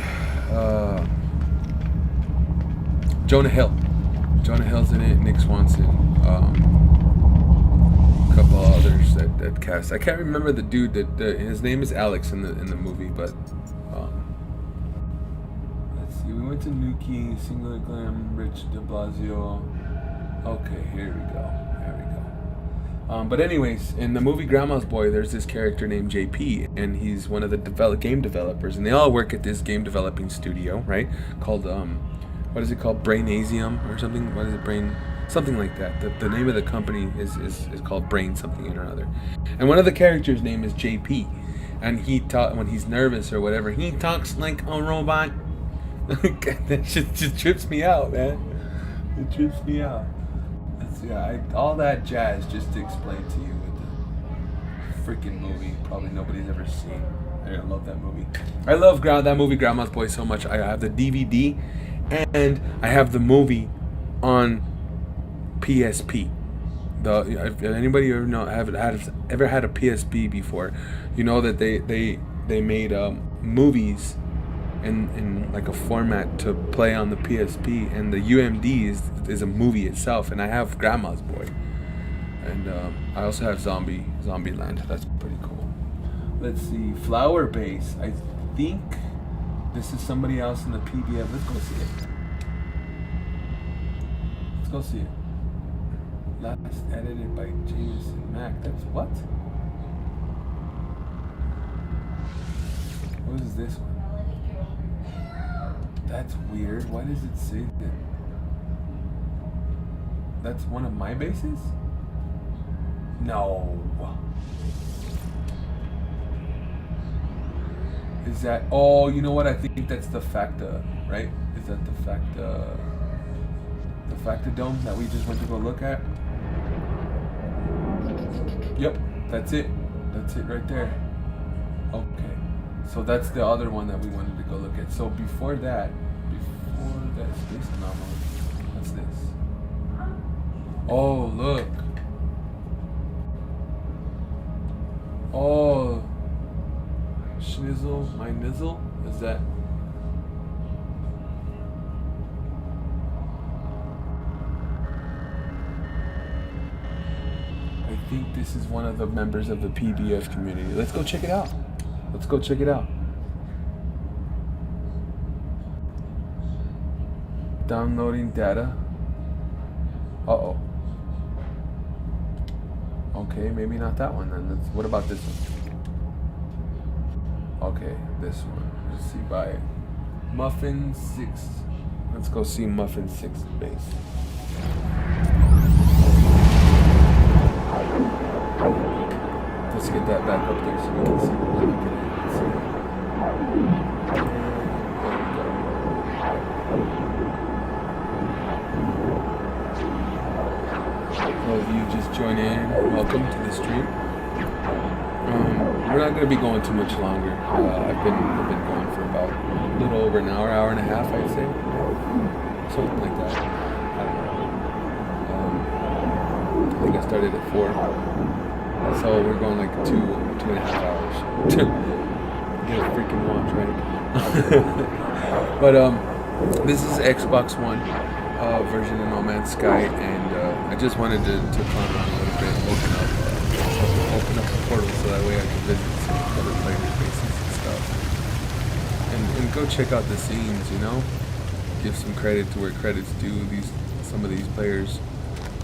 Jonah Hill. Jonah Hill's in it. Nick Swanson. A couple others that cast. I can't remember the dude that his name is Alex in the movie, but let's see. We went to Nuki, Singular Glam, Rich de Blasio. Okay, here we go. But anyways, in the movie Grandma's Boy, there's this character named JP, and he's one of the game developers, and they all work at this game developing studio, right? Called what is it called? Brainasium or something? What is it? Something like that. The name of the company is called Brain something or other. And one of the characters' name is JP, and when he's nervous or whatever, he talks like a robot. That shit just trips me out, man. It trips me out. Let's yeah, all that jazz just to explain to you with the freaking movie. Probably nobody's ever seen. I love that movie. I love that movie, Grandma's Boy, so much. I have the DVD, and I have the movie on PSP. If anybody ever had a PSP before, you know that they made movies in like a format to play on the PSP, and the UMD is a movie itself. And I have Grandma's Boy, and I also have Zombieland. That's pretty cool. Let's see, Flower Base. I think this is somebody else in the PDF. Let's go see it. Let's go see it. Last edited by Jameson Mack. That's what? What is this one? That's weird. Why does it say that? That's one of my bases? No. Is that? Oh, you know what? I think that's the Facta, right? Is that the Facta Dome that we just went to go look at? Yep, that's it. That's it right there. Okay. So that's the other one that we wanted to go look at. So before that space anomaly. What's this? Oh, look. Oh. Schnizzle, my nizzle? Is that? I think this is one of the members of the PDF community. Let's go check it out. Let's go check it out. Downloading data. Uh-oh. Okay, maybe not that one then. What about this one? Okay, this one. Let's see, by Muffin 6. Let's go see Muffin 6 base. Let's get that back up there so we can see what we're looking at. Well, if you just join in, welcome to the stream. We're not going to be going too much longer. I've been going for about a little over an hour and a half, I'd say. Something like that. I don't know. I think I started at 4. So we're going like 2.5 hours. Get a freaking watch, right? But this is Xbox One version of No Man's Sky, and I just wanted to clown around a little bit, open up the portal so that way I can visit some other players' bases and stuff, and go check out the scenes. You know, give some credit to where credit's due. Some of these players,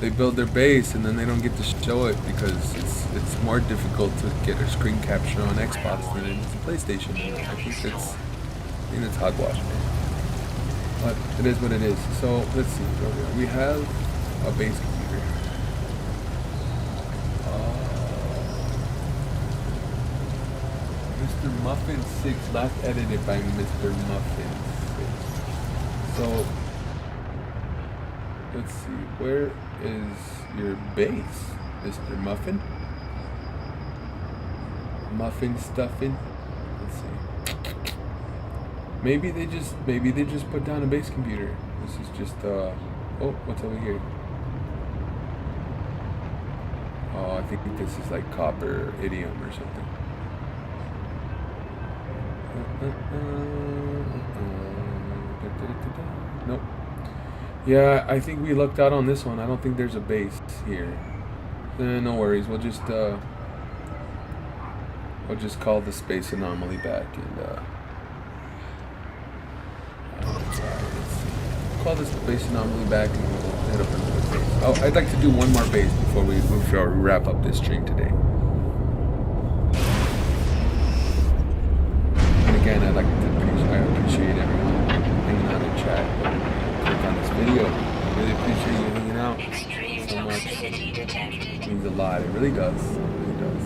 they build their base and then they don't get to show it because it's more difficult to get a screen capture on Xbox than it is a PlayStation. And I think it's hogwash, man. But it is what it is. So let's see. We have a base computer. Mr. Muffin 6, last edited by Mr. Muffin 6. So let's see. Where is your base, Mr. Muffin? Muffin stuffing. Let's see. Maybe they just put down a base computer. This is just oh, what's over here? Oh, I think this is like copper idiom or something. Nope. Yeah, I think we lucked out on this one. I don't think there's a base here. No worries. We'll just call the space anomaly back and call this space anomaly back and we'll head up another base. Oh, I'd like to do one more base before we wrap up this stream today. And again, I appreciate everyone hanging out in chat. Click on this video. I really appreciate you hanging out so much. It means a lot. It really does. It really does.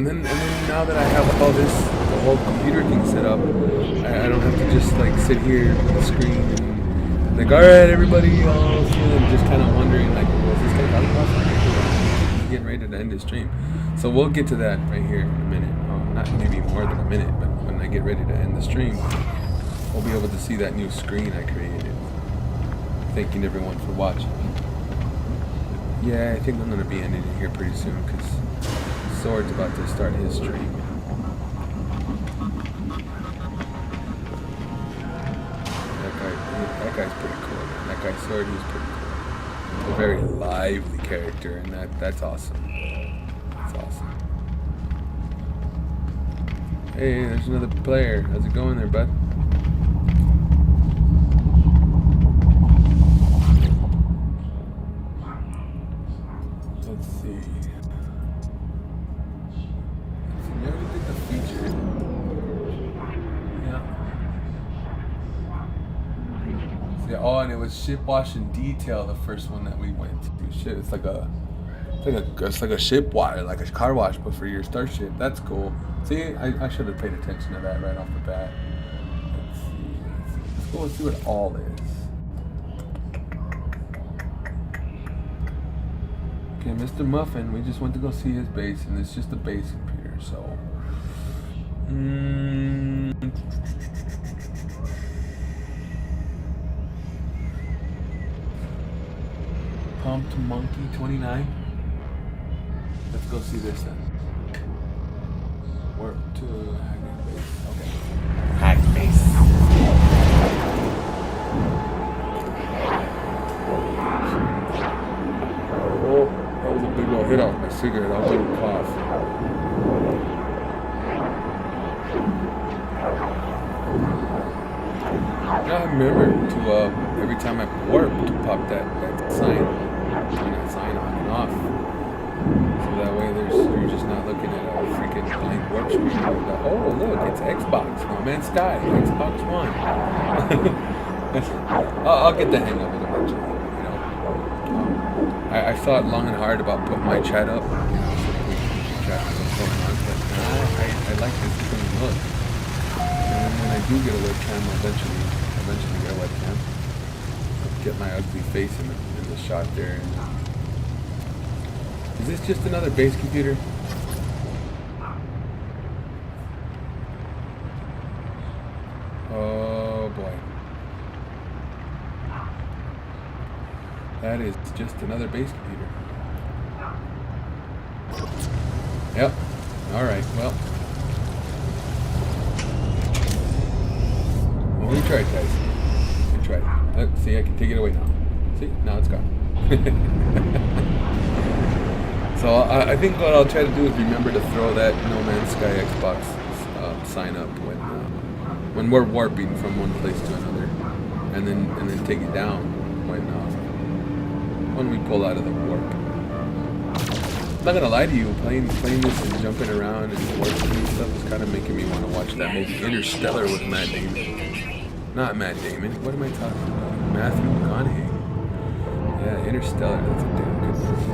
and then now that I have all this, the whole computer thing set up, I don't have to just like sit here on the screen and like, all right, everybody, I'm just kind of wondering like, what's this guy talking about? He's getting ready to end his stream, so we'll get to that right here in a minute. Not maybe more than a minute, but when I get ready to end the stream, we'll be able to see that new screen I created. Thanking everyone for watching. Yeah, I think I'm gonna be ending it here pretty soon because Sword's about to start his stream. That guy's pretty cool. That guy Sword, he's pretty cool. A very lively character, and that's awesome. That's awesome. Hey, there's another player. How's it going there, bud? Let's see. We already did the feature. Yeah. See, oh, and it was Ship Wash and Detail, the first one that we went to. Shit, it's like a ship wash, like a car wash, but for your starship. That's cool. See, I should have paid attention to that right off the bat. Let's go and see what all is. Okay, Mr. Muffin, we just went to go see his base, and it's just a base computer, so. Pumped Monkey 29. Let's go see this then. Warp to Hackney Base. Okay. Hack Base. Oh, that was a big old hit off my cigarette. I'll do a cough. I remember to every time I warp to pop that sign, turn that sign on and off. So that way you're just not looking at a freaking blank warp screen. Like, oh look, it's Xbox, No Man's Sky, Xbox One. I'll get the hang of it eventually. You know, I thought long and hard about putting my chat up, so that we can keep track of what's going on. But I like this clean look. And when I do get a webcam, eventually get a webcam. I'll get my ugly face in the shot there. Is this just another base computer? Oh boy. That is just another base computer. Yep. Alright, well. We tried, guys. We tried. See, I can take it away now. See? Now it's gone. So I think what I'll try to do is remember to throw that No Man's Sky Xbox sign up when we're warping from one place to another, and then take it down when we pull out of the warp. I'm not gonna lie to you, playing this and jumping around and warping and stuff is kind of making me want to watch that movie Interstellar with Matt Damon. Not Matt Damon. What am I talking about? Matthew McConaughey. Yeah, Interstellar. That's a damn good movie.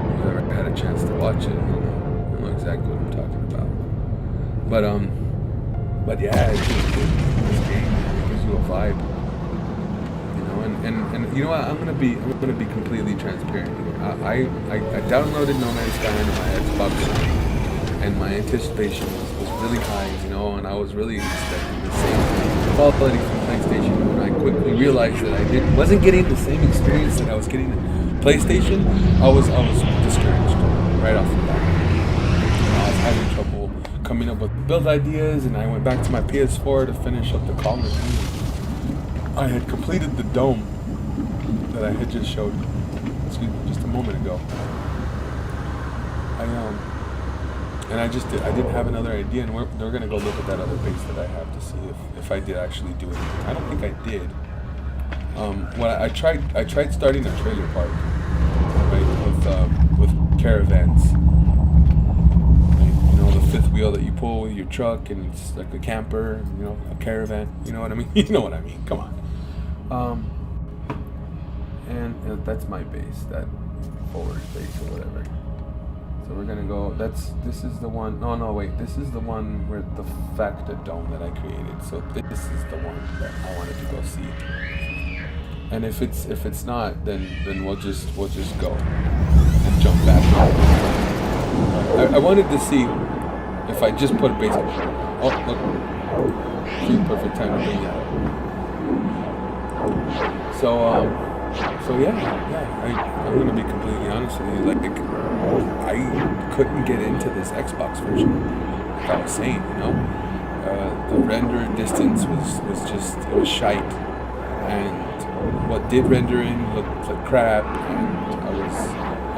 If you've ever had a chance to watch it, you'll know exactly what I'm talking about. But yeah, it's just good. This game gives you a vibe. You know, and you know what? I'm gonna be completely transparent here. I downloaded No Man's Sky on my Xbox, and my anticipation was really high, you know, and I was really expecting the same quality from PlayStation. When I quickly realized that I wasn't getting the same experience that I was getting in PlayStation, I was discouraged right off the bat. I was having trouble coming up with build ideas, and I went back to my PS4 to finish up the Call of Duty. I had completed the dome that I had just showed, just a moment ago. I didn't have another idea, and we're gonna go look at that other base that I have to see if I did actually do anything. I don't think I did. I tried starting a trailer park, right, with caravans. Right? You know, the fifth wheel that you pull with your truck, and it's like a camper, you know, a caravan. You know what I mean? You know what I mean? Come on. And that's my base, that forward base or whatever. So we're gonna go. This is the one. No, wait. This is the one where the Facta Dome that I created. So this is the one that I wanted to go see. And if it's not, then we'll just go and jump back. I wanted to see if I just put a base. Oh, look. See, perfect time to bring that up. So yeah, I'm gonna be completely honest with you. Like, I couldn't get into this Xbox version. Like I was saying, you know, the render distance was shite, and what did render in looked like crap, and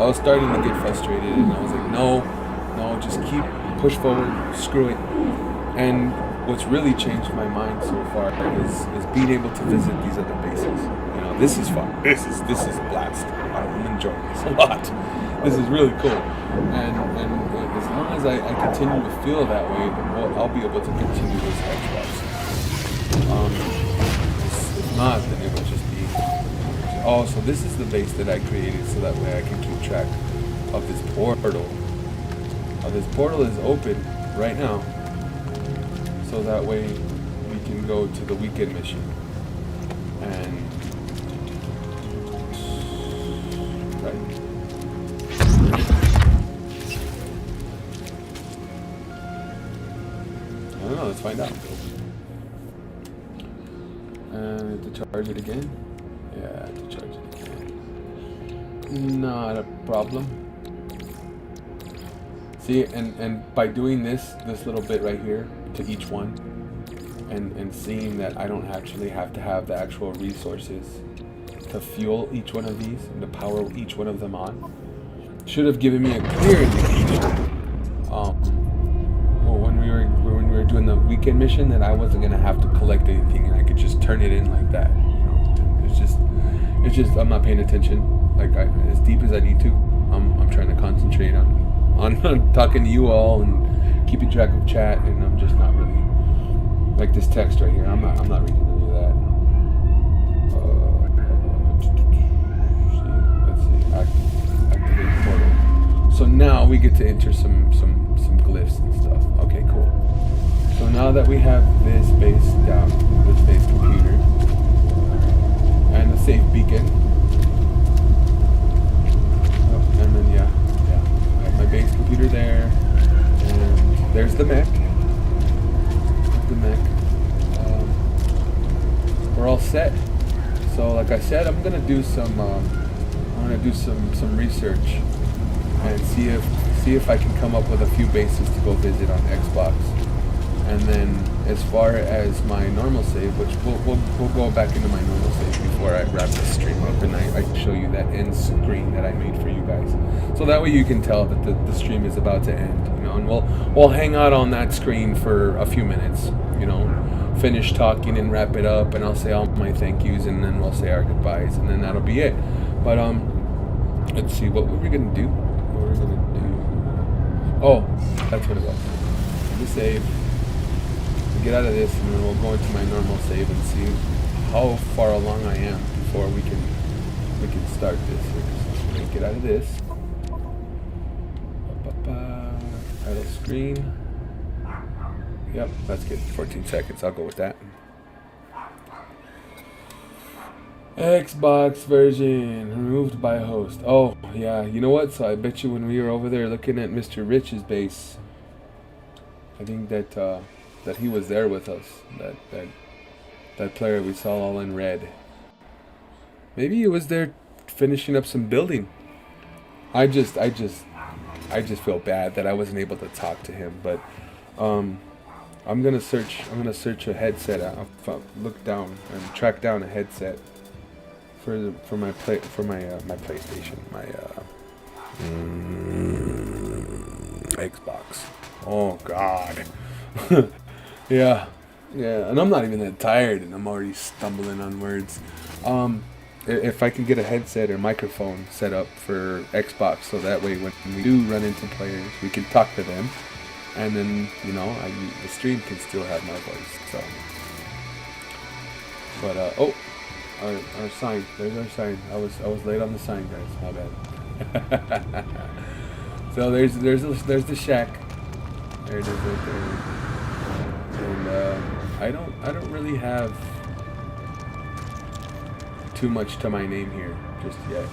I was starting to get frustrated, and I was like, no, just push forward, screw it. And what's really changed my mind so far is being able to visit these other bases. You know, this is fun. This is a blast. I'm enjoying this a lot. This is really cool. And as long as I continue to feel that way, then I'll be able to continue this Xbox. If not, then it will just be. Oh, so this is the base that I created so that way I can keep track of this portal. This portal is open right now. So that way we can go to the weekend mission. And right. I don't know, let's find out. To charge it again? Yeah, to charge it again. Not a problem. See, and by doing this little bit right here to each one, and seeing that I don't actually have to have the actual resources to fuel each one of these and to power each one of them on, should have given me a clear indication. When we were doing the weekend mission, that I wasn't gonna have to collect anything, and I could just turn it in like that. You know, it's just I'm not paying attention like as deep as I need to. I'm trying to concentrate on talking to you all and keeping track of chat, and I'm just not really like this text right here. I'm not reading any of that. Let's see. Activate portal. So now we get to enter some glyphs and stuff. Okay, cool. So now that we have this base down, this base computer, and a safe beacon, and then yeah. My base computer there, and there's the mech. We're all set. So, like I said, I'm gonna do some research and see if I can come up with a few bases to go visit on Xbox. And then, as far as my normal save, which we'll go back into my normal save before I wrap this stream up, and I show you that end screen that I made for you guys, so that way you can tell that the stream is about to end, you know. And we'll hang out on that screen for a few minutes, you know, finish talking and wrap it up, and I'll say all my thank yous, and then we'll say our goodbyes, and then that'll be it. But let's see, what were we gonna do? Oh, that's what it was. The save. Get out of this, and then we'll go into my normal save and see how far along I am before we can start this here. So I'm gonna get out of this. Title screen. Yep, that's good. 14 seconds. I'll go with that. Xbox version removed by host. Oh yeah, you know what? So I bet you when we were over there looking at Mr. Rich's base, I think that he was there with us. That player we saw all in red. Maybe he was there finishing up some building. I just feel bad that I wasn't able to talk to him. But I'm gonna search a headset. I'll look down and track down a headset for my PlayStation, my Xbox. Oh God. Yeah, and I'm not even that tired, and I'm already stumbling on words. If I can get a headset or microphone set up for Xbox, so that way when we do run into players, we can talk to them, and then, you know, the stream can still have my voice. So, but our sign. There's our sign. I was late on the sign, guys. My bad. So there's the shack. There it is right there. And I don't really have too much to my name here just yet.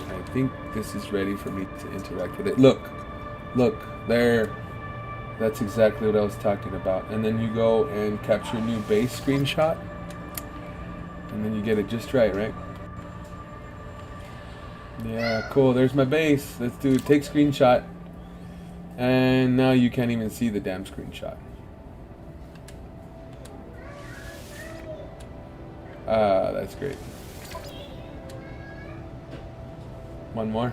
I think this is ready for me to interact with it. Look there. That's exactly what I was talking about. And then you go and capture new base screenshot, and then you get it just right? Yeah, cool. There's my base. Let's do take screenshot. And now you can't even see the damn screenshot. That's great. One more.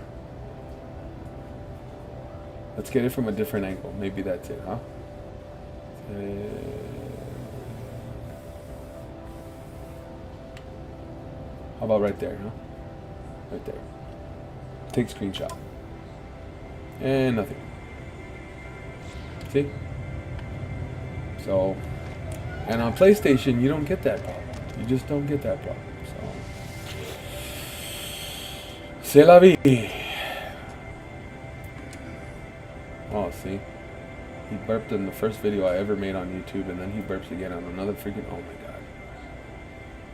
Let's get it from a different angle. Maybe that's it, huh? How about right there, huh? Right there. Take screenshot. And nothing. See? So, and on PlayStation, you don't get that problem. You just don't get that problem. So, c'est la vie. Oh, see? He burped in the first video I ever made on YouTube, and then he burps again on another freaking... Oh my god.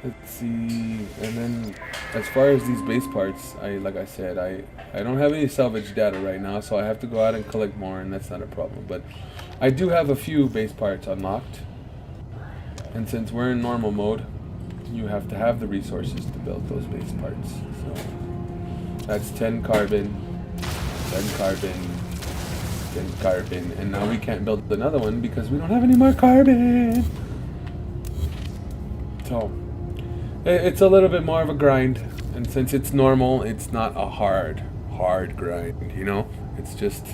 Let's see... And then, as far as these base parts, like I said, I don't have any salvage data right now, so I have to go out and collect more, and that's not a problem. But I do have a few base parts unlocked. And since we're in normal mode, you have to have the resources to build those base parts. So, that's 10 carbon, 10 carbon... carbon, and now we can't build another one because we don't have any more carbon. So it's a little bit more of a grind, and since it's normal, it's not a hard grind, you know. It's just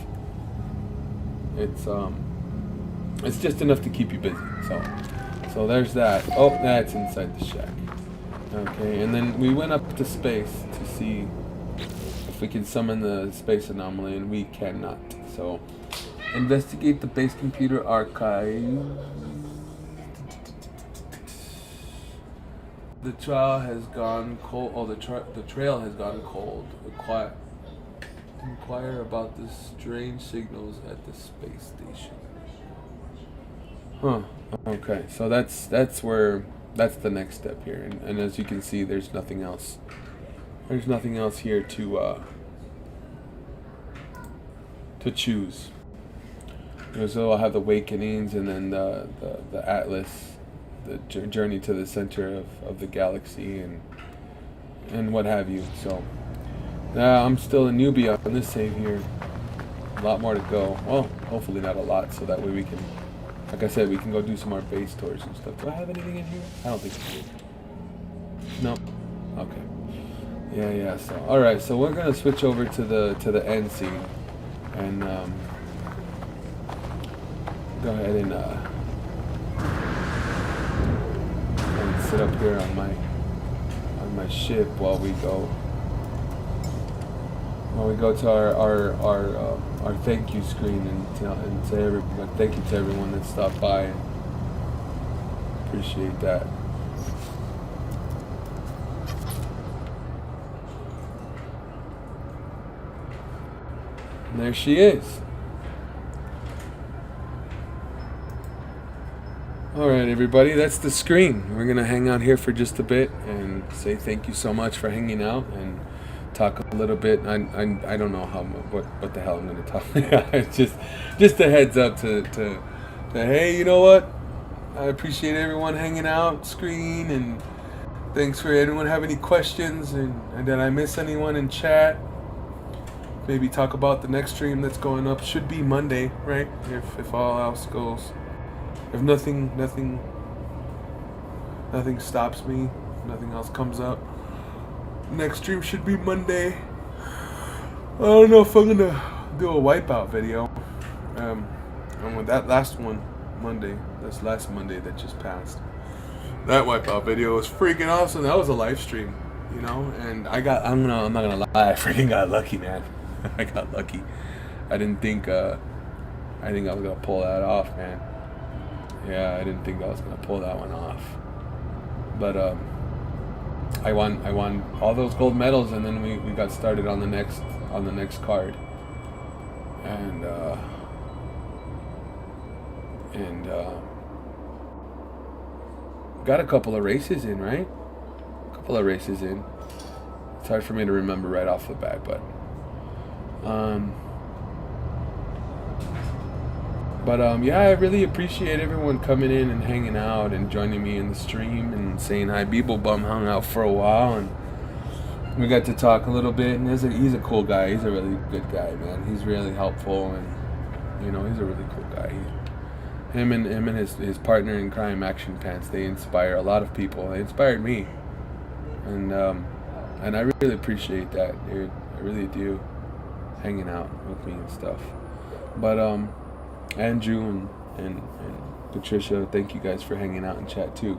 it's just enough to keep you busy. So there's that. Oh, that's inside the shack. Okay, and then we went up to space to see if we can summon the space anomaly, and we cannot. So, investigate the base computer archive. The trial has gone cold. Oh, the trail has gone cold. Inquire about the strange signals at the space station. Huh. Okay. So that's the next step here, and as you can see, there's nothing else. There's nothing else here to choose. So I'll have the Awakenings, and then the Atlas, the journey to the center of the galaxy, and what have you. So I'm still a newbie on this save here. A lot more to go. Well, hopefully not a lot, so that way we can, like I said, we can go do some more base tours and stuff. Do I have anything in here? I don't think I do. No. Okay. Yeah. So all right. So we're gonna switch over to the end scene. And go ahead and sit up here on my ship while we go to our thank you screen and say thank you to everyone that stopped by. Appreciate that. And there she is. Alright everybody, that's the screen. We're going to hang out here for just a bit and say thank you so much for hanging out and talk a little bit. I don't know what the hell I'm going to talk. It's just a heads up to hey, you know what? I appreciate everyone hanging out screen, and thanks for anyone have any questions, and did I miss anyone in chat? Maybe talk about the next stream that's going up. Should be Monday, right? If all else goes, if nothing stops me, nothing else comes up. Next stream should be Monday. I don't know if I'm gonna do a wipeout video. And with that last one, Monday, this last Monday that just passed, that wipeout video was freaking awesome. That was a live stream, you know, and I'm not gonna lie, I freaking got lucky, man. I got lucky. I didn't think I was gonna pull that off, man. Yeah, I didn't think I was gonna pull that one off. But I won all those gold medals, and then we got started on the next card. and got a couple of races in, right? A couple of races in. It's hard for me to remember right off the bat, but yeah, I really appreciate everyone coming in and hanging out and joining me in the stream and saying hi. Beeble Bum hung out for a while and we got to talk a little bit. And he's a cool guy. He's a really good guy, man. He's really helpful, and you know, he's a really cool guy. Him and his partner in crime, Action Pants, they inspire a lot of people. They inspired me, and I really appreciate that, dude. I really do. Hanging out with me and stuff. But Andrew and Patricia, thank you guys for hanging out and chat too.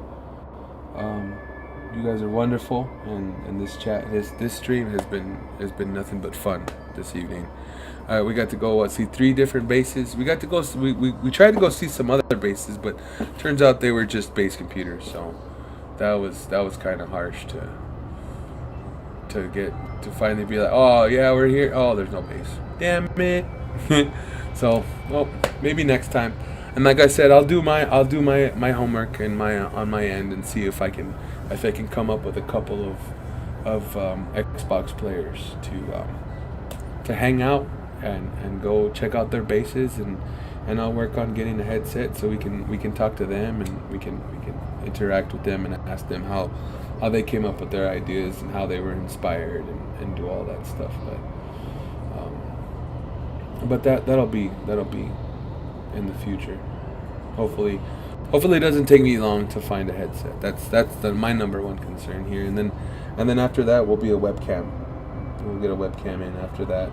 You guys are wonderful, and this stream has been nothing but fun this evening. We got to go see 3 different bases. We got to go. We tried to go see some other bases, but turns out they were just base computers. So that was kind of harsh to finally be like, oh yeah, we're here. Oh, there's no base. Damn it. So, well, maybe next time. And like I said, I'll do my homework and on my end and see if I can come up with a couple of Xbox players to hang out and go check out their bases, and I'll work on getting a headset so we can talk to them, and we can interact with them and ask them how they came up with their ideas and how they were inspired and do all that stuff. But that'll be in the future. Hopefully it doesn't take me long to find a headset. That's my number one concern here. And then after that will be a webcam. We'll get a webcam in after that,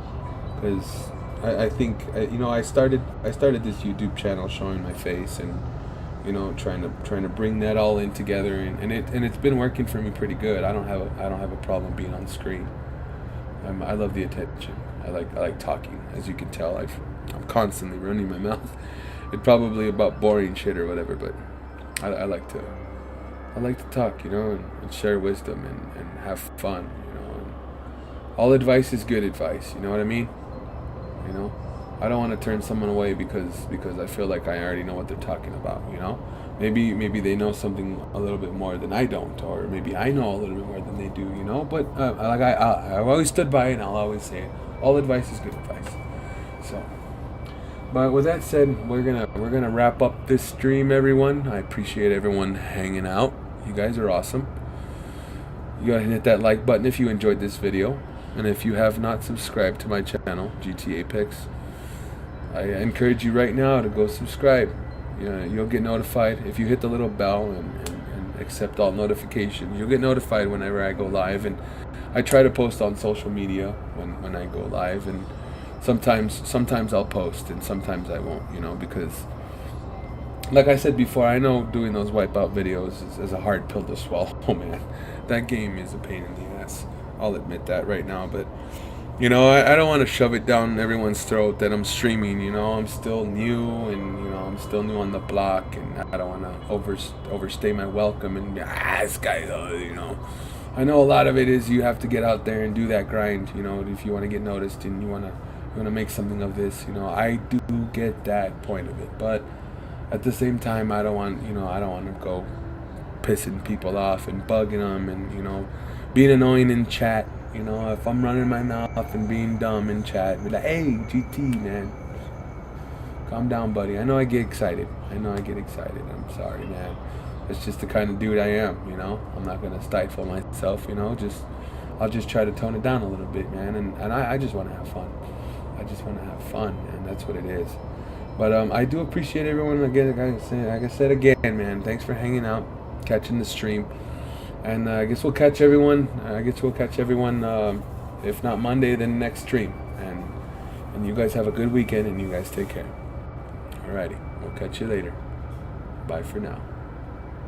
because I think I started this YouTube channel showing my face and trying to bring that all in together, and it's been working for me pretty good. I don't have a problem being on screen. I love the attention. I like talking. As you can tell, I'm constantly running my mouth. It's probably about boring shit or whatever, but I like to talk, and share wisdom and have fun, And all advice is good advice. You know what I mean? I don't want to turn someone away because I feel like I already know what they're talking about. Maybe they know something a little bit more than I don't, or maybe I know a little bit more than they do. But I've always stood by it, and I'll always say it. All advice is good advice. So, but with that said, we're gonna wrap up this stream, everyone. I appreciate everyone hanging out. You guys are awesome. You go ahead and hit that like button if you enjoyed this video, and if you have not subscribed to my channel, GT Apex, I encourage you right now to go subscribe. You'll get notified if you hit the little bell and accept all notifications. You'll get notified whenever I go live, and I try to post on social media when I go live, and sometimes I'll post and sometimes I won't, because like I said before, I know doing those wipeout videos is a hard pill to swallow, man. That game is a pain in the ass. I'll admit that right now, but I don't want to shove it down everyone's throat that I'm streaming. I'm still new, and I'm still new on the block, and I don't want to overstay my welcome and this guy, I know a lot of it is you have to get out there and do that grind, if you want to get noticed and you want to make something of this. I do get that point of it, but at the same time, I don't want to go pissing people off and bugging them and being annoying in chat. If I'm running my mouth and being dumb in chat, be like, hey, GT, man, calm down, buddy. I know I get excited. I'm sorry, man. It's just the kind of dude I am, I'm not going to stifle myself, I'll just try to tone it down a little bit, man. And I just want to have fun. And that's what it is. But I do appreciate everyone again. Like I said again, man, thanks for hanging out, catching the stream. And I guess we'll catch everyone. If not Monday, then next stream. And you guys have a good weekend, and you guys take care. Alrighty, we'll catch you later. Bye for now.